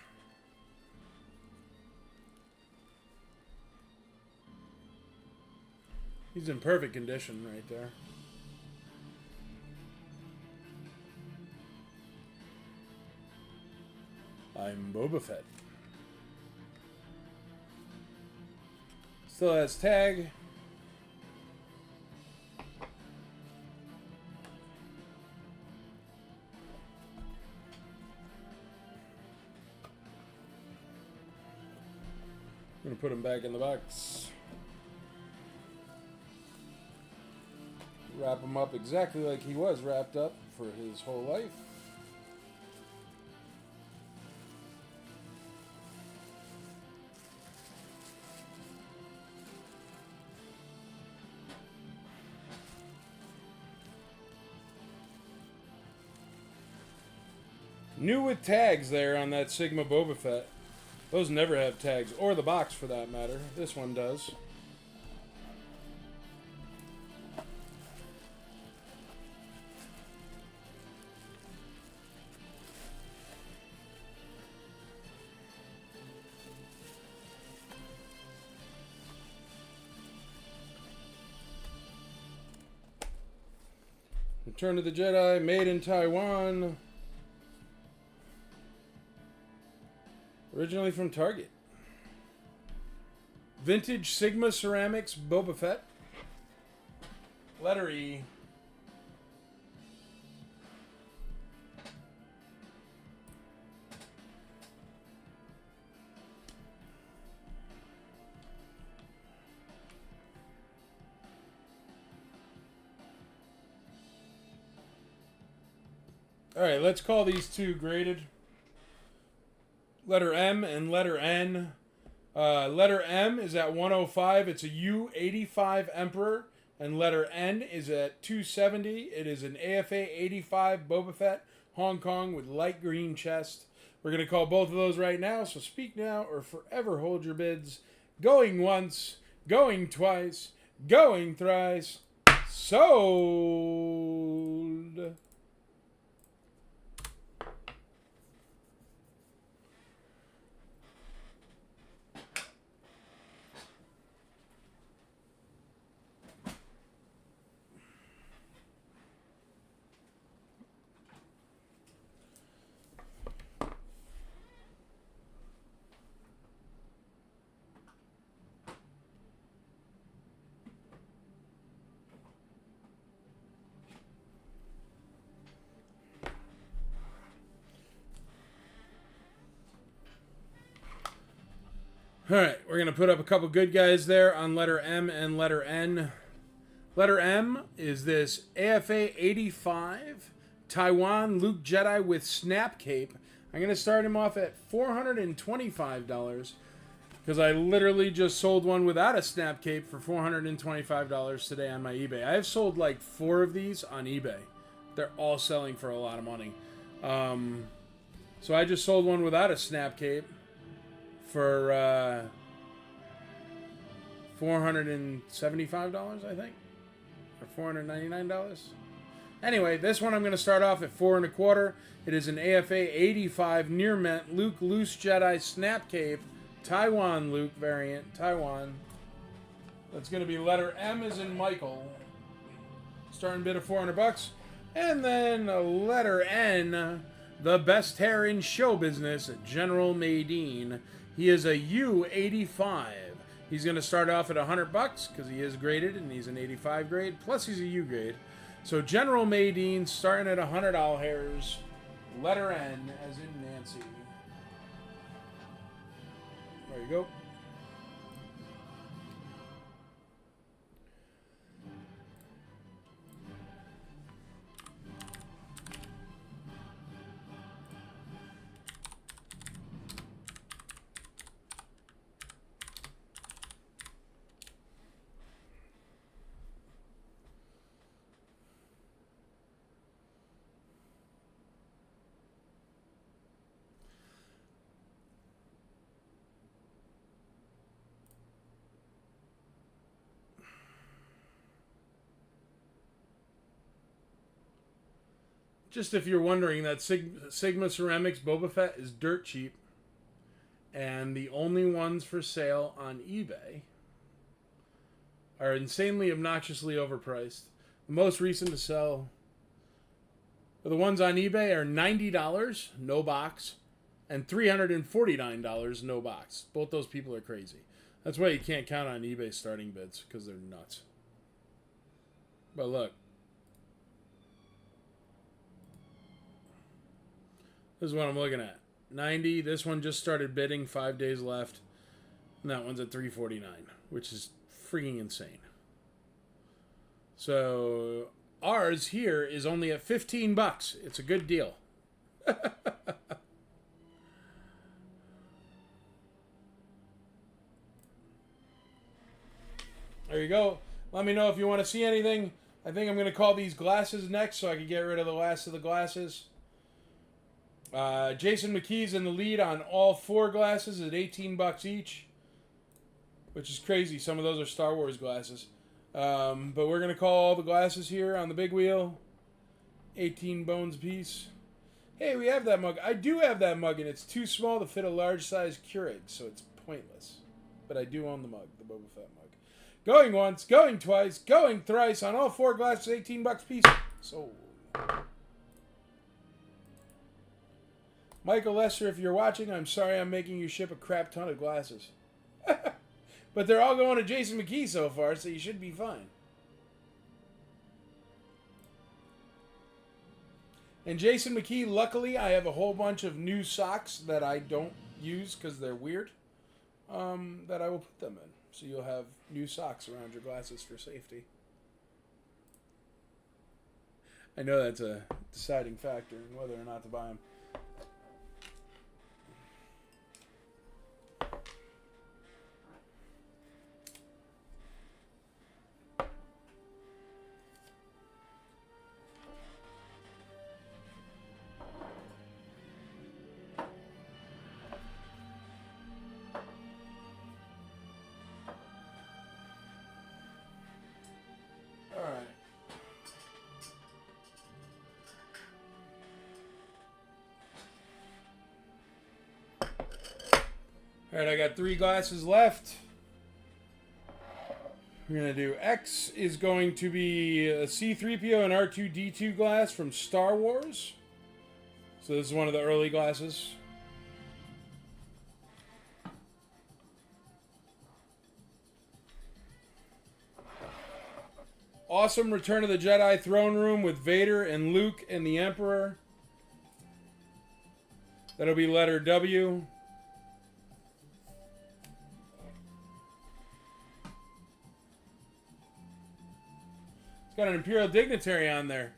He's in perfect condition right there. I'm Boba Fett. Still has tag. I'm gonna put him back in the box. Wrap him up exactly like he was wrapped up for his whole life. New with tags there on that Sigma Boba Fett. Those never have tags, or the box for that matter. This one does. Return of the Jedi, made in Taiwan. Originally from Target. Vintage Sigma Ceramics Boba Fett. Letter E. Alright, let's call these two graded. Letter M and letter N. Letter M is at 105. It's a U85 Emperor. And letter N is at 270. It is an AFA 85 Boba Fett, Hong Kong with light green chest. We're going to call both of those right now. So speak now or forever hold your bids. Going once, going twice, going thrice. Sold. Alright, we're going to put up a couple good guys there on letter M and letter N. Letter M is this AFA 85 Taiwan Luke Jedi with snap cape. I'm going to start him off at $425 because I literally just sold one without a snap cape for $425 today on my eBay. I have sold like 4 of these on eBay. They're all selling for a lot of money. So I just sold one without a snap cape for $475, I think, or $499. Anyway, this one I'm going to start off at $425. It is an AFA 85 near mint Luke Loose Jedi snap cape, Taiwan Luke variant, Taiwan. That's going to be letter M as in Michael. Starting bid of $400, and then a letter N, the best hair in show business, General Madine. He is a U85. He's going to start off at $100 because he is graded and he's an 85 grade. Plus he's a U grade. So General Madine starting at $100 hairs Letter N, as in Nancy. There you go. Just if you're wondering, that Sigma Ceramics Boba Fett is dirt cheap. And the only ones for sale on eBay are insanely obnoxiously overpriced. The most recent to sell, the ones on eBay are $90, no box, and $349, no box. Both those people are crazy. That's why you can't count on eBay starting bids, because they're nuts. But look. This is what I'm looking at. 90. This one just started bidding. 5 days left. And that one's at $349, which is freaking insane. So ours here is only at $15. It's a good deal. There you go. Let me know if you want to see anything. I think I'm going to call these glasses next so I can get rid of the last of the glasses. Jason McKee's in the lead on all 4 glasses at $18 each, which is crazy. Some of those are Star Wars glasses. But we're going to call all the glasses here on the big wheel. 18 bones a piece. Hey, we have that mug. I do have that mug, and it's too small to fit a large-sized Keurig, so it's pointless. But I do own the mug, the Boba Fett mug. Going once, going twice, going thrice on all 4 glasses, $18 a piece. So, Michael Lester, if you're watching, I'm sorry I'm making you ship a crap ton of glasses. But they're all going to Jason McKee so far, so you should be fine. And Jason McKee, luckily, I have a whole bunch of new socks that I don't use because they're weird, that I will put them in. So you'll have new socks around your glasses for safety. I know that's a deciding factor in whether or not to buy them. Alright, I got 3 glasses left. We're going to do X is going to be a C-3PO and R2-D2 glass from Star Wars. So this is one of the early glasses. Awesome Return of the Jedi throne room with Vader and Luke and the Emperor. That'll be letter W. Got an Imperial Dignitary on there.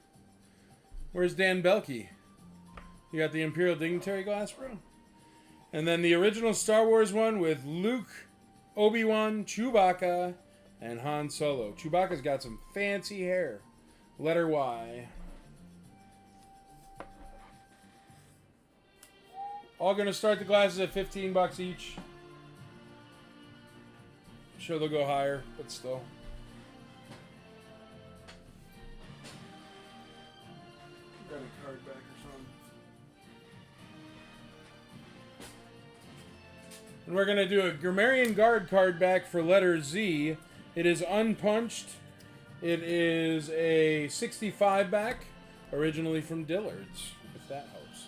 Where's Dan Belkey? You got the Imperial Dignitary glass, bro? And then the original Star Wars one with Luke, Obi-Wan, Chewbacca, and Han Solo. Chewbacca's got some fancy hair. Letter Y. All gonna start the glasses at $15 each. I'm sure they'll go higher, but still. Got a card back or something. And we're going to do a Grammarian Guard card back for letter Z. It is unpunched. It is a 65 back, originally from Dillard's, if that helps.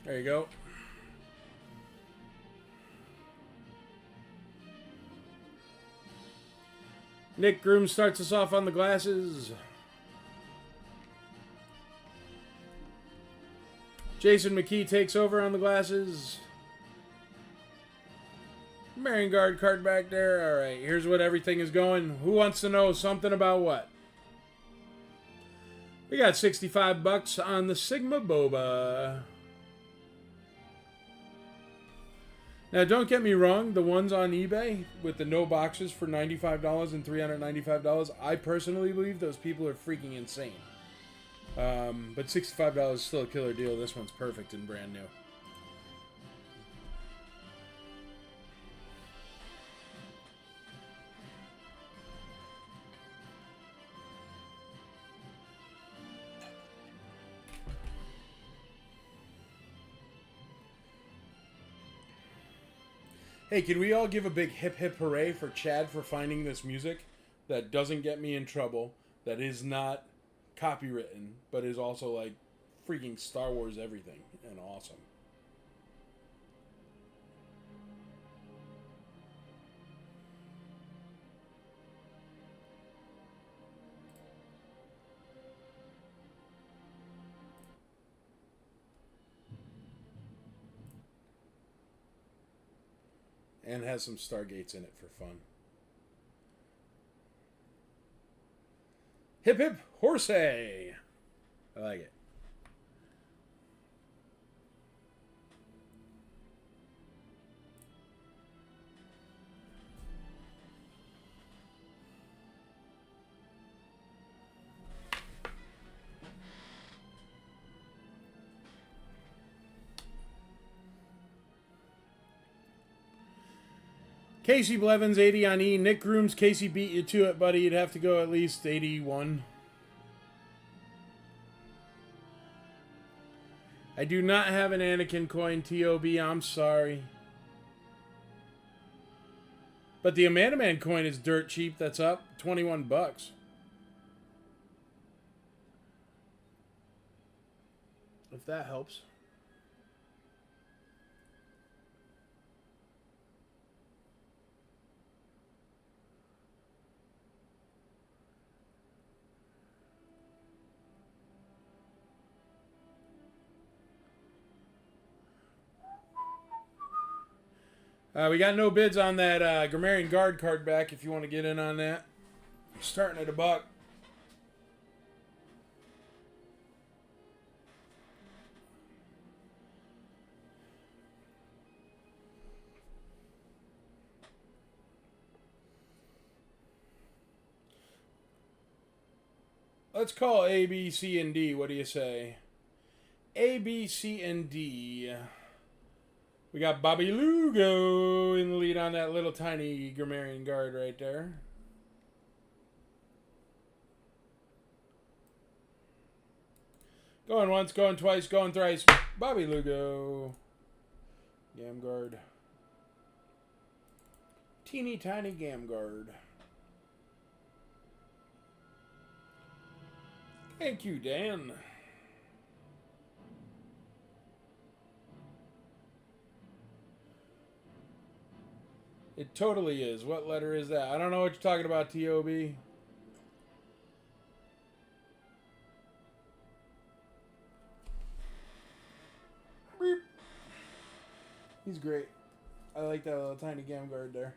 There you go. Nick Groom starts us off on the glasses. Jason McKee takes over on the glasses. Marion Guard card back there. All right, here's what everything is going. Who wants to know something about what? We got $65 on the Sigma Boba. Now, don't get me wrong. The ones on eBay with the no boxes for $95 and $395, I personally believe those people are freaking insane. But $65 is still a killer deal. This one's perfect and brand new. Hey, can we all give a big hip hip hooray for Chad for finding this music that doesn't get me in trouble, that is not copywritten, but is also like freaking Star Wars everything and awesome. And has some Stargates in it for fun. Hip hip horsey. I like it. Casey Blevins, 80 on E. Nick Grooms, Casey beat you to it, buddy. You'd have to go at least 81. I do not have an Anakin coin, TOB. I'm sorry. But the Amanda Man coin is dirt cheap. That's up. 21 bucks. If that helps. We got no bids on that Grammarian Guard card back if you want to get in on that. Starting at $1. Let's call A, B, C, and D. What do you say? A, B, C, and D. We got Bobby Lugo in the lead on that little tiny Grammarian Guard right there. Going once, going twice, going thrice. Bobby Lugo. Gam Guard. Teeny tiny Gam Guard. Thank you, Dan. It totally is. What letter is that? I don't know what you're talking about, T.O.B. Beep. He's great. I like that little tiny Gam Guard there.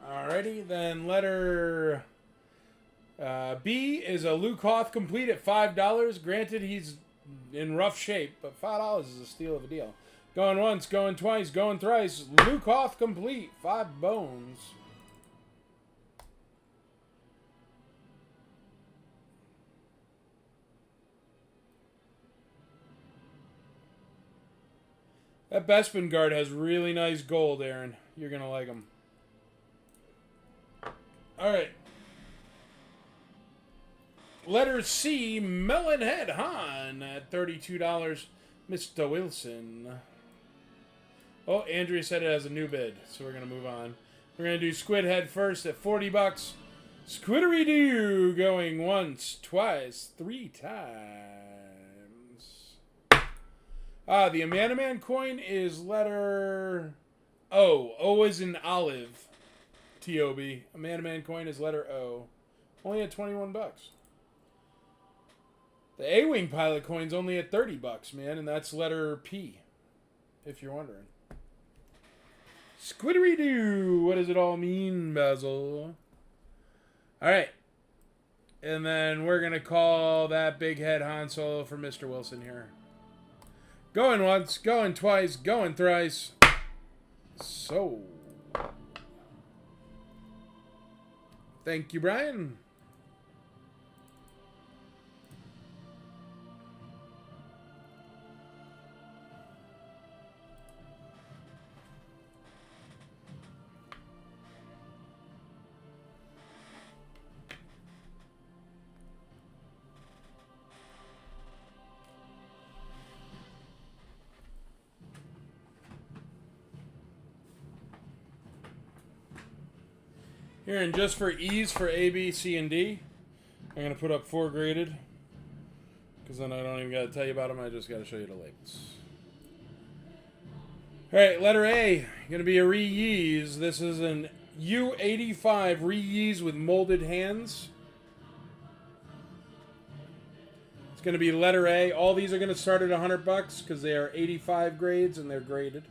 Alrighty, then letter B is a Luke Hoth complete at $5. Granted, he's in rough shape, but $5 is a steal of a deal. Going once, going twice, going thrice. Luke Hoth complete, 5 bones. That Bespin Guard has really nice gold, Aaron. You're going to like him. Alright. Letter C, Melonhead Han at $32. Mr. Wilson. Oh, Andrea said it has a new bid, so we're going to move on. We're going to do Squid Head first at $40. Squiddery-doo going once, twice, 3 times. The Amanda Man coin is letter O. O is in olive. T-O-B. Amanda Man coin is letter O. Only at 21 bucks. The A-Wing pilot coin's only at 30 bucks, man, and that's letter P, if you're wondering. Squiddery-doo! What does it all mean, Basil? Alright. And then we're going to call that big head Han Solo for Mr. Wilson here. Going once, going twice, going thrice. So. Thank you, Brian. Here, and just for ease for A, B, C, and D, I'm going to put up 4 graded. Because then I don't even got to tell you about them. I just got to show you the labels. Alright, letter A. Going to be a reuse. This is an U85 reuse with molded hands. It's going to be letter A. All these are going to start at $100 because they are 85 grades and they're graded.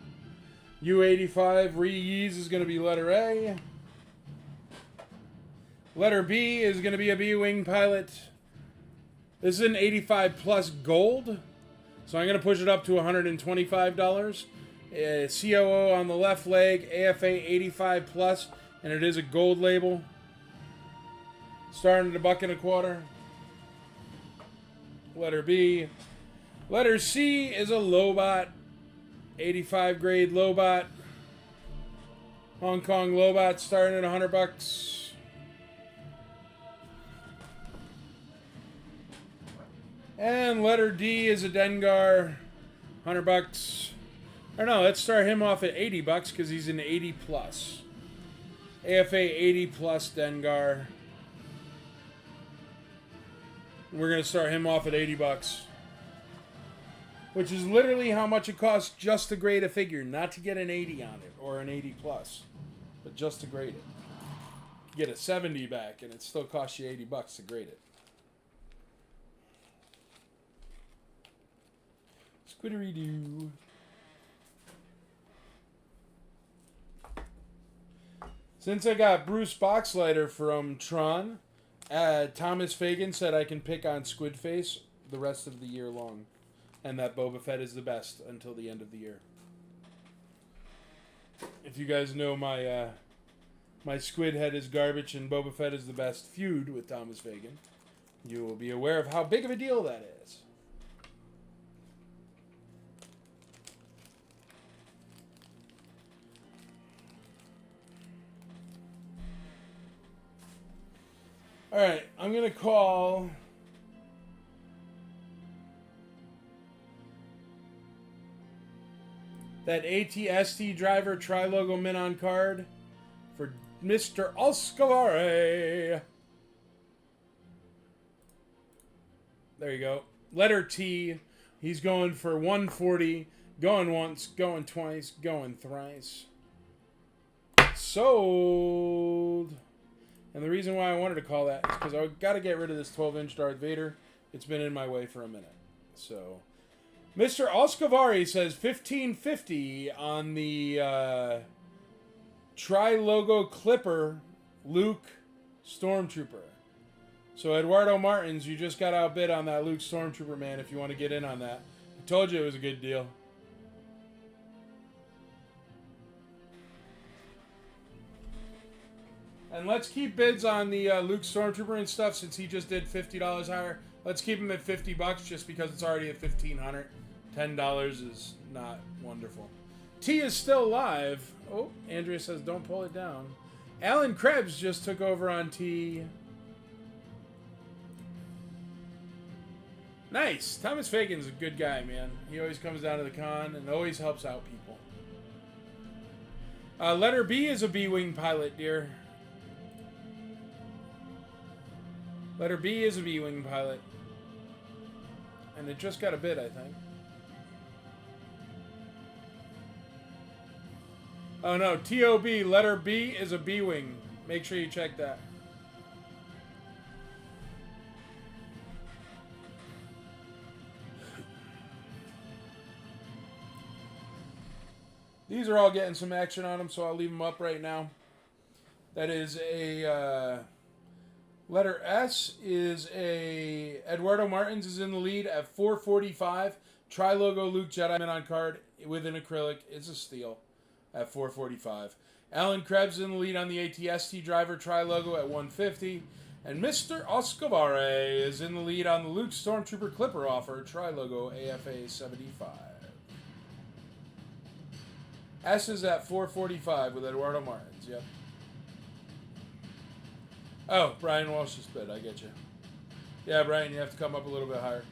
U85 reuse is going to be letter A. Letter B is going to be a B-Wing pilot. This is an 85 plus gold. So I'm going to push it up to $125. COO on the left leg, AFA 85 plus, and it is a gold label. Starting at $1.25. Letter B. Letter C is a Lobot. 85 grade Lobot. Hong Kong Lobot starting at $100. And letter D is a Dengar, $100. Or no, let's start him off at $80 because he's an 80 plus. AFA 80 plus Dengar. We're gonna start him off at $80, which is literally how much it costs just to grade a figure, not to get an 80 on it or an 80 plus, but just to grade it. You get a 70 back, and it still costs you $80 to grade it. Squiddery-doo. Since I got Bruce Boxleiter from Tron, Thomas Fagan said I can pick on Squidface the rest of the year long. And that Boba Fett is the best until the end of the year. If you guys know my my Squid Head is garbage and Boba Fett is the best feud with Thomas Fagan, you will be aware of how big of a deal that is. Alright, I'm going to call that ATST driver tri-logo min on card for Mr. Alscavare. There you go. Letter T. He's going for 140. Going once, going twice, going thrice. Sold. And the reason why I wanted to call that is because I got to get rid of this 12-inch Darth Vader. It's been in my way for a minute. So, Mr. Alscavari says 1550 on the tri-logo Clipper Luke Stormtrooper. So, Eduardo Martins, you just got outbid on that Luke Stormtrooper, man, if you want to get in on that. I told you it was a good deal. And let's keep bids on the Luke Stormtrooper and stuff since he just did $50 higher. Let's keep him at $50 just because it's already at $1,500. $10 is not wonderful. T is still live. Oh, Andrea says don't pull it down. Alan Krebs just took over on T. Nice. Thomas Fagan's a good guy, man. He always comes down to the con and always helps out people. Letter B is a B-Wing pilot, dear. Letter B is a B-Wing pilot. And it just got a bid, I think. Oh no, TOB, letter B is a B-wing. Make sure you check that. These are all getting some action on them, so I'll leave them up right now. That is a letter S is a Eduardo Martins is in the lead at 445. Tri-logo Luke Jedi on card with an acrylic. It's a steal at 445. Alan Krebs in the lead on the ATST driver Tri-logo at 150. And Mr. Oscovare is in the lead on the Luke Stormtrooper Clipper offer Tri-logo AFA 75. S is at 445 with Eduardo Martins. Yep. Oh, Brian Walsh is bid. I get you. Yeah, Brian, you have to come up a little bit higher.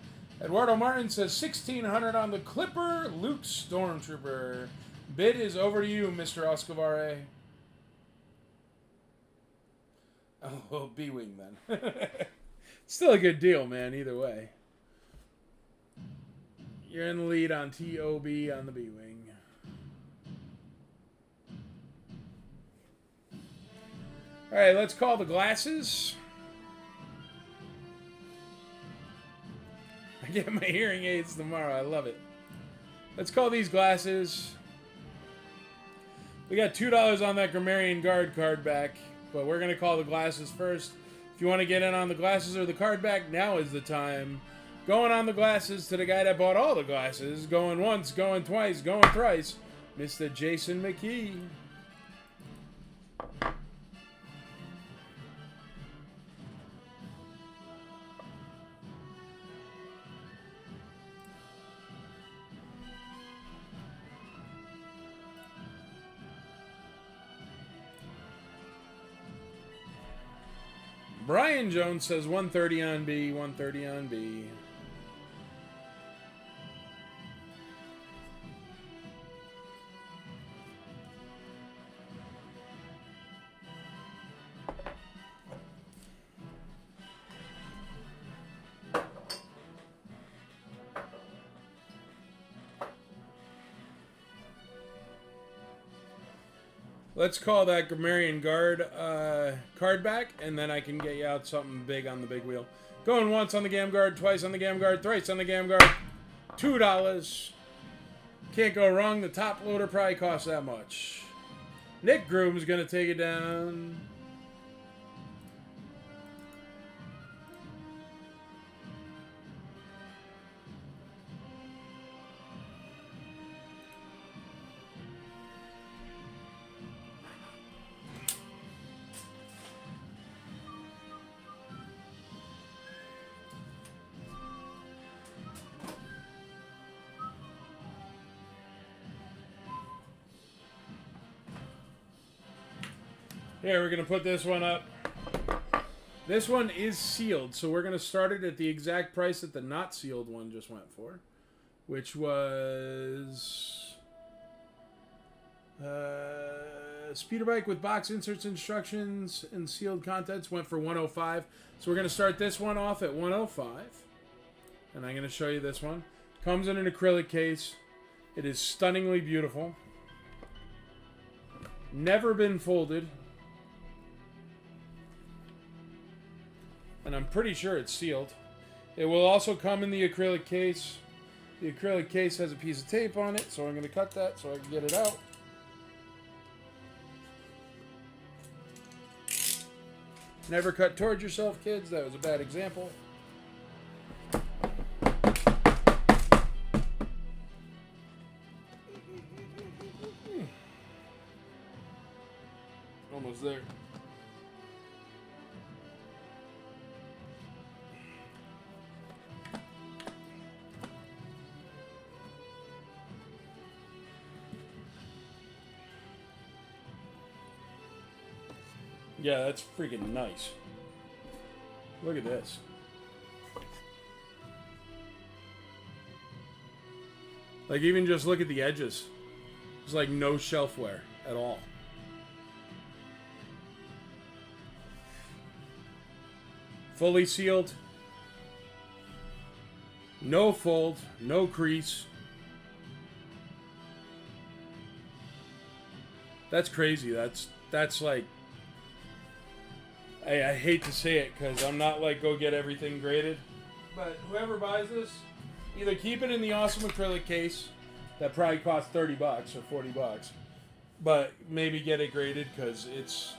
Eduardo Martin says 1,600 on the Clipper Luke Stormtrooper. Bid is over to you, Mr. Oscovare. Oh, B-wing then. Still a good deal, man, either way. You're in the lead on TOB on the B-wing. All right, let's call the glasses. I get my hearing aids tomorrow. I love it. Let's call these glasses. We got $2 on that Grammarian Guard card back, but we're going to call the glasses first. If you want to get in on the glasses or the card back, now is the time. Going on the glasses to the guy that bought all the glasses. Going once, going twice, going thrice. Mr. Jason McKee. Brian Jones says 130 on B, 130 on B. Let's call that Grammarian Guard card back, and then I can get you out something big on the big wheel. Going once on the Gam Guard, twice on the Gam Guard, thrice on the Gam Guard. $2. Can't go wrong. The top loader probably costs that much. Nick Groom's going to take it down. Here, we're going to put this one up. This one is sealed, so we're going to start it at the exact price that the not sealed one just went for, which was speeder bike with box inserts, instructions, and sealed contents went for 105. So we're going to start this one off at 105, and I'm going to show you this one. Comes in an acrylic case. It is stunningly beautiful. Never been folded. And I'm pretty sure it's sealed. It will also come in the acrylic case. The acrylic case has a piece of tape on it, so I'm going to cut that so I can get it out. Never cut towards yourself, kids. That was a bad example. Almost there. Yeah, that's freaking nice. Look at this. Like, even just look at the edges. There's like no shelf wear at all. Fully sealed. No fold, no crease. That's crazy. That's like, I hate to say it because I'm not like go get everything graded, but whoever buys this, either keep it in the awesome acrylic case that probably costs $30 or $40, but maybe get it graded because it's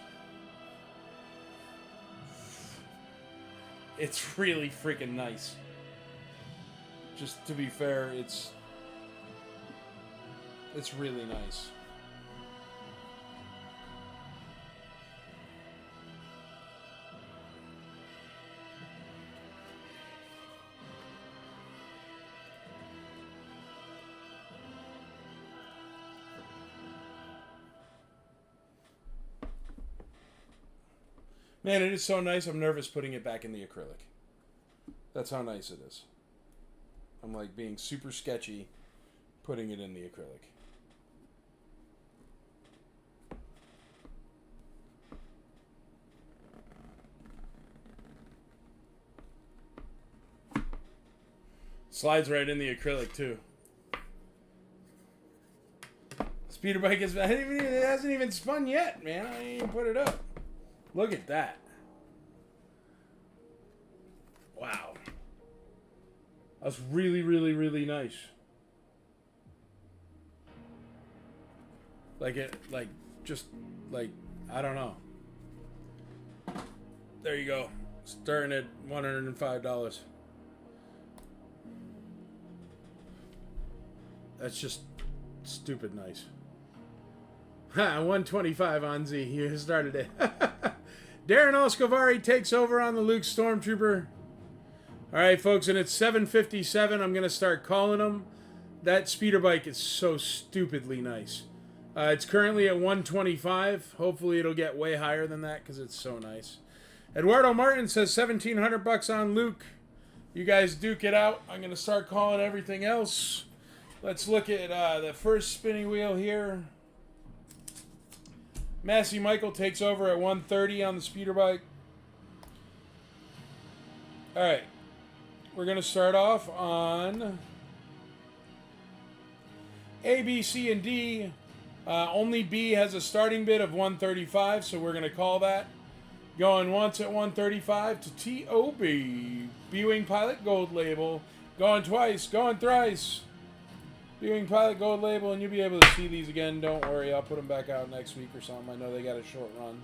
really freaking nice. Just to be fair, it's really nice. Man, it is so nice. I'm nervous putting it back in the acrylic. That's how nice it is. I'm like being super sketchy putting it in the acrylic. Slides right in the acrylic too. Speeder bike is, it hasn't even spun yet, man. I didn't even put it up. Look at that. Wow. That's really, really, really nice. Like it, like, just, like, I don't know. There you go. Starting at $105. That's just stupid nice. Ha, 125 on Z. You started it. Darren Oscovari takes over on the Luke Stormtrooper. All right, folks, and it's 7:57. I'm going to start calling them. That speeder bike is so stupidly nice. It's currently at 125. Hopefully it'll get way higher than that because it's so nice. Eduardo Martin says $1,700 on Luke. You guys duke it out. I'm going to start calling everything else. Let's look at the first spinning wheel here. Massey Michael takes over at 130 on the speeder bike. All right. We're going to start off on A, B, C, and D. Only B has a starting bid of 135, so we're going to call that. Going once at 135 to T.O.B. B-Wing Pilot Gold Label. Going twice, going thrice. B-Wing Pilot Gold Label, and you'll be able to see these again. Don't worry, I'll put them back out next week or something. I know they got a short run.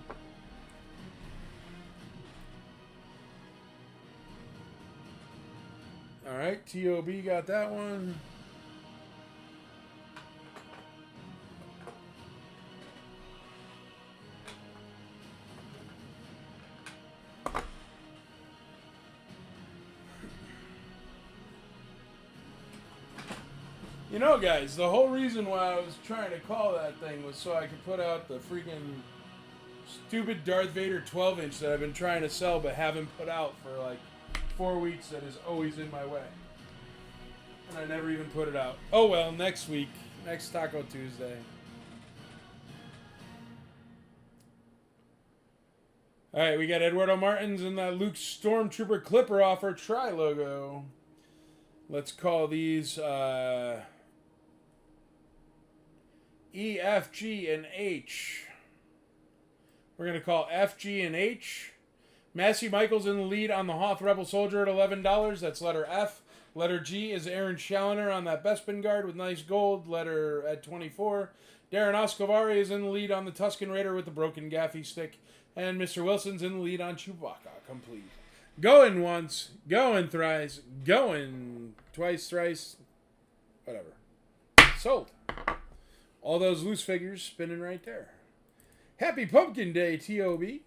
All right, T.O.B. got that one. You know, guys, the whole reason why I was trying to call that thing was so I could put out the freaking stupid Darth Vader 12-inch that I've been trying to sell but haven't put out for like 4 weeks that is always in my way. And I never even put it out. Oh well, next week. Next Taco Tuesday. Alright, we got Eduardo Martins and that Luke Stormtrooper Clipper offer tri-logo. Let's call these E, F, G, and H. We're going to call F, G, and H. Massey Michaels in the lead on the Hoth Rebel Soldier at $11. That's letter F. Letter G is Aaron Challoner on that Bespin Guard with nice gold. Letter at 24. Darren Oscovari is in the lead on the Tusken Raider with the broken gaffy stick. And Mr. Wilson's in the lead on Chewbacca complete. Going once, going thrice, going twice, thrice, whatever. Sold. All those loose figures spinning right there. Happy Pumpkin Day, T.O.B.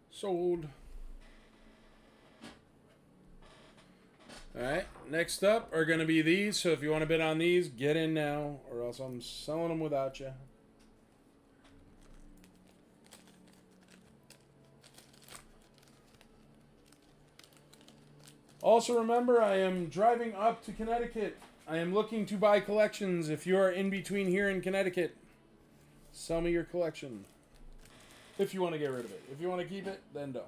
Sold. Alright, next up are going to be these. So if you want to bid on these, get in now, or else I'm selling them without you. Also remember, I am driving up to Connecticut. I am looking to buy collections. If you are in between here in Connecticut, sell me your collection. If you want to get rid of it. If you want to keep it, then don't.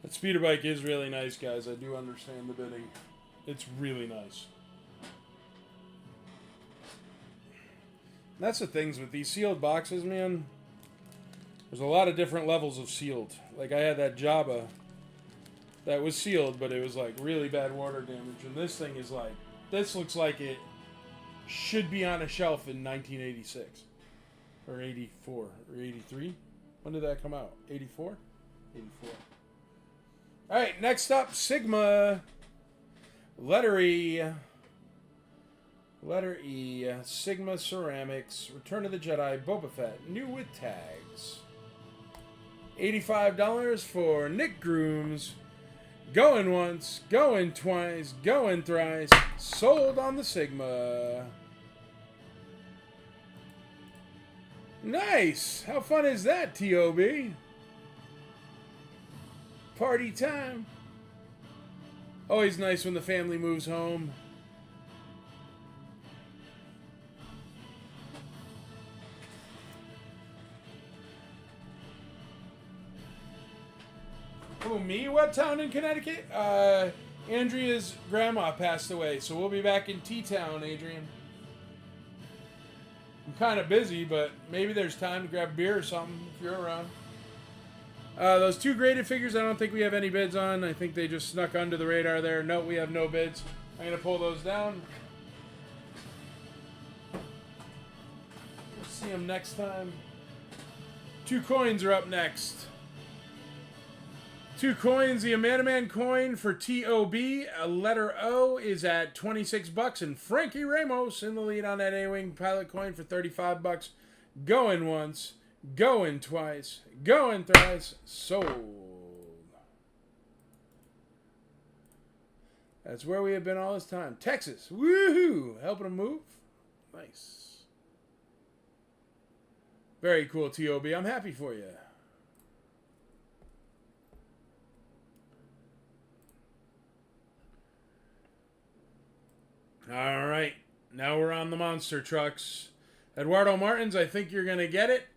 That speeder bike is really nice, guys. I do understand the bidding. It's really nice. That's the things with these sealed boxes, man. There's a lot of different levels of sealed. Like, I had that Jabba that was sealed, but it was, like, really bad water damage. And this thing is, like, this looks like it should be on a shelf in 1986. Or 84. Or 83. When did that come out? 84? 84. Alright, next up, Sigma. Letter E. Letter E. Sigma Ceramics. Return of the Jedi. Boba Fett. New with tags. $85 for Nick Grooms. Going once. Going twice. Going thrice. Sold on the Sigma. Nice! How fun is that, T.O.B.? Party time. Always nice when the family moves home. Oh, me? What town in Connecticut? Andrea's grandma passed away, so we'll be back in T-Town, Adrian. I'm kind of busy, but maybe there's time to grab a beer or something if you're around. Those two graded figures, I don't think we have any bids on. I think they just snuck under the radar there. No, we have no bids. I'm going to pull those down. We'll see them next time. 2 coins are up next. 2 coins. The Amanaman coin for T.O.B. A letter O is at $26. And Frankie Ramos in the lead on that A-Wing pilot coin for $35. Going once. Going twice. Going thrice. Sold. That's where we have been all this time. Texas. Woohoo! Helping them move. Nice. Very cool, T.O.B. I'm happy for you. All right. Now we're on the monster trucks. Eduardo Martins, I think you're going to get it.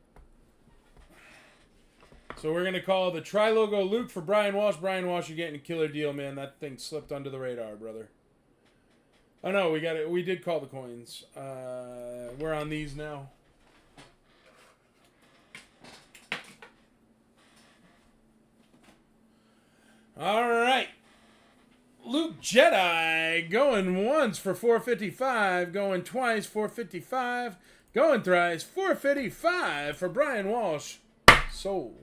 So we're going to call the Tri-Logo Luke for Brian Walsh. Brian Walsh, you're getting a killer deal, man. That thing slipped under the radar, brother. Oh, no, we got it. We did call the coins. We're on these now. All right. Luke Jedi going once for $455, going twice $455, going thrice $455 for Brian Walsh. Sold.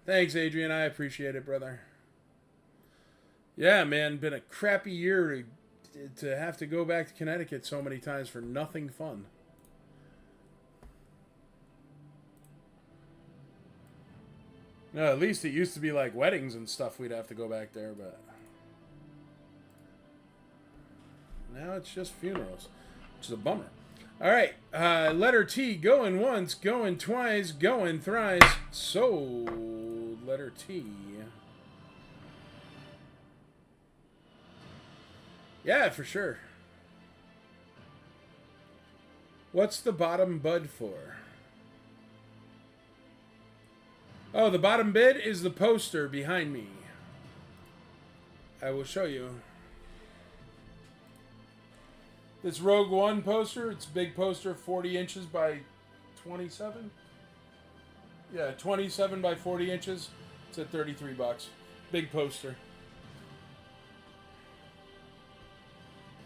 Thanks, Adrian. I appreciate it, brother. Yeah, man, been a crappy year to have to go back to Connecticut so many times for nothing fun. No, at least it used to be like weddings and stuff we'd have to go back there, but now it's just funerals, which is a bummer. All right, letter T, going once, going twice, going thrice, sold. Letter T. Yeah, for sure. What's the bottom bud for? Oh, the bottom bid is the poster behind me. I will show you. This Rogue One poster, it's a big poster, 40 inches by 27. Yeah, 27 by 40 inches. It's at $33. Big poster.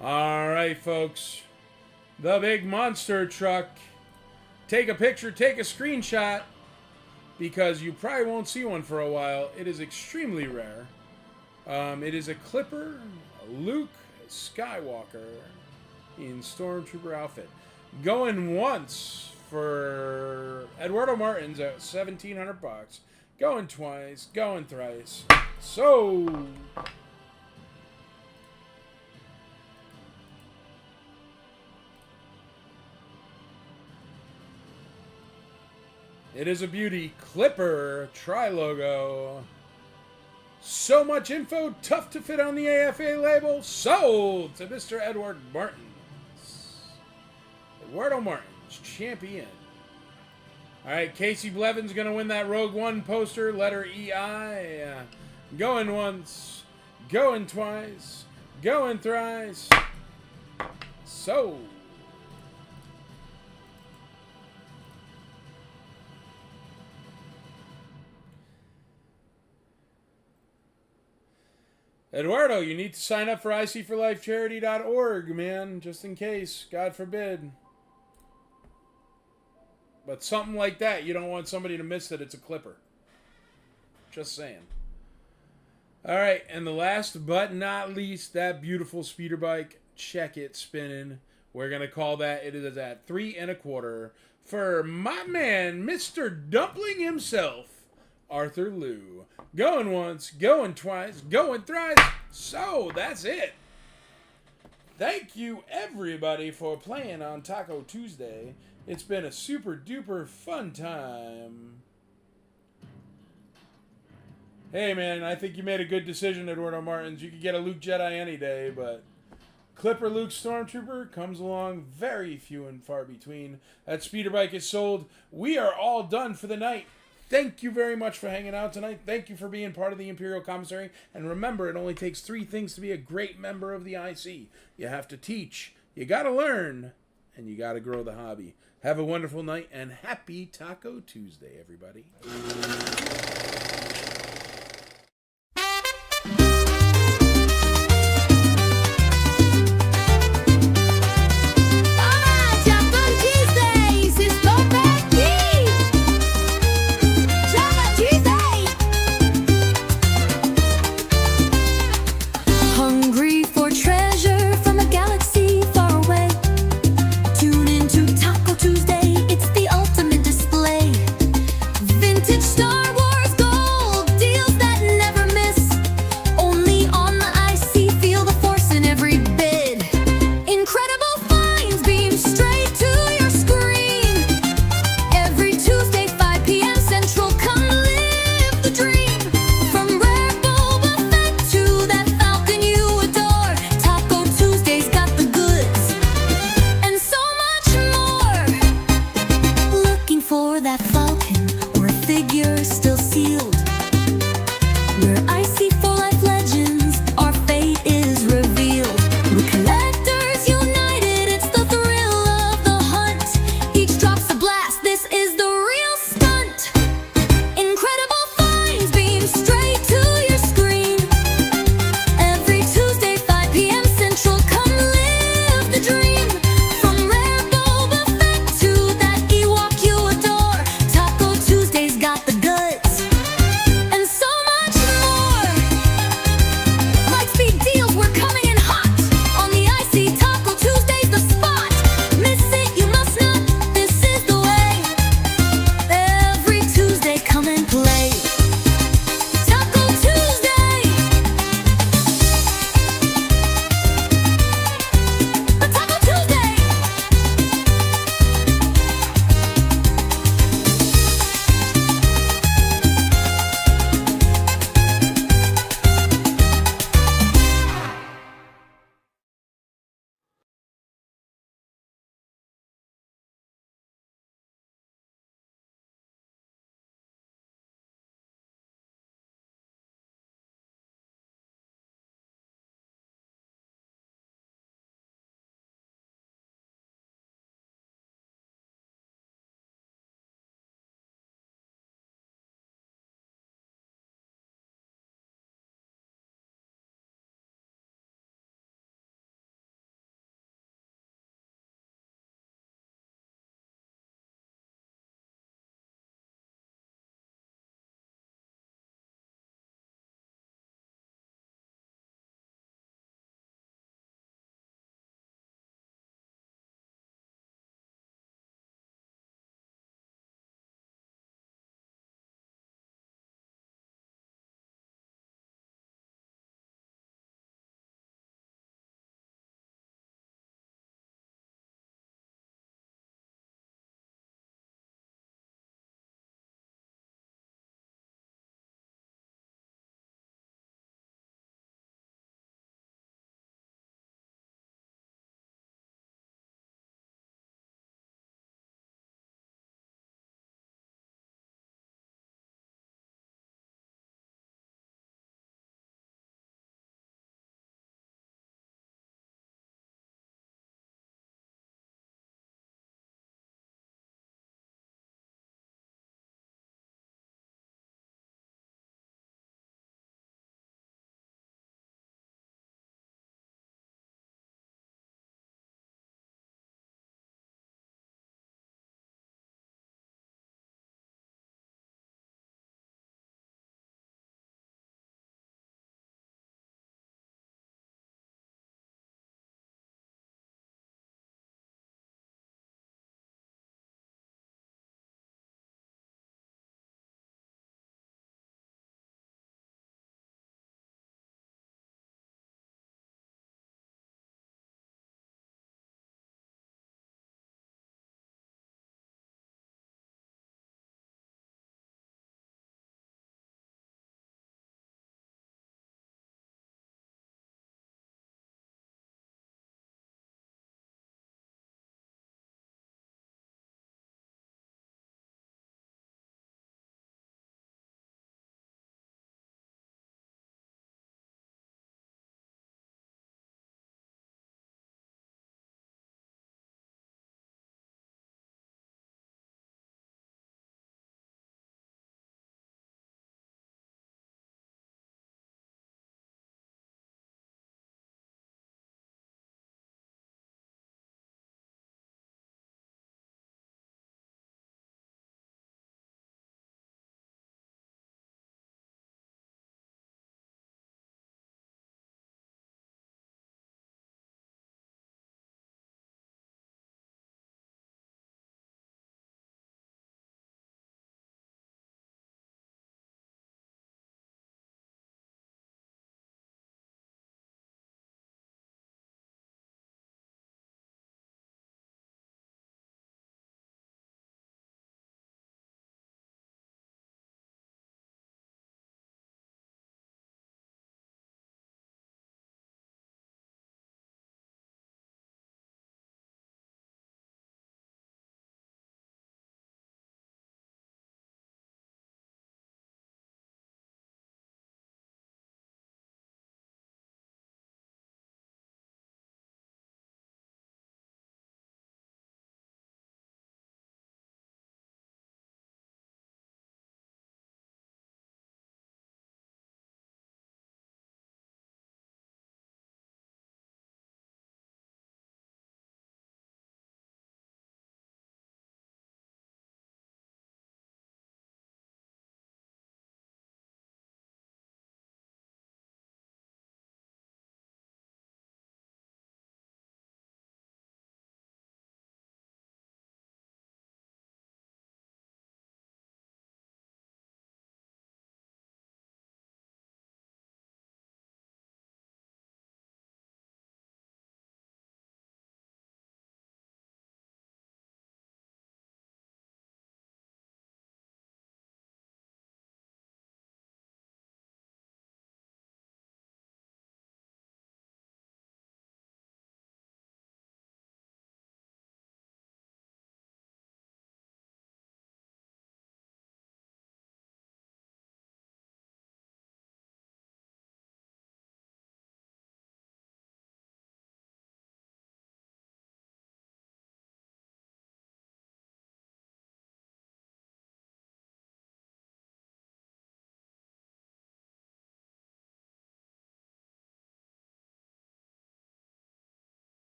All right, folks. The big monster truck. Take a picture, take a screenshot, because you probably won't see one for a while. It is extremely rare. It is a Clipper Luke Skywalker in Stormtrooper outfit. Going once for Eduardo Martins at $1,700. Going twice, going thrice. So it is a beauty. Clipper Tri-Logo. So much info, tough to fit on the AFA label. Sold to Mr. Edward Martins. Eduardo Martins, champion. All right, Casey Blevins going to win that Rogue One poster, letter EI. Going once, going twice, going thrice. So. Eduardo, you need to sign up for icforlifecharity.org, man, just in case. God forbid. But something like that, you don't want somebody to miss that it's a clipper. Just saying. All right, and the last but not least, that beautiful speeder bike. Check it spinning. We're going to call that, it is at 3 1/4 for my man, Mr. Dumpling himself, Arthur Liu. Going once, going twice, going thrice. So, that's it. Thank you, everybody, for playing on Taco Tuesday. It's been a super duper fun time. Hey, man, I think you made a good decision, Eduardo Martins. You could get a Luke Jedi any day, but Clipper Luke Stormtrooper comes along very few and far between. That speeder bike is sold. We are all done for the night. Thank you very much for hanging out tonight. Thank you for being part of the Imperial Commissary. And remember, it only takes 3 things to be a great member of the IC. You have to teach, you got to learn, and you got to grow the hobby. Have a wonderful night, and happy Taco Tuesday, everybody.